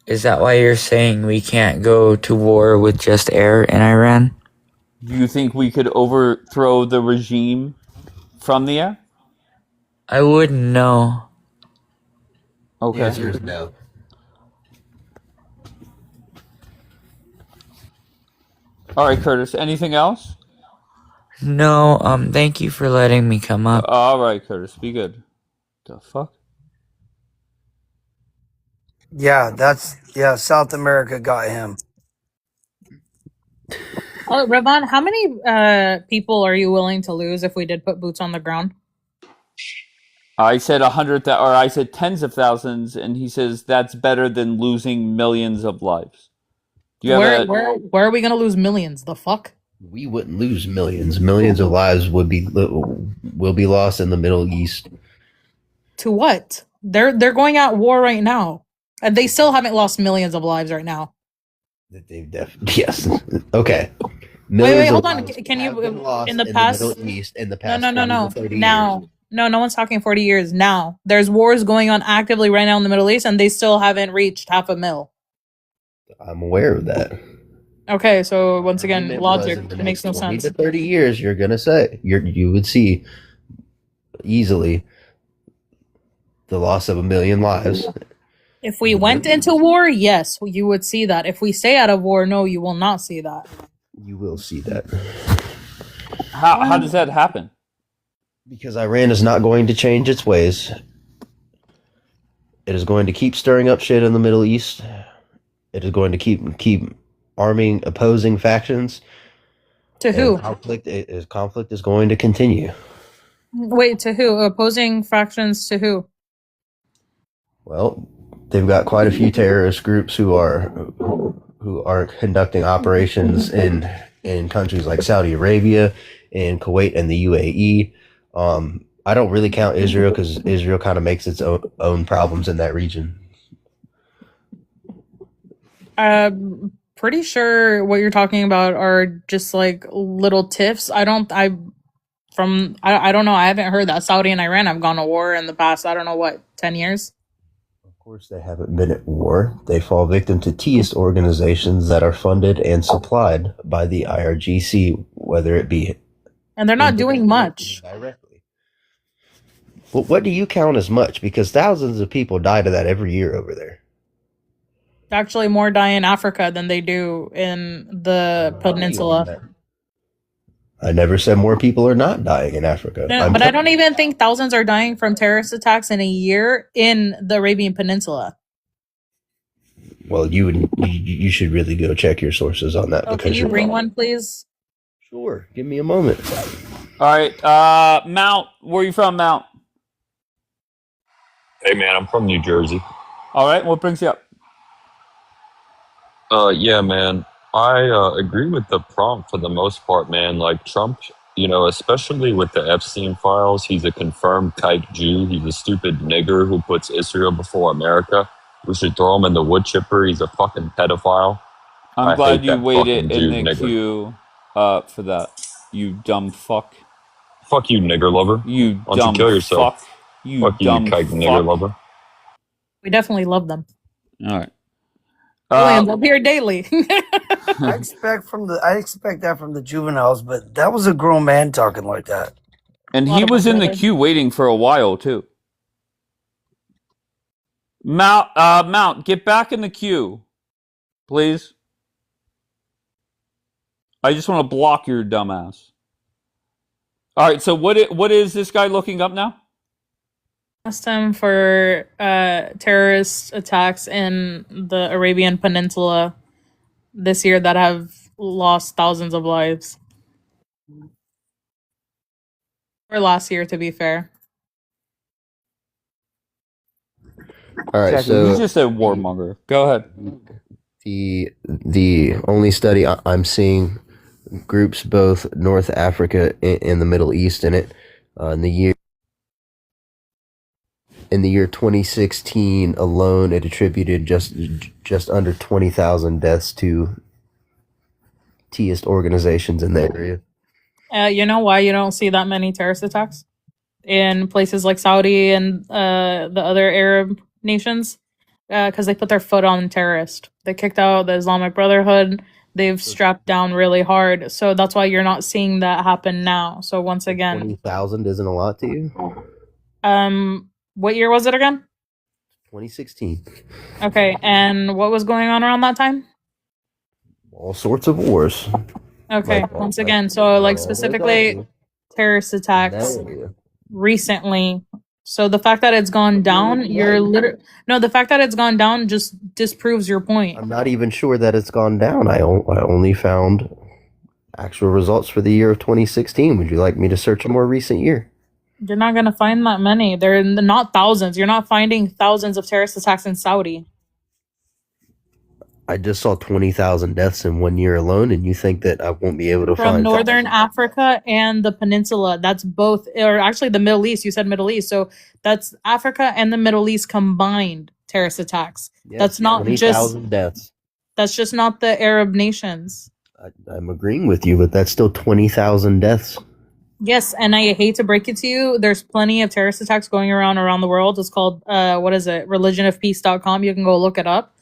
T: Is that why you're saying we can't go to war with just air in Iran?
D: Do you think we could overthrow the regime from the air?
T: I wouldn't know.
D: Okay.
S: The answer is no.
D: All right, Curtis. Anything else?
T: No. Thank you for letting me come up.
D: All right, Curtis. Be good. The fuck?
N: Yeah, South America got him.
P: Oh, Ravon, how many people are you willing to lose if we did put boots on the ground?
D: I said 100,000, or I said tens of thousands, and he says that's better than losing millions of lives.
P: Where are we gonna lose millions? The fuck?
S: We wouldn't lose millions. Millions of lives will be lost in the Middle East.
P: To what? They're going at war right now, and they still haven't lost millions of lives right now.
S: Yes. Okay.
P: Wait, hold on. Can you in the past?
S: The Middle East in the past.
P: No.
S: 30
P: now,
S: years.
P: no one's talking 40 years. Now, there's wars going on actively right now in the Middle East, and they still haven't reached 500,000.
S: I'm aware of that.
P: Okay, so once again, logic makes no
S: 20
P: sense.
S: to 30 years, you're gonna say you would see easily the loss of 1 million lives.
P: If we went into war, yes, you would see that. If we stay out of war, no, you will not see that.
S: You will see that.
D: How does that happen?
S: Because Iran is not going to change its ways. It is going to keep stirring up shit in the Middle East. It is going to keep arming opposing factions.
P: To who?
S: Conflict is going to continue.
P: Wait, to who? Opposing factions to who?
S: Well, they've got quite a few terrorist groups who are conducting operations in countries like Saudi Arabia, in Kuwait, and the UAE. I don't really count Israel because Israel kind of makes its own problems in that region.
P: Pretty sure what you're talking about are just like little tiffs. I don't know. I haven't heard that Saudi and Iran have gone to war in the past, I don't know what, 10 years?
S: Of course, they haven't been at war. They fall victim to terrorist organizations that are funded and supplied by the IRGC, whether it be...
P: And they're not doing much.
S: Directly. Well, what do you count as much? Because thousands of people die to that every year over there.
P: Actually, more die in Africa than they do in the peninsula.
S: I never said more people are not dying in Africa.
P: No, but I don't even think thousands are dying from terrorist attacks in a year in the Arabian Peninsula.
S: Well, you should really go check your sources on that.
P: Oh, can you bring one, please?
S: Sure. Give me a moment.
D: All right, Mount. Where are you from, Mount?
U: Hey man, I'm from New Jersey.
D: All right, what brings you up?
U: Yeah, man. I agree with the prompt for the most part, man. Like Trump, especially with the Epstein files, he's a confirmed kike Jew. He's a stupid nigger who puts Israel before America. We should throw him in the wood chipper. He's a fucking pedophile.
D: I'm glad you waited in the
U: nigger.
D: queue for that. You dumb fuck.
U: Fuck you, nigger lover.
D: You
U: Why don't
D: dumb
U: you kill yourself?
D: fuck. You
U: Fuck you,
D: dumb
U: kike
D: fuck.
U: nigger lover.
P: We definitely love them.
D: All right.
P: Williams up here daily.
N: I expect that from the juveniles, but that was a grown man talking like that.
D: And he was in the queue waiting for a while too. Mount, get back in the queue, please. I just want to block your dumbass. All right, so what is this guy looking up now?
P: Asked him for terrorist attacks in the Arabian Peninsula this year that have lost thousands of lives. Or last year, to be fair.
S: All right,
D: Exactly.
S: so
D: He's just a warmonger. Go ahead.
S: The only study I'm seeing groups both North Africa and the Middle East in it. In the year 2016 alone, it attributed just under 20,000 deaths to Theist organizations in the area.
P: You know why you don't see that many terrorist attacks in places like Saudi and the other Arab nations? Because they put their foot on terrorists. They kicked out the Islamic Brotherhood. They've strapped down really hard. So that's why you're not seeing that happen now. So once again,
S: 20,000 isn't a lot to you?
P: What year was it again?
S: 2016.
P: Okay, and what was going on around that time?
S: All sorts of wars.
P: Okay, once again, so like specifically terrorist attacks recently. So the fact that it's gone down, the fact that it's gone down just disproves your point.
S: I'm not even sure that it's gone down. I only found actual results for the year of 2016. Would you like me to search a more recent year?
P: You're not going to find that many. They're not thousands. You're not finding thousands of terrorist attacks in Saudi.
S: I just saw 20,000 deaths in 1 year alone, and you think that I won't be able to
P: From
S: find
P: Northern Africa and the peninsula. That's both, or actually the Middle East. You said Middle East. So that's Africa and the Middle East combined terrorist attacks.
S: Yes,
P: that's not
S: 20,000 deaths.
P: That's just not the Arab nations.
S: I'm agreeing with you, but that's still 20,000 deaths.
P: Yes, and I hate to break it to you, there's plenty of terrorist attacks going around the world. It's called, religionofpeace.com. You can go look it up.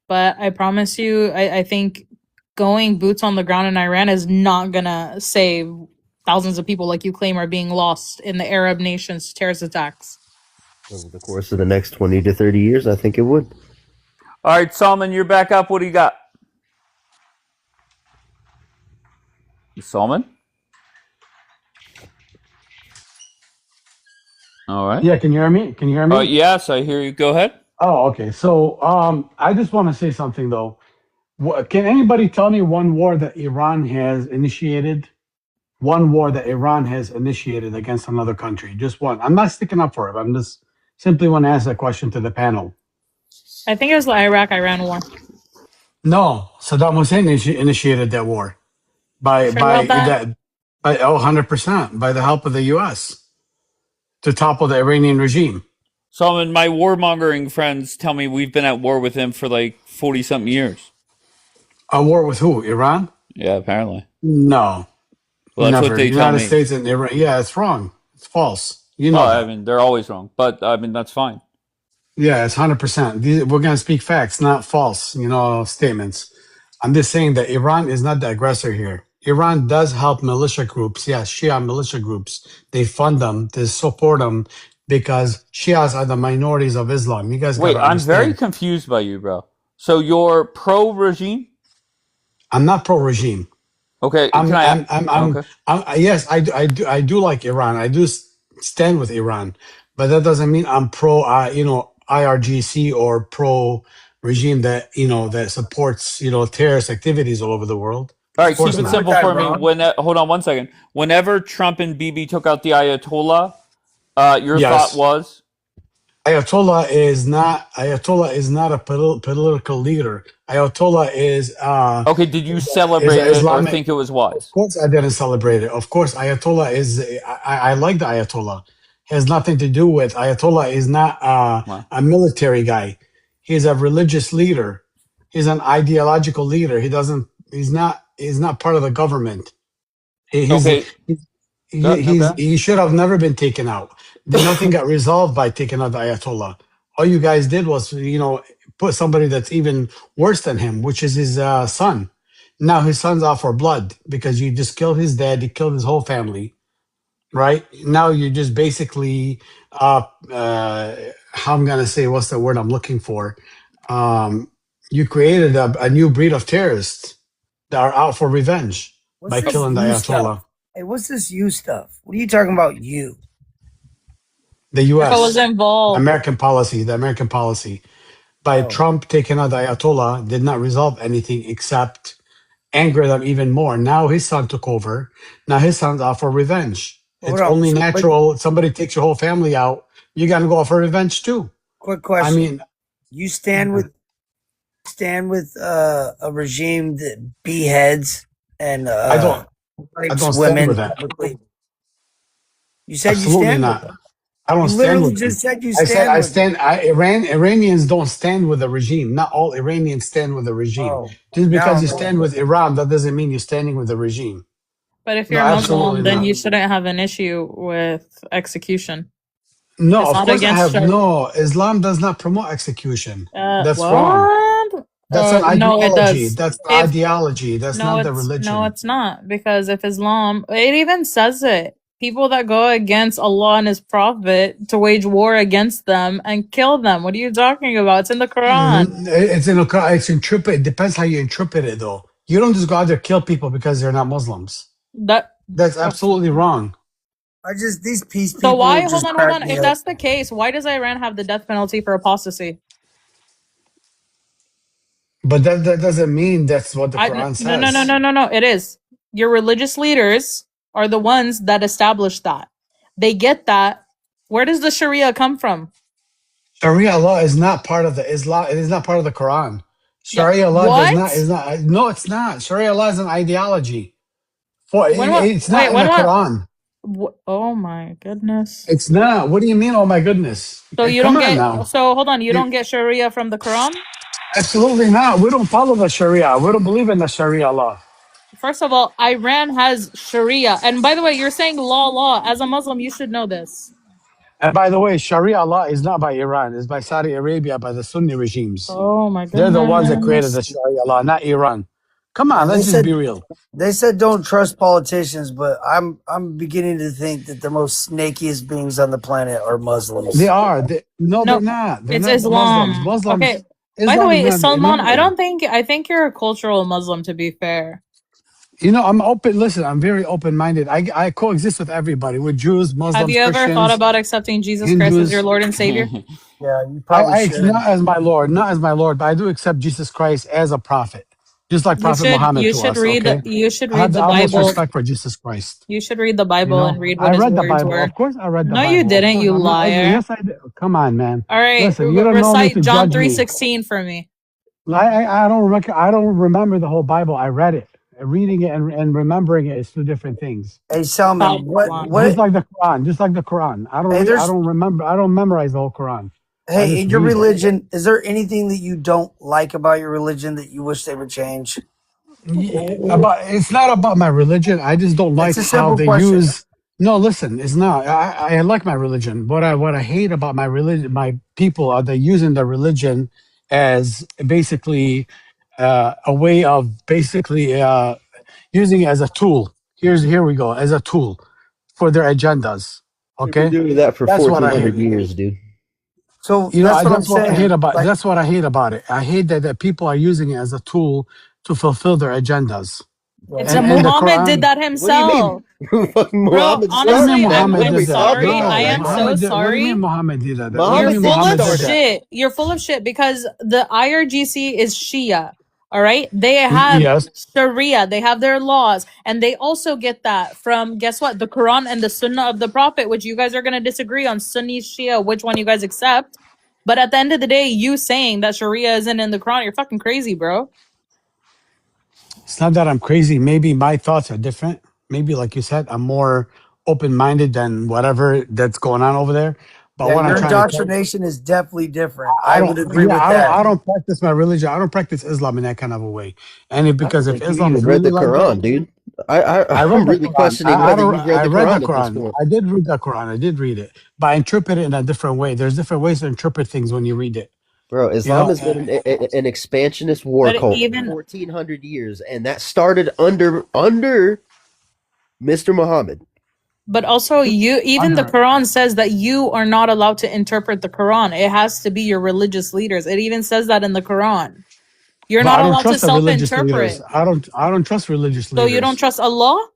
P: But I promise you, I think going boots on the ground in Iran is not going to save thousands of people like you claim are being lost in the Arab nations to terrorist attacks.
S: Over the course of the next 20 to 30 years, I think it would.
D: All right, Salman, you're back up. What do you got? Salman? All right.
O: Yeah, can you hear me? Can you hear me?
D: Yes, I hear you. Go ahead.
O: Oh, okay. So I just want to say something, though. Can anybody tell me one war that Iran has initiated? One war that Iran has initiated against another country? Just one. I'm not sticking up for it. I'm just simply want to ask that question to the panel.
P: I think it was the Iraq-Iran war.
O: No, Saddam Hussein initiated that war by 100% by the help of the U.S. to topple the Iranian regime.
D: Salman, my warmongering friends tell me we've been at war with him for like 40-something years.
O: A war with who? Iran?
D: Yeah, apparently.
O: No.
D: Well, that's
O: never.
D: what they
O: United
D: tell me.
O: States and Iran. Yeah, it's wrong. It's false. You know.
D: I mean, they're always wrong, but I mean that's fine.
O: Yeah, it's 100%. We're going to speak facts, not false, statements. I'm just saying that Iran is not the aggressor here. Iran does help militia groups. Yes, Shia militia groups. They fund them. They support them.
K: because Shias are the minorities of Islam. You guys got
D: Wait,
K: to
D: I'm very
K: understand.
D: confused by you, bro. So you're pro regime?
K: I'm not pro regime.
D: Okay, can okay.
K: Yes, I do like Iran. I do stand with Iran, but that doesn't mean I'm pro, IRGC or pro regime that, that supports, terrorist activities all over the world.
D: All
K: Of
D: right, keep
K: course
D: it
K: not.
D: simple for me. Hold on one second. Whenever Trump and Bibi took out the Ayatollah, your thought
K: Yes.
D: was
K: Ayatollah is not a political leader. Ayatollah is
D: okay. Did you
K: is
D: celebrate it or
K: Islamic.
D: think it was
K: Of
D: wise?
K: course, I didn't celebrate it. Of course, Ayatollah is. I like the Ayatollah. Has nothing to do with Ayatollah. Is not
D: Wow.
K: a military guy. He's a religious leader. He's an ideological leader. He doesn't. He's not. He's not part of the government.
D: Okay. Okay.
K: He should have never been taken out. Nothing got resolved by taking out the Ayatollah. All you guys did was, put somebody that's even worse than him, which is his son. Now his son's out for blood because you just killed his dad, you killed his whole family, right? Now you're just basically, how I'm gonna say, what's the word I'm looking for? You created a new breed of terrorists that are out for revenge
N: What's
K: by
N: this
K: killing the
N: you
K: Ayatollah.
N: stuff? Hey, what's this you stuff? What are you talking about? You?
K: The
P: If I was
K: U.S.
P: involved.
K: The American policy by
N: Oh,
K: Trump taking out the Ayatollah did not resolve anything except anger them even more. Now his son took over. Now his son's out for revenge.
N: hold
K: It's
N: on.
K: only
N: So,
K: natural. Somebody takes your whole family out. You got to go out for revenge too.
N: quick
K: I
N: question:
K: mean,
N: you stand with a regime that beheads and
K: I don't. I
N: rapes
K: don't stand with
N: women
K: that.
N: publicly? You said you
K: Absolutely
N: stand with
K: not.
N: them.
K: I don't
N: You
K: stand
N: literally
K: with them.
N: just said you
K: I said
N: stand
K: I
N: with them.
K: stand. Iranians don't stand with the regime. Not all Iranians stand with the regime.
N: Oh,
K: Just
N: now
K: because
N: I'm
K: you
N: going.
K: stand with Iran, that doesn't mean you're standing with the regime.
P: But if
K: No,
P: you're
K: absolutely
P: Muslim, then
K: not.
P: you shouldn't have an issue with execution.
K: No,
P: It's
K: of
P: not
K: course I
P: against
K: have no. Islam does not promote execution. That's wrong.
P: what?
K: That's an
P: No, it
K: ideology.
P: does.
K: That's the
P: If
K: ideology. That's
P: no,
K: not the
P: no,
K: religion.
P: it's not because if Islam, it even says it. People that go against Allah and His Prophet to wage war against them and kill them. What are you talking about? It's in the Quran.
K: It's in it's interpret. It depends how you interpret it, though. You don't just go out there kill people because they're not Muslims.
P: That
K: That's absolutely wrong.
N: These peace
P: so
N: people
P: why? Hold
N: just
P: on, hold
N: crack
P: on.
N: me
P: If
N: up.
P: that's the case, why does Iran have the death penalty for apostasy?
K: But that doesn't mean that's what the Quran
P: No, no, no,
K: says.
P: no, no, no. It is. Your religious leaders are the ones that establish that. They get that. Where does the Sharia come from?
K: Sharia law is not part of the Islam. It is not part of the Quran.
P: Yeah.
K: Sharia law does not
P: What?
K: is not. No, it's not. Sharia law is an ideology.
P: When what?
K: It's
P: Wait,
K: not in
P: when
K: the
P: what?
K: Quran.
P: Oh my goodness.
K: It's not. What do you mean? Oh my goodness!
P: So you
K: Come
P: don't
K: on
P: get.
K: now.
P: So hold on. You don't get Sharia from the Quran?
K: Absolutely not. We don't follow the Sharia. We don't believe in the Sharia law.
P: First of all, Iran has Sharia. And by the way, you're saying law. As a Muslim, you should know this.
K: And by the way, Sharia law is not by Iran. It's by Saudi Arabia, by the Sunni regimes.
P: Oh my
K: They're the ones that created
P: goodness.
K: the Sharia law, not Iran. Come on,
N: And
K: let's just be real.
N: they said don't trust politicians, but I'm beginning to think that the most snakiest beings on the planet are Muslims.
K: They are. No, they're
P: No,
K: not. They're
P: it's
K: not the Muslims.
P: Islam.
K: Muslims.
P: Okay. By the
K: Islam is
P: way,
K: not.
P: Salman,
K: No.
P: I think you're a cultural Muslim to be fair.
K: I'm open. Listen, I'm very open-minded. I coexist with everybody, with Jews,
P: Have
K: Muslims,
P: you ever thought
K: Christians,
P: about accepting Jesus Christ as your
K: Hindus.
P: Lord and Savior?
N: Yeah, you probably should.
K: Not as my Lord, not as my Lord, but I do accept Jesus Christ as a prophet, just like Prophet Muhammad to us. Okay,
P: You should
K: I have
P: read
K: the
P: the
K: utmost
P: Bible.
K: respect for Jesus Christ.
P: You should read the Bible and read what
K: I
P: his
K: read the
P: words
K: Bible.
P: were.
K: Of course, I read the
P: No, you
K: Bible. Of
P: didn't,
K: course,
P: you
K: I'm not ignorant.
P: liar.
K: Yes, I did. Come on, man.
P: All right,
K: Listen, you don't know me
P: recite
K: to
P: John
K: judge me.
P: 3:16 for me.
K: I don't I don't remember the whole Bible. I read it. Reading it and remembering it is two different things.
N: Hey Salman,
K: Just like the Quran. Just like the Quran. I don't
N: Hey,
K: I don't remember. I don't memorize the whole Quran. I
N: Hey,
K: just
N: in your
K: read it.
N: religion, is there anything that you don't like about your religion that you wish they would change?
K: It's not about my religion. I just don't
N: It's
K: like
N: a
K: how
N: simple
K: they
N: question.
K: use. No, listen, it's not. I like my religion. What I hate about my religion, my people, are they using the religion as basically a way of basically using it as a tool. Here we go, as a tool for their agendas.
S: They've been
K: Okay,
S: doing that for
K: that's what I
S: 1,400
K: hate.
S: years, dude.
N: So
K: You know,
N: that's what I'm
K: that's what I hate
N: saying.
K: about.
N: Like,
K: That's what I hate about it. I hate that people are using it as a tool to fulfill their agendas.
P: It's
N: right.
P: a
K: And the
P: Muhammad did
K: Quran.
P: that
S: What do you
P: himself.
S: mean? Fucking
P: Bro,
S: Muhammad
K: What do you mean
P: honestly,
S: started that.
P: I'm
K: Muhammad
S: What are
P: I'm
K: did
S: we
K: that?
S: talking
P: sorry.
K: No,
P: I
S: about right
P: am so
S: now?
K: What do you mean
P: sorry.
K: Muhammad did that? What do you
P: You're
S: Muhammad
K: mean
S: didn't
P: full of
K: Muhammad did
S: start
K: that?
S: it.
P: shit. You're full of shit because the IRGC is Shia. All right. They have
K: Yes.
P: Sharia. They have their laws. And they also get that from, guess what? The Quran and the Sunnah of the Prophet, which you guys are going to disagree on Sunni, Shia, which one you guys accept. But at the end of the day, you saying that Sharia isn't in the Quran, you're fucking crazy, bro.
K: It's not that I'm crazy. Maybe my thoughts are different. Maybe, like you said, I'm more open minded than whatever that's going on over there. But
N: yeah,
K: what I'm
N: your
K: trying to tell,
N: indoctrination is definitely different.
K: I
N: I
K: don't.
N: would agree
K: Yeah,
N: with that.
K: I don't practice my religion. I don't practice Islam in that kind of a way. And
S: I
K: because
S: don't
K: if
S: think you
K: Islam
S: even
K: is
S: read
K: really
S: the
K: like that,
S: Quran, dude. I
K: I read
S: I'm
K: the
S: really
K: Quran.
S: questioning whether you've read
K: I
S: the
K: read the
S: Quran at this
K: Quran.
S: point.
K: I did read the Quran. I did read it, but I interpret it in a different way. There's different ways to interpret things when you read it.
S: Bro,
K: You
S: Islam
K: know,
S: has been an expansionist war
P: But
S: cult for
P: even
S: 1,400 years, and that started under Mr. Muhammad.
P: But also, even the
K: under.
P: Quran says that you are not allowed to interpret the Quran. It has to be your religious leaders. It even says that in the Quran. You're
K: But
P: not
K: I don't
P: allowed to
K: trust the religious leaders.
P: self-interpret.
K: I don't trust religious
P: So you don't
K: leaders.
P: trust Allah?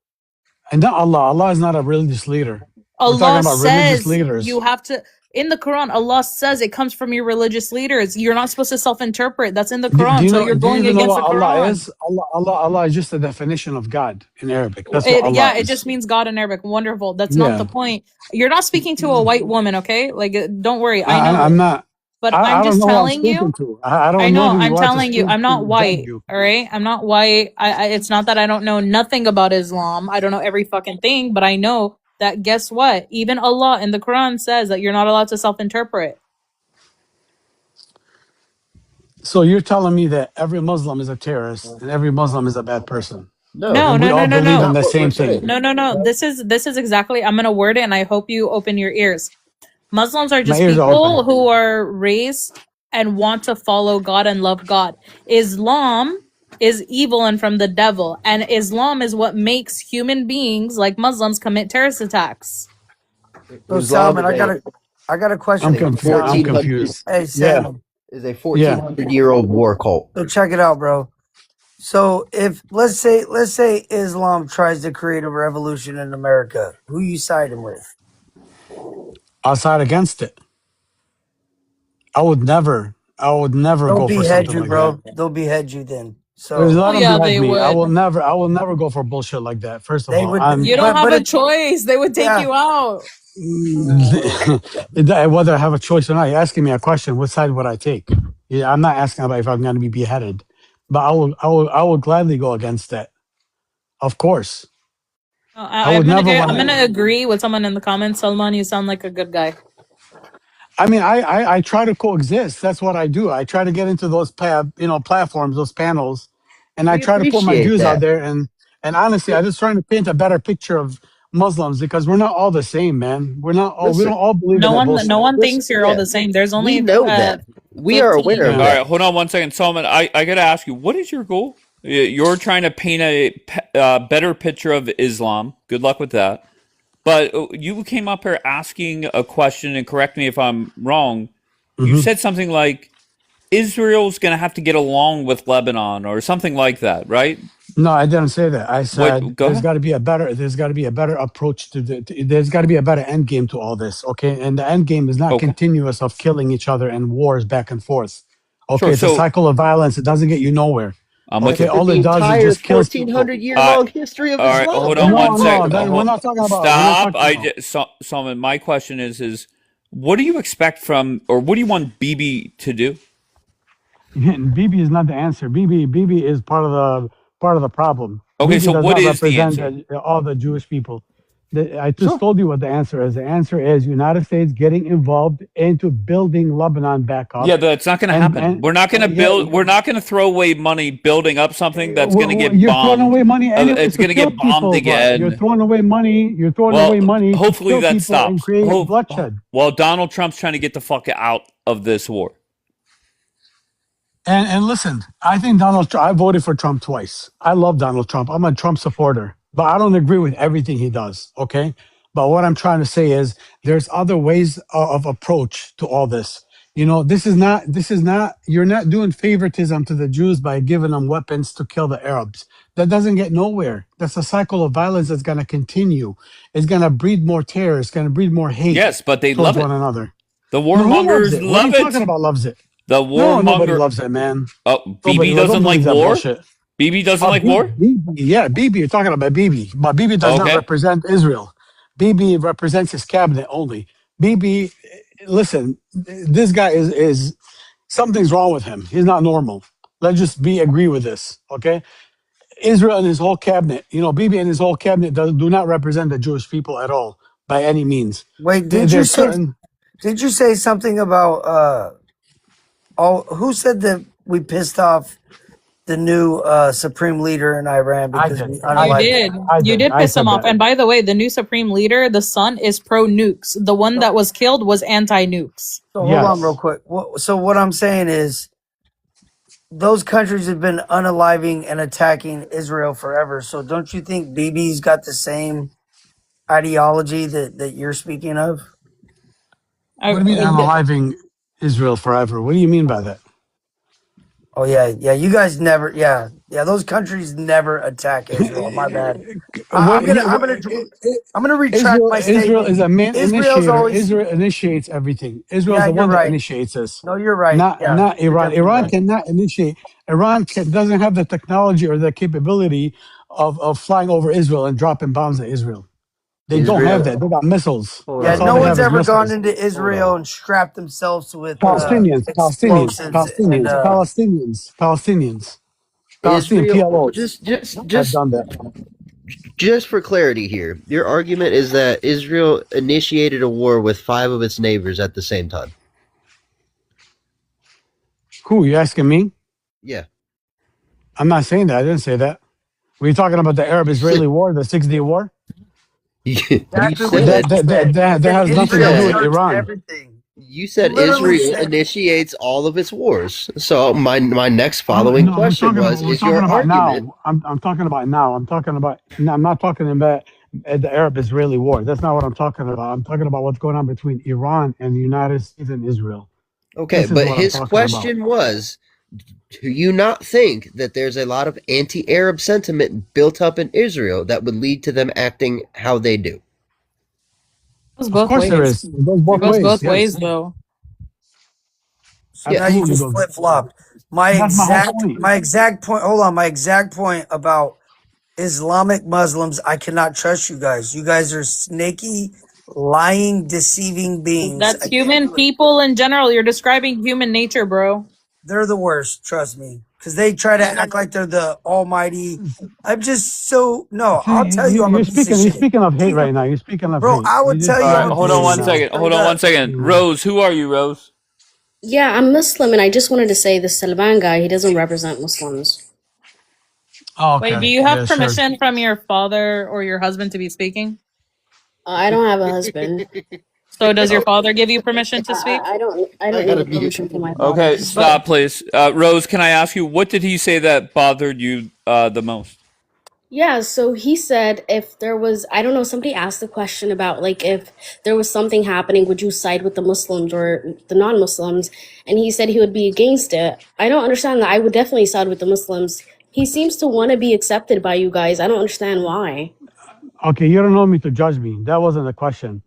K: And not Allah. Allah is not a religious leader. We're talking
P: Allah
K: about religious
P: says you
K: leaders.
P: have to. In the Quran, Allah says it comes from your religious leaders. You're not supposed to self-interpret. That's in the
K: Do
P: Quran.
K: you
P: So
K: know?
P: you're
K: Do you
P: going
K: even know
P: against
K: what
P: the
K: Allah
P: Quran.
K: is? Allah is just a definition of God in Arabic. That's what Allah
P: Yeah, it just
K: is.
P: means God in Arabic. Wonderful. That's not the
K: Yeah.
P: point. You're not speaking to a white woman, okay? Like, don't worry. I
K: I'm
P: know.
K: not.
P: But I'm
K: I don't
P: just
K: know who I'm
P: telling you.
K: speaking to. I
P: I
K: don't know
P: know.
K: who
P: I'm
K: you are to
P: telling you.
K: speak
P: I'm not
K: to judge
P: white.
K: you.
P: All right. I'm not white. It's not that I don't know nothing about Islam. I don't know every fucking thing, but I know that guess what? Even Allah in the Quran says that you're not allowed to self-interpret.
K: So you're telling me that every Muslim is a terrorist and every Muslim is a bad person,
S: No,
P: No,
K: and
P: no,
K: we
P: no,
K: all
P: no,
S: that's
K: believe in
P: no.
S: not
K: the
S: what we're
K: same thing.
S: saying.
P: No. This is exactly. I'm gonna word it, and I hope you open your ears. Muslims are
K: My
P: just
K: ears are
P: people
K: open.
P: who are raised and want to follow God and love God. Islam is evil and from the devil, and Islam is what makes human beings like Muslims commit terrorist attacks.
N: So
S: Islam
N: Salmon, I got a
K: I'm
S: is
N: question.
S: a
K: confused. I'm
N: Salmon.
S: 1400
K: confused.
N: Hey,
K: Yeah.
N: Salmon.
S: is a
K: Yeah.
S: 1,400-year-old war cult.
N: So check it out, bro. So if let's say Islam tries to create a revolution in America, who you siding with?
K: I'll side against it. I would never. I would never
N: They'll
K: go for
N: behead
K: something
N: you,
K: like that.
N: bro. They'll behead you then. So
P: Oh
K: Let them
P: yeah,
K: behead
P: they
K: me. I will
P: would.
K: never. I will never go for bullshit like that. First of
N: they
K: all,
N: would,
P: You
K: I'm
P: don't have
N: but
P: a
N: it,
P: choice. They would take
N: yeah.
P: you out.
K: whether I have a choice or not. You're asking me a question. What side would I take? Yeah, I'm not asking about if I'm going to be beheaded, but I will gladly go against that. Of course, I would never want
P: I'm gonna
K: to.
P: agree with someone in the comments. Salman, you sound like a good guy.
K: I mean, I try to coexist. That's what I do. I try to get into those platforms, those panels, and I
S: We
K: try to put my
S: appreciate
K: views out
S: that.
K: there. And honestly, I just trying to paint a better picture of Muslims because we're not all the same, man. We don't
S: Listen,
K: all believe in that
P: No
K: bullshit.
P: one
S: listen,
P: thinks you're all
S: yeah,
P: the same. There's
S: we
P: only
S: know that. We are aware
P: 15.
S: of
D: All
S: that.
D: right, hold on one second, Solomon. I gotta ask you, what is your goal? You're trying to paint a better picture of Islam. Good luck with that. But you came up here asking a question, and correct me if I'm wrong. You
K: Hmm.
D: said something like Israel's going to have to get along with Lebanon, or something like that, right?
K: No, I didn't say that. I said
D: What? Go ahead.
K: there's got to be a better approach there's got to be a better end game to all this. Okay, and the end game is not
D: Okay,
K: continuous of killing each other and wars back and forth. Okay,
D: sure.
K: it's a
D: So
K: cycle of violence. It doesn't get you nowhere.
D: I'm with
K: Okay,
S: That's
D: you.
S: been
K: all
S: the
K: it does is
S: entire
K: just kills people.
S: 1,400-year
D: Uh,
S: long history of
D: all right,
S: Islam,
D: hold on
S: bro.
D: one
K: No,
D: second.
K: that, we're not talking about. We're not
D: Stop.
K: talking about.
D: Solomon, my question is, what do you expect from, or what do you want Bibi to do?
K: Bibi is not the answer. Bibi is part of the problem.
D: Okay,
K: Bibi
D: so
K: does
D: what
K: not
D: is the
K: represent
D: answer?
K: all the Jewish people. I just
D: Sure.
K: told you what the answer is. The answer is United States getting involved into building Lebanon back
D: Yeah,
K: up,
D: that's not going to happen.
K: and
D: We're not going to
K: yeah,
D: build. We're not going to throw away money building up something that's going to get
K: you're throwing
D: bombed.
K: away money anyways
D: It's
K: to
D: going to
K: kill
D: get bombed
K: people. But you're
D: again.
K: throwing away money. You're throwing away
D: Well,
K: money to
D: hopefully
K: kill
D: that
K: people and
D: stops.
K: create bloodshed.
D: Well, Donald Trump's trying to get the fuck out of this war.
K: And listen, I think I voted for Trump twice. I love Donald Trump. I'm a Trump supporter, but I don't agree with everything he does. Okay,
O: But what I'm trying to say is there's other ways of approach to all this. You know, this is not, you're not doing favoritism to the Jews by giving them weapons to kill the Arabs. That doesn't get nowhere. That's a cycle of violence that's going to continue. It's going to breed more terror. It's going to breed more hate
D: Yes, but they
O: towards
D: love
O: one
D: it.
O: another.
D: The
O: No, who loves
D: warmongers
O: it? What are
D: love
O: you talking
D: it.
O: about loves it?
D: The
O: No, nobody
D: warmonger.
O: loves it, man.
D: Oh,
O: Nobody,
D: BB
O: don't
D: doesn't like
O: believe that
D: war.
O: bullshit.
D: BB doesn't like war.
O: Yeah, BB, you're talking about BB. But BB does not
D: Okay.
O: represent Israel. BB represents his cabinet only. BB, listen, this guy is something's wrong with him. He's not normal. Let's just agree with this, okay? Israel and his whole cabinet, you know, BB and his whole cabinet do not represent the Jewish people at all by any means.
N: Wait,
O: There's certain.
N: did you say something about who said that we pissed off the new supreme leader in Iran
O: I
N: because
O: did.
N: we
O: I
P: You
N: unalived
O: did.
P: did.
N: him?
P: You did
O: I
P: piss him
O: said
P: off.
O: that.
P: And by the way, the new supreme leader, the son, is pro nukes. The one that was killed was anti nukes.
N: So hold on real
O: Yes.
N: quick. So what I'm saying is those countries have been unaliving and attacking Israel forever. So don't you think BB's got the same ideology that you're speaking of?
O: What do you mean unaliving Israel forever? What do you mean by that?
N: Oh yeah. You guys never, yeah. Those countries never attack Israel. My bad.
O: What,
N: I'm gonna retract
O: Israel,
N: my
O: Israel
N: statement.
O: is a main
N: Israel's
O: initiator.
N: always.
O: Israel initiates everything. Israel is
N: Yeah,
O: the
N: you're
O: one that
N: right.
O: initiates this.
N: No, you're right.
O: Not
N: Yeah,
O: not
N: you're
O: Iran.
N: definitely
O: Iran
N: right.
O: cannot initiate. Doesn't have the technology or the capability of flying over Israel and dropping bombs at Israel. They don't have
M: Israel.
O: that. They got missiles.
M: Hold
N: Yeah,
O: That's
M: on.
O: all
N: no
O: they
N: one's
O: have is
N: ever gone
O: missiles.
N: into
M: Hold on.
N: Israel and strapped themselves with explosives and
O: Palestinians, Palestinian
S: Israel.
O: PLOs
S: Just, just,
O: have
S: just,
O: done that.
S: just for clarity here, your argument is that Israel initiated a war with 5 of its neighbors at the same time.
O: Who, you asking me?
S: Yeah.
O: I'm not saying that. I didn't say that. Were you talking about the Arab-Israeli war, the 6-day war?
S: You
N: exactly what
S: said
N: you said.
O: That has
S: you
O: nothing to do
S: said
O: with Iran.
N: Everything.
S: you said
N: Literally
S: Israel
N: said.
S: initiates all of its wars. So my next
O: No,
S: following
O: we're
S: question
O: talking about
S: was: Is your argument?
O: now. I'm talking about now. I'm not talking about the Arab-Israeli war. That's not what I'm talking about. I'm talking about what's going on between Iran and the United States and Israel.
S: Okay,
O: This is
S: but
O: what I'm
S: his
O: talking about.
S: question was: Do you not think that there's a lot of anti-Arab sentiment built up in Israel that would lead to them acting how they do?
P: It goes
O: Of
P: both
O: course there
P: ways.
O: is. It goes
P: It
O: both
P: goes
O: ways.
P: both
O: Yes,
P: ways, though.
N: So now you
O: absolutely
N: just
O: goes.
N: flip flopped. My
O: That's my whole point.
N: exact point. Hold on. My exact point about Islamic Muslims. I cannot trust you guys. You guys are snaky, lying, deceiving beings.
P: That's
N: I can't
P: human
N: do it.
P: people in general. You're describing human nature, bro.
N: They're the worst. Trust me, because they try to act like they're the almighty. I'm just so no.
O: See,
N: I'll tell you, I'm a piece of
O: you're
N: shit,
O: speaking of hate right now. You're speaking of
N: bro.
O: hate.
N: I
O: You're
N: would
O: just
N: tell
D: All
N: you I'm
D: right,
O: speaking
N: a
O: of
D: hold
N: piece
O: hate
D: on
N: of
O: right
D: one
N: shit
O: now.
D: second.
N: straight
D: Hold on one
N: up.
D: second. Rose, who are you, Rose?
B: Yeah, I'm Muslim, and I just wanted to say the Salman guy, he doesn't represent Muslims.
O: Oh,
P: Wait, do
O: okay.
P: you
O: Yeah,
P: have
O: sure.
P: permission from your father or your husband to be speaking?
B: I don't have a husband.
P: So does your father give you permission to speak?
B: I don't need permission from my father.
D: Okay, stop, please. Rose, can I ask you, what did he say that bothered you the most?
B: Yeah, so he said if there was, I don't know, somebody asked the question about like if there was something happening, would you side with the Muslims or the non-Muslims? And he said he would be against it. I don't understand that. I would definitely side with the Muslims. He seems to want to be accepted by you guys. I don't understand why.
O: Okay, you don't know me to judge me. That wasn't the question.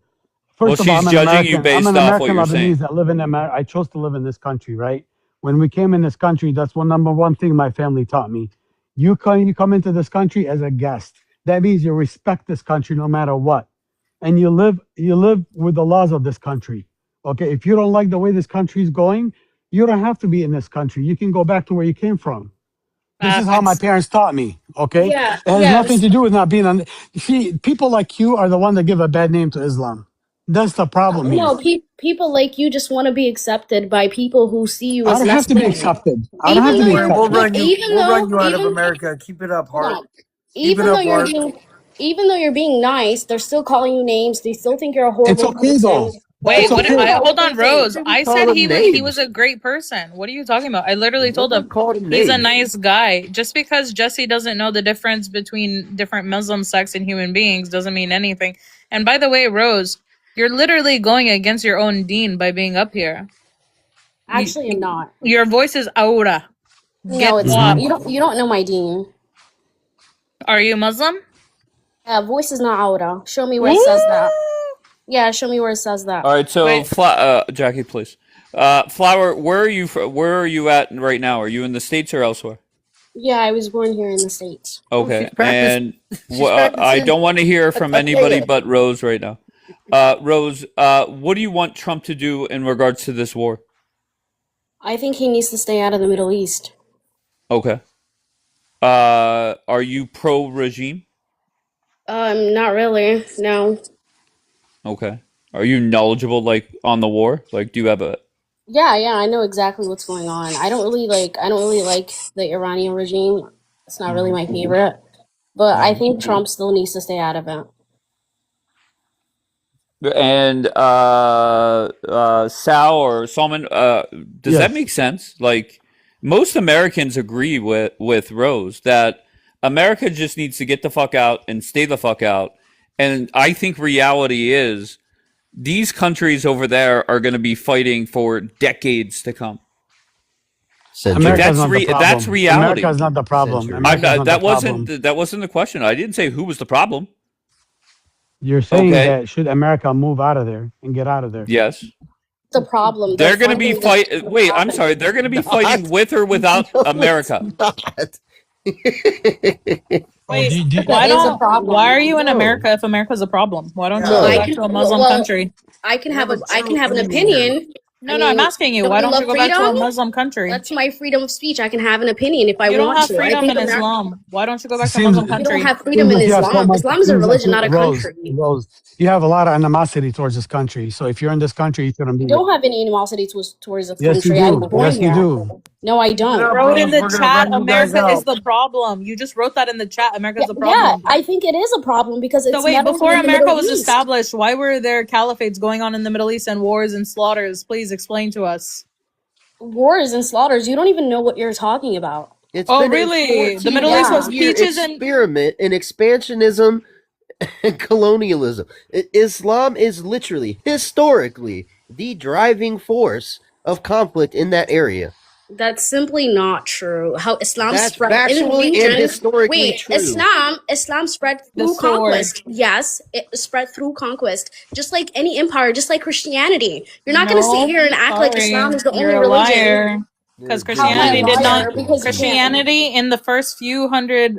D: Well,
O: First of all,
D: she's
O: I'm an
D: judging you
O: American. I'm
D: based
O: an
D: off what
O: American
D: you're saying.
O: Lebanese that live in America. I chose to live in this country, right? When we came in this country, that's number one thing my family taught me. You come into this country as a guest. That means you respect this country no matter what, and you live with the laws of this country. Okay, if you don't like the way this country is going, you don't have to be in this country. You can go back to where you came from. This is how my
P: Facts.
O: parents taught me. Okay,
B: Yeah,
O: it has nothing
B: yes.
O: to do with not being on. See, people like you are the one that give a bad name to Islam. That's the problem here.
B: No, people like you just want to be accepted by people who see you
O: I
B: as
O: don't have
B: less
O: to be
B: than.
O: accepted. I don't have
B: Even
O: to
B: though
O: be
B: you're
N: We'll
O: accepted.
N: run you. We'll run you out of America. Keep it up,
B: hold
N: Hart.
B: on.
N: Keep it
B: even though
N: up,
B: you're
N: Hart.
B: being even though you're being nice, they're still calling you names. They still think you're a
O: It's
B: horrible
O: okay
B: person.
O: though.
P: Wait,
S: It's
P: what?
S: okay.
P: Hold on, Rose. I
S: Call
P: said
S: them
P: he was
S: names.
P: a great person. What are you talking about? I literally told him
S: Called him
P: he's a
S: names.
P: nice guy. Just because Jesse doesn't know the difference between different Muslim sects and human beings doesn't mean anything. And by the way, Rose, you're literally going against your own deen by being up here.
B: Actually, I'm not.
P: Your voice is aura. Get
B: No, it's
P: off.
B: not. You don't know my deen.
P: Are you Muslim?
B: Yeah, voice is not aura. Show me where it says that. Yeah, show me where it says that.
D: All right, so Jackie, please. Flower, where are you at right now? Are you in the States or elsewhere?
B: Yeah, I was born here in the States.
D: Okay, and I don't want to hear from anybody but Rose right now. Rose, what do you want Trump to do in regards to this war?
B: I think he needs to stay out of the Middle East.
D: Okay. Are you pro-regime?
B: Not really. No.
D: Okay. Are you knowledgeable, like, on the war? Like, do you have a...
B: Yeah, I know exactly what's going on. I don't really like the Iranian regime. It's not really my favorite. But I think Trump still needs to stay out of it.
D: And Sal or Salman, does that make sense? Like, most Americans agree with Rose that America just needs to get the fuck out and stay the fuck out. And I think reality is these countries over there are going to be fighting for decades to come.
R: America's not the problem.
D: That's reality.
R: America's not the problem.
D: That wasn't the question. I didn't say who was the problem.
R: You're saying that should America move out of there and get out of there?
D: Yes.
B: The problem.
D: They're going to be fighting. Wait, I'm sorry. They're going to be fighting with or without America.
P: Wait, why are you in America if America's a problem? Why don't you go back to a Muslim country?
B: I can have an opinion.
P: No, I'm asking you. Why don't you go back to a Muslim country?
B: That's my freedom of speech. I can have an opinion if I want to.
P: You don't have freedom in Islam. Why don't you go back to a Muslim country?
B: You don't have freedom in Islam. Islam is a religion, not a country.
R: Rose, you have a lot of animosity towards this country. So if you're in this country, you shouldn't be.
B: I don't have any animosity towards this
R: Yes,
B: country.
R: you do. Yes, you do.
B: No, I don't.
P: You wrote in the chat, America is the problem. You just wrote that in the chat. America's the problem.
B: Yeah, I think it is a problem because it's.
P: So wait, before America was established, why were there caliphates going on in the Middle East and wars and slaughters? Please explain to us.
B: Wars and slaughters. You don't even know what you're talking about.
P: Really? The Middle East was peaches and
S: experiment in expansionism and colonialism. Islam is literally, historically, the driving force of conflict in that area.
B: That's simply not true. How Islam
S: That's
B: spread
S: factually
B: in the region.
S: and historically
B: Wait,
S: true.
B: Islam spread through conquest. Yes, it spread through conquest. Just like any empire, just like Christianity. You're not going to sit here and act like Islam is the only religion.
P: Because Christianity did not. Christianity in the first few hundred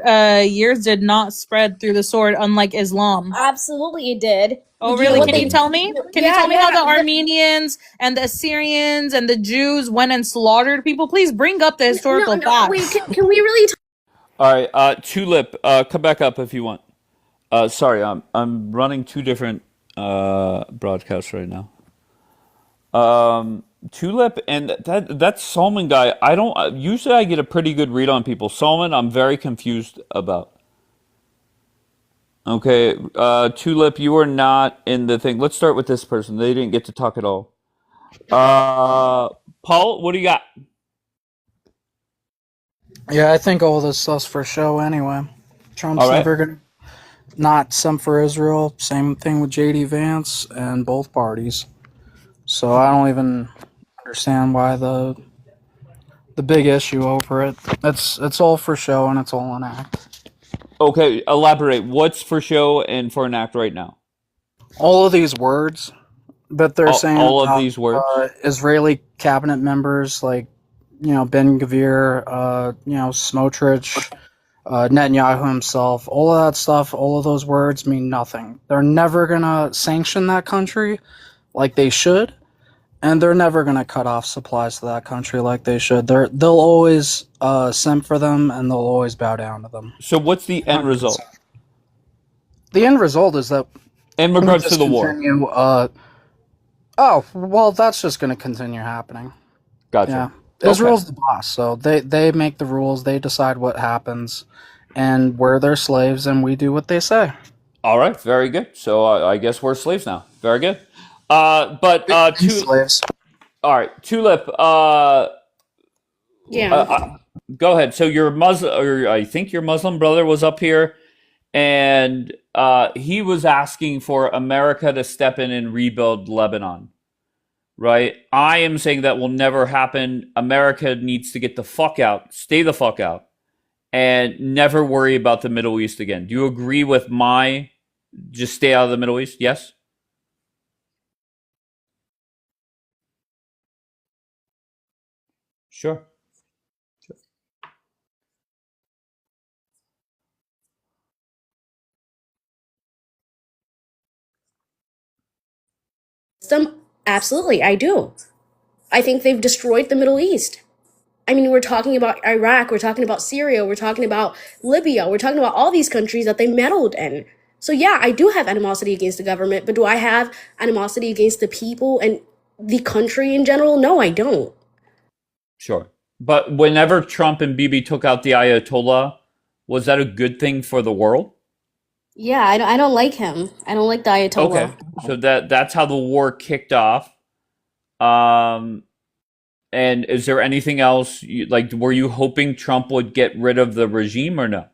P: years did not spread through the sword, unlike Islam.
B: Absolutely, it did.
P: Oh, really? Can you tell me? Can you tell me how the Armenians and the Assyrians and the Jews went and slaughtered people? Please bring up the historical facts.
B: Wait, can we really?
D: All right, Tulip, come back up if you want. Sorry, I'm running two different broadcasts right now. Tulip and that Salman guy. I don't usually I get a pretty good read on people. Salman, I'm very confused about. Okay, Tulip, you are not in the thing. Let's start with this person. They didn't get to talk at all. Paul, what do you got?
E: Yeah, I think all this stuff's for show anyway. Trump's
D: All right.
E: never gonna not some for Israel. Same thing with JD Vance and both parties. So I don't even understand why the big issue over it. It's all for show and it's all an act.
D: Okay, elaborate. What's for show and for an act right now?
E: All of these words that they're saying.
D: All of these words.
E: Israeli cabinet members like Ben Gvir, Smotrich, Netanyahu himself, all of that stuff, all of those words mean nothing. They're never gonna sanction that country like they should, and they're never gonna cut off supplies to that country like they should. They'll always simp for them, and they'll always bow down to them.
D: So what's the end result?
E: The end result is that
D: in regards to the war.
E: That's just gonna continue happening.
D: Gotcha.
E: Yeah. Israel's the boss, so they make the rules, they decide what happens, and we're their slaves, and we do what they say.
D: All right, very good. So I guess we're slaves now. Very good.
E: And slaves.
D: All right, Tulip.
B: Yeah.
D: Go ahead. So your Muslim, or I think your Muslim brother was up here, and he was asking for America to step in and rebuild Lebanon. Right? I am saying that will never happen. America needs to get the fuck out, stay the fuck out, and never worry about the Middle East again. Do you agree with my just stay out of the Middle East? Yes? Sure.
B: Absolutely, I do. I think they've destroyed the Middle East. I mean, we're talking about Iraq, we're talking about Syria, we're talking about Libya, we're talking about all these countries that they meddled in. So yeah, I do have animosity against the government, but do I have animosity against the people and the country in general? No, I don't.
D: Sure. But whenever Trump and Bibi took out the Ayatollah, was that a good thing for the world?
B: Yeah, I don't like him. I don't like the Ayatollah.
D: Okay. So that's how the war kicked off. And is there anything else, like, were you hoping Trump would get rid of the regime or no?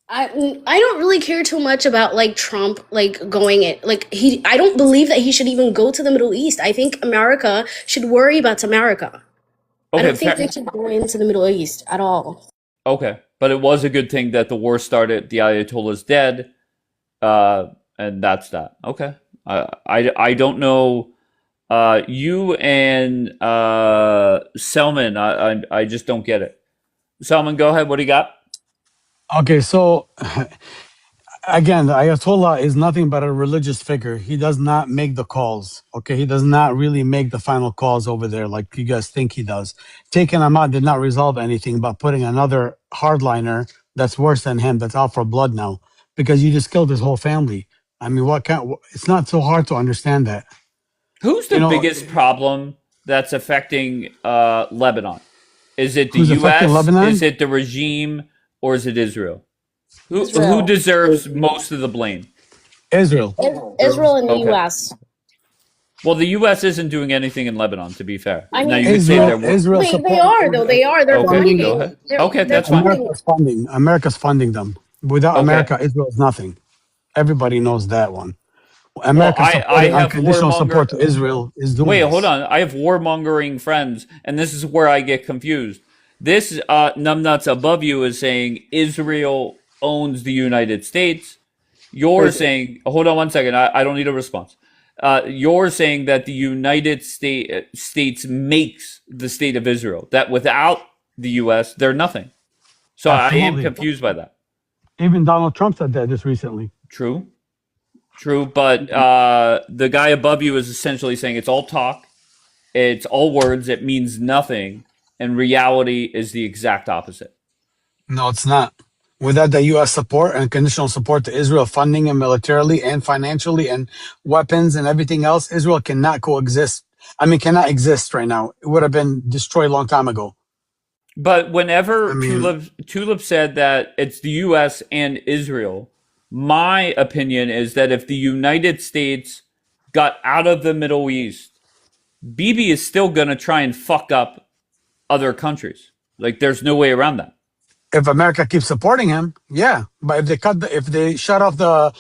B: I don't really care too much about like Trump like going it like I don't believe that he should even go to the Middle East. I think America should worry about America. I
D: Okay,
B: don't think they should go into the Middle East at all.
D: okay. But it was a good thing that the war started, the Ayatollah's dead, and that's that. Okay. I don't know. You and Selman, I just don't get it. Selman, go ahead. What do you got?
C: Okay, so again, the Ayatollah is nothing but a religious figure. He does not make the calls. Okay, he does not really make the final calls over there like you guys think he does. Taking him out did not resolve anything, but putting another hardliner that's worse than him, that's out for blood now, because you just killed his whole family. I mean, it's not so hard to understand that.
D: Who's the biggest problem that's affecting Lebanon? Is it the
C: Who's affecting
D: U.S.?
C: Lebanon?
D: Is it the regime? Or is it Israel? Who
B: Israel.
D: deserves most of the blame?
C: Israel.
B: Israel and the
D: Okay.
B: U.S.
D: Well, the U.S. isn't doing anything in Lebanon, to be fair.
B: I
D: Now
B: mean,
D: you could say they're
C: Israel
B: they are though. They are. They're
D: Okay,
B: funding.
D: go ahead.
B: They're,
D: Okay,
B: they're
D: that's fine.
B: funding.
C: America's funding them. Without
D: Okay.
C: America, Israel is nothing. Everybody knows that one.
D: Well,
C: America
D: I
C: supporting
D: have
C: unconditional support to
D: warmonger.
C: Israel is doing
D: Wait,
C: this.
D: hold on. I have warmongering friends, and this is where I get confused. This numbnuts above you is saying Israel owns the United States. You're saying, hold on one second. I don't need a response. You're saying that the United States makes the state of Israel. That without the U.S., they're nothing. So I am
C: Absolutely.
D: confused by that.
C: Even Donald Trump said that just recently.
D: True, but the guy above you is essentially saying it's all talk, it's all words, it means nothing, and reality is the exact opposite.
C: No, it's not. Without the U.S. support and conditional support to Israel, funding and militarily and financially and weapons and everything else, Israel cannot coexist. I mean, cannot exist right now. It would have been destroyed a long time ago.
D: But whenever
C: I mean,
D: Tulip said that it's the U.S. and Israel, my opinion is that if the United States got out of the Middle East, Bibi is still going to try and fuck up other countries. Like, there's no way around that.
C: if America keeps supporting him, yeah. But if they shut off the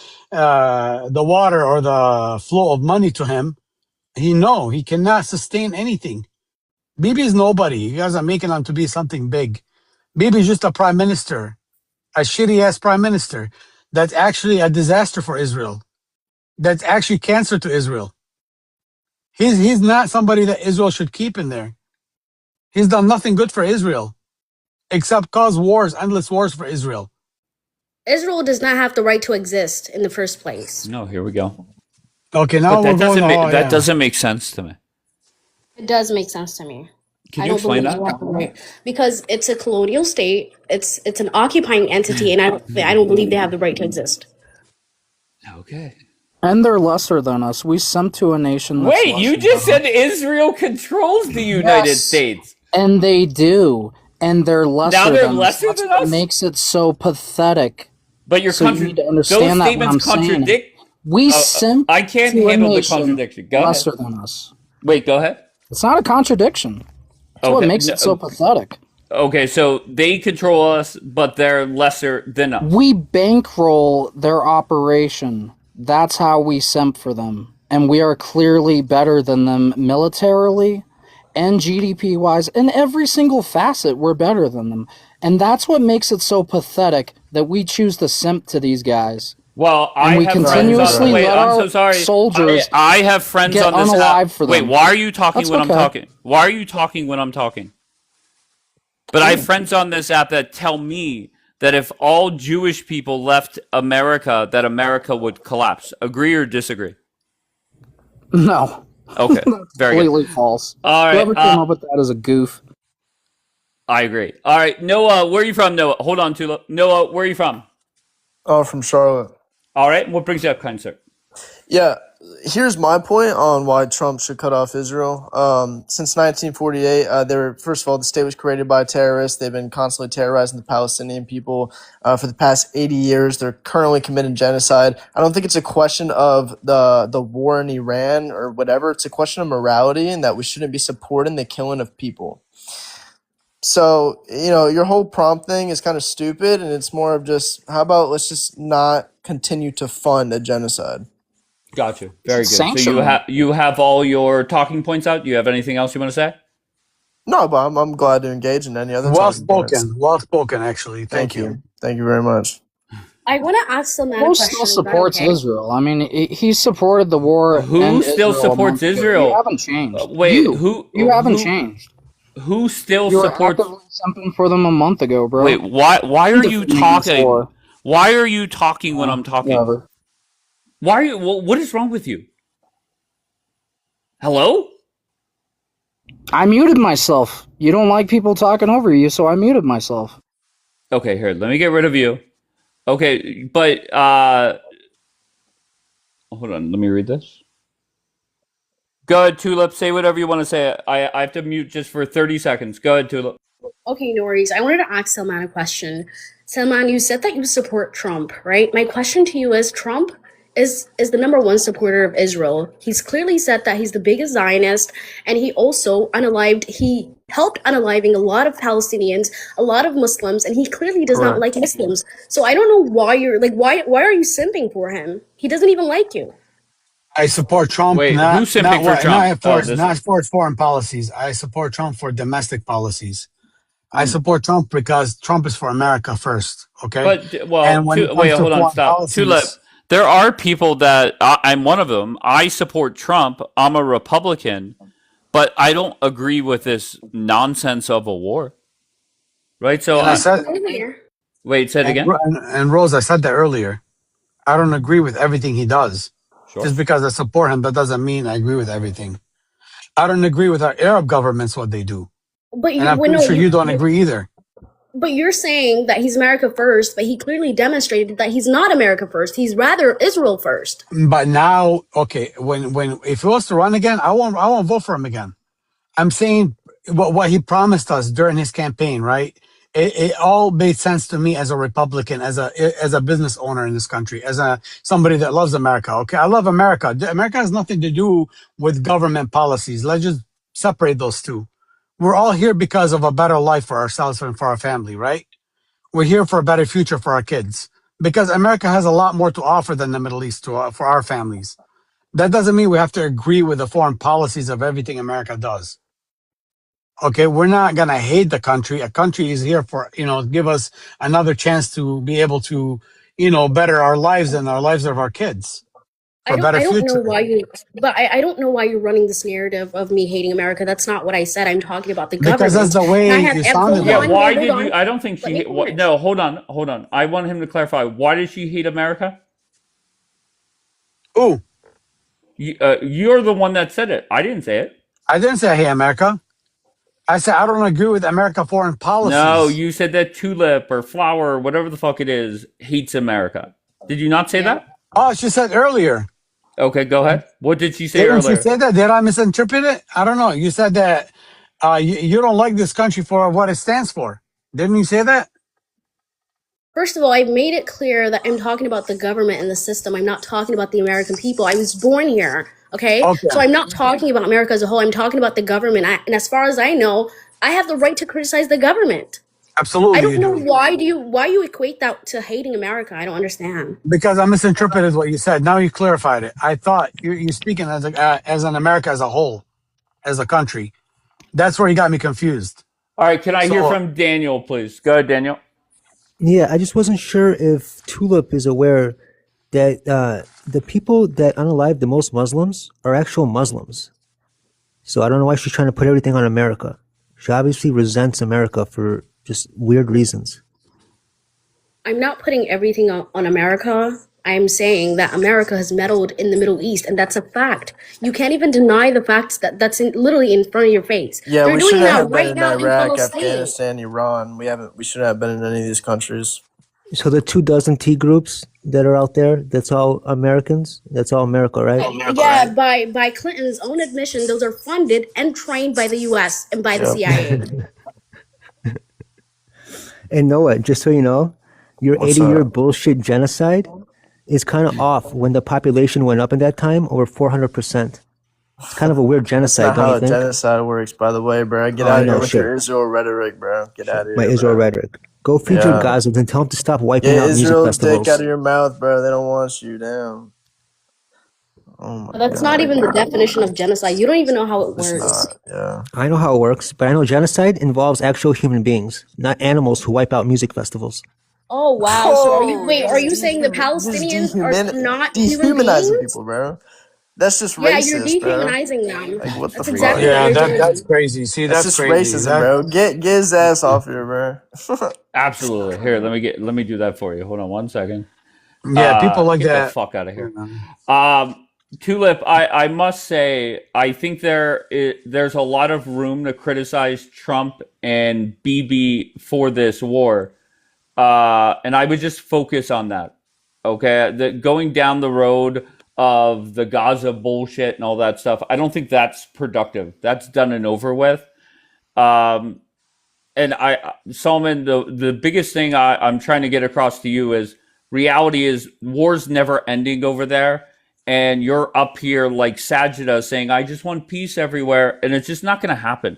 C: water or the flow of money to him, he cannot sustain anything. Bibi is nobody. You guys are making him to be something big. Bibi is just a prime minister, a shitty ass prime minister. That's actually a disaster for Israel. That's actually cancer to Israel. He's not somebody that Israel should keep in there. He's done nothing good for Israel, except cause wars, endless wars for Israel.
B: Israel does not have the right to exist in the first place.
D: No, here we go.
C: Okay, now
D: But
C: we're going.
D: that doesn't make sense to me.
B: It does make sense to me.
D: Can
B: I
D: you
B: don't
D: explain
B: believe
D: that?
B: you have the right because it's a colonial state. It's an occupying entity, and I don't believe they have the right to exist.
D: Okay.
E: And they're lesser than us. We sent to a nation that's
D: Wait, you
E: lesser
D: just
E: than
D: said Israel controls the United
E: Yes.
D: States.
E: And they do. And they're lesser
D: Now they're
E: than
D: lesser
E: us. That's
D: than
E: what
D: us?
E: makes it so pathetic.
D: But
E: So you need to
D: those
E: understand that what I'm
D: statements
E: saying.
D: contradict
E: We simp
D: I can't
E: to a
D: handle the
E: nation
D: contradiction. Go
E: lesser
D: ahead.
E: than us.
D: Wait, go ahead.
E: It's not a contradiction. That's what makes it so pathetic.
D: Okay, so they control us, but they're lesser than us.
E: We bankroll their operation. That's how we simp for them. And we are clearly better than them militarily and GDP wise. In every single facet, we're better than them. And that's what makes it so pathetic that we choose to simp to these guys.
D: Well,
E: and we continuously let
D: I'm
E: our
D: so sorry.
E: soldiers
D: I have friends
E: get
D: on this
E: unalive
D: app.
E: for them.
D: Wait, why are you talking
E: That's
D: when
E: okay.
D: I'm talking? Why are you talking when I'm talking? But I have friends on this app that tell me that if all Jewish people left America, that America would collapse. Agree or disagree?
E: No.
D: Okay, very
E: Completely
D: good.
E: false.
D: All right,
E: Whoever came up with that is a goof.
D: I agree. All right, Noah, where are you from, Noah? Hold on, Tula. Noah, where are you from?
H: Oh, from Charlotte.
D: All right, what brings you up, kind sir?
H: Yeah, here's my point on why Trump should cut off Israel. Since 1948, first of all, the state was created by terrorists. They've been constantly terrorizing the Palestinian people for the past 80 years. They're currently committing genocide. I don't think it's a question of the war in Iran or whatever. It's a question of morality and that we shouldn't be supporting the killing of people. So, your whole prompt thing is kind of stupid, and it's more of just, how about let's just not continue to fund a genocide?
D: Gotcha. Very good. So you have all your talking points out. Do you have anything else you want to say?
H: No, but I'm glad to engage in any other
C: Well
H: talking points.
C: spoken. Well spoken, actually. Thank you.
H: Thank you very much.
B: I want to ask the man a
E: Who
B: question.
E: still
B: Is that
E: supports
B: okay?
E: Israel? I mean, he supported the war.
D: Who still supports Israel?
E: You haven't changed.
D: Wait,
E: you haven't changed.
D: Who still
E: you
D: supports?
E: You were actively something for them a month ago, bro.
D: Wait, why are you talking? Why are you talking when I'm talking?
E: Whatever.
D: Why are you? What is wrong with you? Hello?
E: I muted myself. You don't like people talking over you, so I muted myself.
D: Okay, here, let me get rid of you. Okay, but hold on, let me read this. Go ahead, Tulip. Say whatever you want to say. I have to mute just for 30 seconds. Go ahead, Tulip.
B: Okay, no worries. I wanted to ask Salman a question. Salman, you said that you support Trump, right? My question to you is, Trump is the number one supporter of Israel. He's clearly said that he's the biggest Zionist, and he also helped unaliving a lot of Palestinians, a lot of Muslims, and he clearly does not like Muslims. So I don't know why why are you simping for him? He doesn't even like you.
C: I support Trump.
D: Wait, who's simping for Trump?
C: Not for foreign policies. I support Trump for domestic policies. I support Trump because Trump is for America first. Okay.
D: But
C: hold
D: on, stop. Tulip, there are people that I'm one of them. I support Trump. I'm a Republican, but I don't agree with this nonsense of a war. Right. So wait, say it again.
C: And Rose, I said that earlier. I don't agree with everything he does. Sure. Just because I support him, that doesn't mean I agree with everything. I don't agree with our Arab governments, what they do.
B: But
C: I'm pretty sure you don't agree either.
B: But you're saying that he's America first, but he clearly demonstrated that he's not America first. He's rather Israel first.
C: But now, okay, if he was to run again, I won't vote for him again. I'm saying what he promised us during his campaign, right? It all made sense to me as a Republican, as a business owner in this country, as somebody that loves America. Okay, I love America. America has nothing to do with government policies. Let's just separate those two. We're all here because of a better life for ourselves and for our family, right? We're here for a better future for our kids because America has a lot more to offer than the Middle East for our families. That doesn't mean we have to agree with the foreign policies of everything America does. Okay, we're not going to hate the country. A country is here for, give us another chance to be able to, better our lives and our lives of our kids.
B: I don't know why you're running this narrative of me hating America. That's not what I said. I'm talking about the government.
C: Because that's the way you sounded.
D: Yeah, why did you? I don't think she. No, hold on. I want him to clarify. Why did she hate America?
C: Who?
D: You're the one that said it. I didn't say it.
C: I didn't say I hate America. I said I don't agree with America foreign policies.
D: No, you said that Tulip or Flower or whatever the fuck it is hates America. Did you not say that?
C: Oh, she said earlier.
D: Okay, go ahead. What did she say
C: earlier?
D: Didn't
C: she say that? Did I misinterpret it? I don't know. You said that you don't like this country for what it stands for. Didn't you say that?
B: First of all, I made it clear that I'm talking about the government and the system. I'm not talking about the American people. I was born here, okay?
C: Okay.
B: So I'm not talking about America as a whole. I'm talking about the government. And as far as I know, I have the right to criticize the government.
C: Absolutely,
B: I don't
C: you
B: know
C: do.
B: why you equate that to hating America. I don't understand.
C: Because I misinterpreted what you said. Now you clarified it. I thought you're speaking as an America as a whole, as a country. That's where you got me confused.
D: All right, can I hear
C: So
D: from Daniel, please? Go ahead, Daniel.
G: Yeah, I just wasn't sure if Tulip is aware that the people that unalive the most Muslims are actual Muslims. So I don't know why she's trying to put everything on America. She obviously resents America for just weird reasons.
B: I'm not putting everything on America. I'm saying that America has meddled in the Middle East, and that's a fact. You can't even deny the facts that's literally in front of your face.
H: Yeah,
B: They're
H: we
B: doing
H: shouldn't
B: that
H: have been
B: right
H: in
B: now in
H: Iraq,
B: Palestine.
H: Afghanistan, Iran. We shouldn't have been in any of these countries.
G: So the 24 T groups that are out there, that's all Americans? That's all America, right?
B: Yeah, by Clinton's own admission, those are funded and trained by the U.S. and by the CIA.
G: And Noah, just so you know, your
H: What's
G: 80-year
H: up?
G: bullshit genocide is kind of off when the population went up in that time over 400%. It's kind of a weird
H: That's
G: genocide,
H: not
G: don't
H: how
G: you
H: a
G: think?
H: genocide works, by the way, bro. Get
G: Oh,
H: out
G: I
H: of here
G: know,
H: with
G: shit.
H: your Israel rhetoric, bro. Get out of here.
G: My Israel
H: bro.
G: rhetoric. Go feed your
H: Yeah.
G: Gazans and tell them to stop wiping
H: Get
G: out music
H: Israel's dick
G: festivals.
H: out of your mouth, bro. They don't want you down. Oh my
B: That's
H: god.
B: not even the definition of genocide. You don't even know how it
H: It's
B: works.
H: not. Yeah.
G: I know how it works, but I know genocide involves actual human beings, not animals who wipe out music festivals.
B: Oh wow! So are you
H: Just
B: saying the Palestinians are not human
H: dehumanizing
B: beings?
H: people, bro. That's just
B: Yeah, you're
H: racist, bro.
B: dehumanizing them.
H: Like what the
B: That's
H: fuck?
B: exactly what
C: yeah,
B: you're doing.
C: that's crazy. See,
H: That's
C: that's
H: just
C: crazy.
H: racism, bro. Get his ass off here, bro.
D: Absolutely. Here, let me do that for you. Hold on one second.
C: Yeah, people like
D: Get the
C: that.
D: fuck out of here.
C: Yeah.
D: Tulip, I must say, I think there's a lot of room to criticize Trump and Bibi for this war. And I would just focus on that. Okay? Going down the road of the Gaza bullshit and all that stuff, I don't think that's productive. That's done and over with. And Solomon, the biggest thing I'm trying to get across to you is reality is war's never ending over there. And you're up here like Sajida saying, I just want peace everywhere. And it's just not going to happen.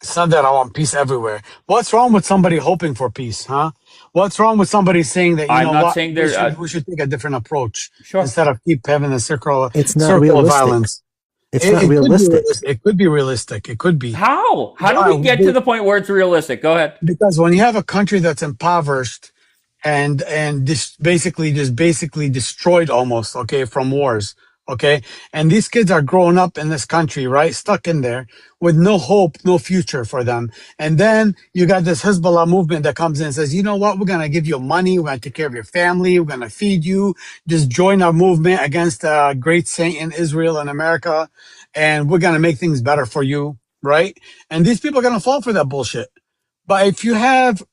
C: It's not that I want peace everywhere. What's wrong with somebody hoping for peace, huh? What's wrong with somebody saying that, you
D: I'm
C: know
D: not
C: what,
D: saying
C: we should take a different approach
D: Sure.
C: instead of keep having a circle
G: It's not
C: of
G: realistic.
C: violence.
G: It's
C: It
G: not
C: could be
G: realistic.
C: realistic. It could be realistic. It could be.
D: How do we get to the point where it's realistic? Go ahead.
C: Because when you have a country that's impoverished and basically destroyed almost, okay, from wars, okay, and these kids are growing up in this country, right, stuck in there with no hope, no future for them, and then you got this Hezbollah movement that comes in and says, you know what, we're gonna give you money, we're gonna take care of your family, we're gonna feed you, just join our movement against a great saint in Israel and America, and we're gonna make things better for you, right? And these people are gonna fall for that bullshit. But if you have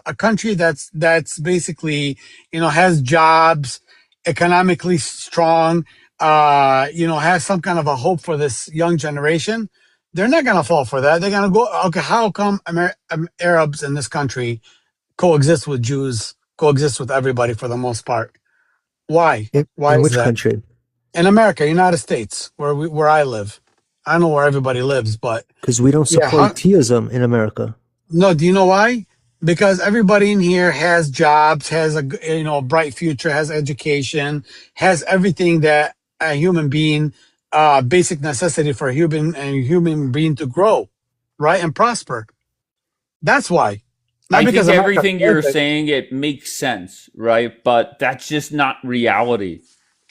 C: a country that's basically, you know, has jobs, economically strong, you know, has some kind of a hope for this young generation, they're not gonna fall for that. They're gonna go, okay, how come Arabs in this country coexist with Jews, coexist with everybody for the most part? Why? Why
G: In
C: is
G: which
C: that?
G: country?
C: In America, United States, where I live. I don't know where everybody lives, but
G: Because we don't
C: yeah,
G: support theism in America.
C: no, do you know why? Because everybody in here has jobs, has a bright future, has education, has everything that a human being, basic necessity for a human being to grow, right, and prosper. That's why. Not
D: I
C: because
D: think
C: America's
D: everything you're
C: perfect.
D: saying, it makes sense, right? But that's just not reality.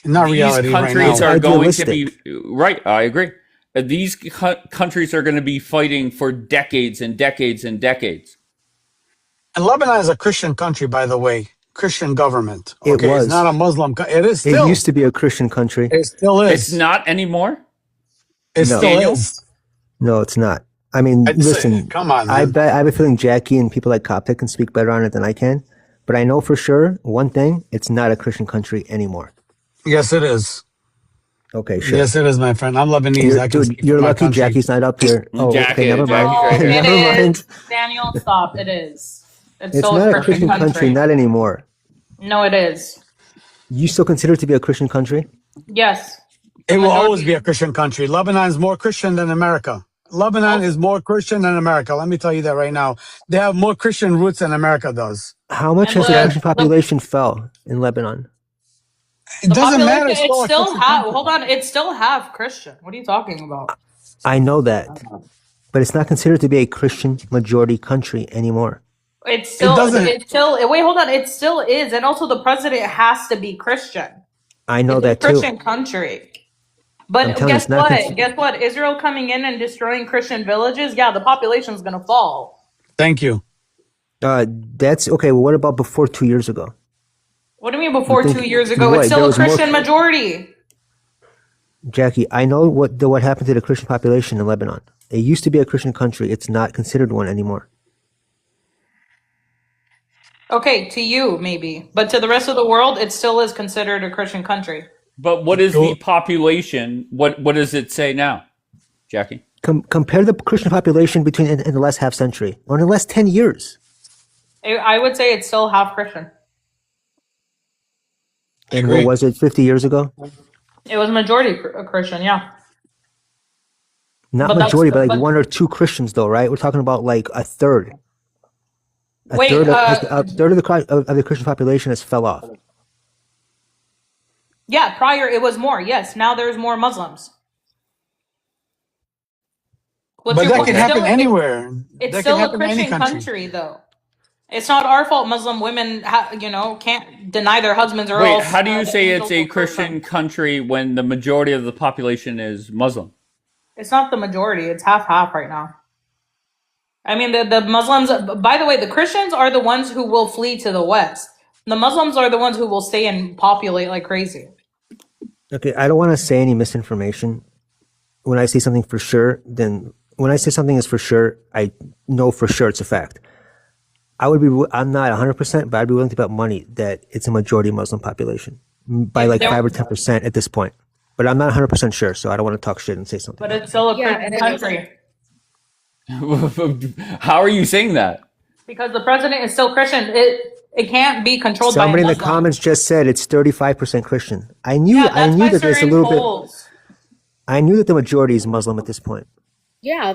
C: Not
D: These
C: reality right
D: countries
C: now.
D: are going to be right. I agree. These countries are going to be fighting for decades and decades and decades.
C: And Lebanon is a Christian country, by the way. Christian government.
G: It
C: Okay, it's
G: was.
C: not a Muslim. It is
G: It
C: still.
G: used to be a Christian country.
C: It still is.
D: It's not anymore.
C: It
G: No.
C: still is.
G: No, it's not. I mean, listen,
C: come on,
G: I
C: man.
G: bet I have a feeling Jackie and people like Coptic can speak better on it than I can. But I know for sure one thing: it's not a Christian country anymore.
C: Yes, it is.
G: Okay, sure.
C: Yes, it is, my friend. I'm Lebanese. I can
G: Dude,
C: speak for
G: you're
C: my
G: lucky
C: country.
G: Jackie's not up here. Oh, okay,
D: Jackie,
G: never mind.
D: Jackie's right here.
G: Never mind.
I: Daniel, stop. It is. It's
G: It's
I: still
G: not
I: a
G: a
I: Christian
G: Christian country,
I: country.
G: not anymore.
I: No, it is.
G: You still consider it to be a Christian country?
I: Yes.
O: It will always be a Christian country. Lebanon is more Christian than America. Lebanon is more Christian than America. Let me tell you that right now. They have more Christian roots than America does.
G: How much
I: And
G: has the
I: the
G: Christian population fell in Lebanon?
O: It
I: the
O: doesn't matter.
I: population,
O: It's
I: it's
O: still a
I: still
O: Christian
I: half.
O: country.
I: Hold on, it's still half Christian. What are you talking about?
G: I know that, but it's not considered to be a Christian majority country anymore.
I: It's still,
O: doesn't-
I: it's still. Wait, hold on. It still is, and also the president has to be Christian.
G: I know
I: It's a
G: that too.
I: Christian country. But
G: I'm telling you,
I: guess
G: it's not
I: what? Guess what? Israel coming in and destroying Christian villages. Yeah, the population's gonna fall.
O: Thank you.
G: That's okay. Well, what about before 2 years ago?
I: What do you mean before
G: think
I: 2 years ago?
G: what,
I: It's
G: there
I: still a
G: was more-
I: Christian majority.
G: Jackie, I know what happened to the Christian population in Lebanon. It used to be a Christian country. It's not considered one anymore.
I: Okay, to you maybe, but to the rest of the world, it still is considered a Christian country.
D: But what is the population? What does it say now, Jackie?
G: Compare the Christian population between in the last half century or in the last 10 years.
I: I would say it's still half Christian.
G: And what was it 50 years ago?
I: It was majority Christian, yeah.
G: Not
I: But
G: majority,
I: that's-
G: but like
I: but-
G: 1 or 2 Christians, though, right? We're talking about like a third. A
I: Wait,
G: third of the Christian population has fell off.
I: Yeah, prior it was more. Yes, now there's more Muslims.
O: But that can happen anywhere.
I: It's
O: That
I: still
O: can
I: a
O: happen in any
I: Christian
O: country.
I: country, though. It's not our fault. Muslim women, can't deny their husbands or
D: Wait,
I: else.
D: how do you say
I: the
D: it's
I: angels
D: a
I: will curse them.
D: Christian country when the majority of the population is Muslim?
I: It's not the majority. It's half right now. I mean, the Muslims. By the way, the Christians are the ones who will flee to the West. The Muslims are the ones who will stay and populate like crazy.
G: Okay, I don't want to say any misinformation. When I say something for sure, then when I say something is for sure, I know for sure it's a fact. I'm not 100%, but I'd be willing to bet money that it's a majority Muslim population by like 5 or 10% at this point. But I'm not 100% sure, so I don't want to talk shit and say something.
I: But it's still a Christian country
D: How are you saying that?
I: because the president is still Christian. It can't be controlled by a
G: Somebody in the
I: Muslim.
G: comments just said it's 35% Christian. I knew
I: Yeah, that's by
G: that there's a
I: certain
G: little bit.
I: polls.
G: I knew that the majority is Muslim at this point.
B: Yeah,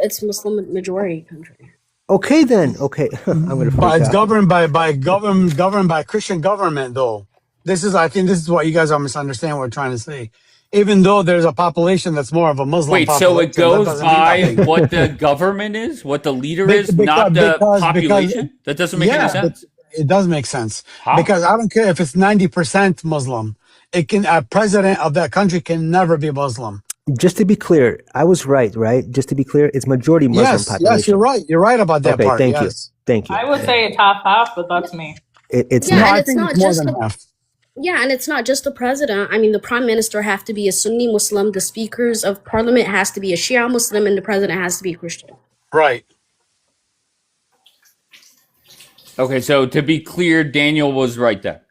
B: it's Muslim majority country.
G: Okay, then. Okay, I'm gonna.
O: But
G: freak
O: it's
G: out.
O: governed by Christian government, though. I think this is what you guys are misunderstanding what we're trying to say. Even though there's a population that's more of a Muslim
D: Wait,
O: population.
D: so it
O: that
D: goes
O: doesn't mean
D: by
O: nothing.
D: what the government is, what the leader is,
O: Because-
D: not the
O: because-
D: population? That doesn't make any
O: Yeah,
D: sense.
O: it does make sense.
D: How?
O: Because I don't care if it's 90% Muslim. A president of that country can never be Muslim.
G: Just to be clear, I was right. Just to be clear, it's majority Muslim population.
O: Yes, you're right. You're right about that
G: Okay,
O: part.
G: thank
O: Yes.
G: Thank you.
I: I would say it's half, but that's me.
G: It's
B: Yeah,
G: not.
B: and it's not
O: more
B: just
O: than
B: the,
O: half.
B: yeah, and it's not just the president. I mean, the prime minister have to be a Sunni Muslim. The speakers of parliament has to be a Shia Muslim, and the president has to be a Christian.
O: Right.
D: Okay, so to be clear, Daniel was right there.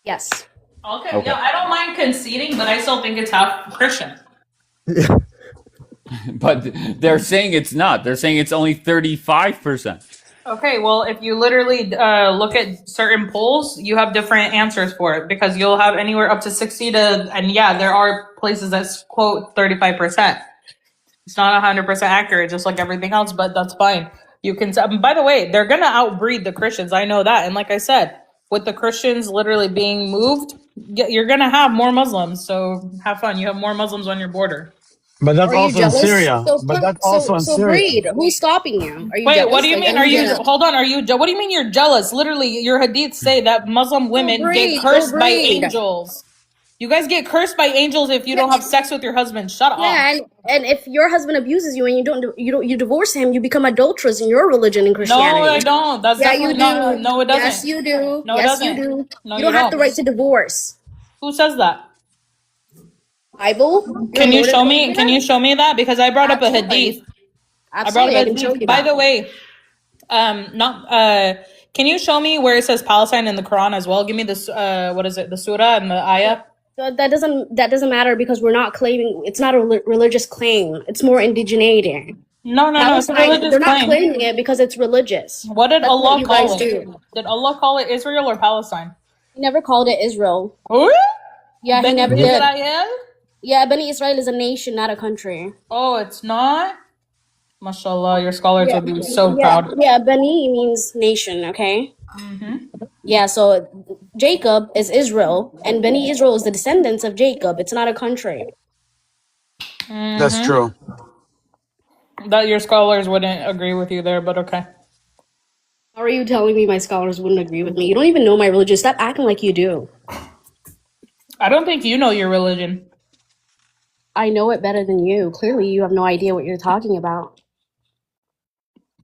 B: Yes.
I: Okay,
D: Okay.
I: no, I don't mind conceding, but I still think it's half Christian.
D: But they're saying it's not. They're saying it's only 35%.
I: Okay, well, if you literally look at certain polls, you have different answers for it because you'll have anywhere up to 60 to, and yeah, there are places that quote 35%. It's not 100% accurate, just like everything else, but that's fine. You can, by the way, they're going to outbreed the Christians. I know that. And like I said, with the Christians literally being moved, you're going to have more Muslims. So have fun. You have more Muslims on your border.
O: But that's
B: Are you
O: also in
B: jealous?
O: Syria.
B: So,
O: But that's
B: so,
O: also in
B: so
O: Syria.
B: Breed, who's stopping you? Are you
I: Wait,
B: jealous?
I: what do you
B: Like,
I: mean?
B: are
I: Are you,
B: jealous?
I: hold on, what do you mean you're jealous? Literally, your hadiths say that Muslim women
B: breed,
I: get cursed
B: go
I: by
B: breed.
I: angels. You guys get cursed by angels if you don't have sex with your husband. Shut up.
B: Yeah, and if your husband abuses you and you divorce him, you become adulterous in your religion in
I: No,
B: Christianity.
I: I don't. That's
B: Yeah, you
I: definitely not.
B: do.
I: No, it doesn't.
B: Yes, you do.
I: No, it
B: yes,
I: doesn't.
B: you do.
I: No,
B: you don't have the right to divorce.
I: Who says that?
B: Bible.
I: Can you
B: Your
I: show
B: Lord
I: me?
B: told
I: Can you show me that? Because I brought up a
B: Absolutely.
I: hadith.
B: Absolutely, I
I: I
B: can
I: brought
B: show
I: up a
B: you
I: hadith. By
B: that.
I: the way, can you show me where it says Palestine in the Quran as well? Give me this. What is it? The surah and the ayah.
B: That doesn't matter because we're not claiming. It's not a religious claim. It's more indigeneity.
I: No, no, no. It's a religious
B: They're not
I: claim.
B: claiming it because it's religious.
I: What did
B: That's what
I: Allah
B: you
I: call
B: guys
I: it?
B: do.
I: Did Allah call it Israel or Palestine?
B: He never called it Israel.
I: Who?
B: Yeah, he
I: Beni
B: never did.
I: Israel?
B: Yeah, Beni Israel is a nation, not a country.
I: Oh, it's not? Mashallah, your scholars
B: Yeah,
I: would be so
B: yeah,
I: proud.
B: yeah. Beni means nation. Okay. Yeah, so Jacob is Israel, and Beni Israel is the descendants of Jacob. It's not a country.
C: That's true.
I: That your scholars wouldn't agree with you there, but okay.
B: How are you telling me my scholars wouldn't agree with me? You don't even know my religion. Stop acting like you do.
I: I don't think you know your religion.
B: I know it better than you. Clearly, you have no idea what you're talking about.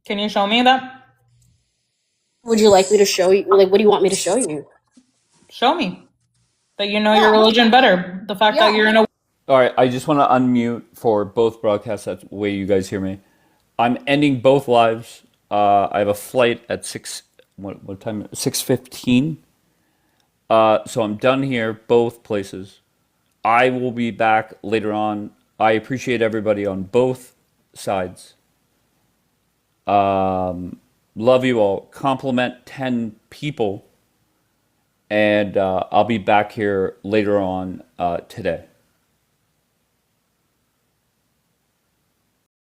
I: Can you show me that?
B: Would you like me to show you? Like, what do you want me to show you?
I: Show me that you know your religion better. The fact that you're in a
D: All right, I just want to unmute for both broadcasts. That's the way you guys hear me. I'm ending both lives. I have a flight at 6. What time? 6:15. So I'm done here, both places. I will be back later on. I appreciate everybody on both sides. Love you all. Compliment 10 people. And I'll be back here later on today.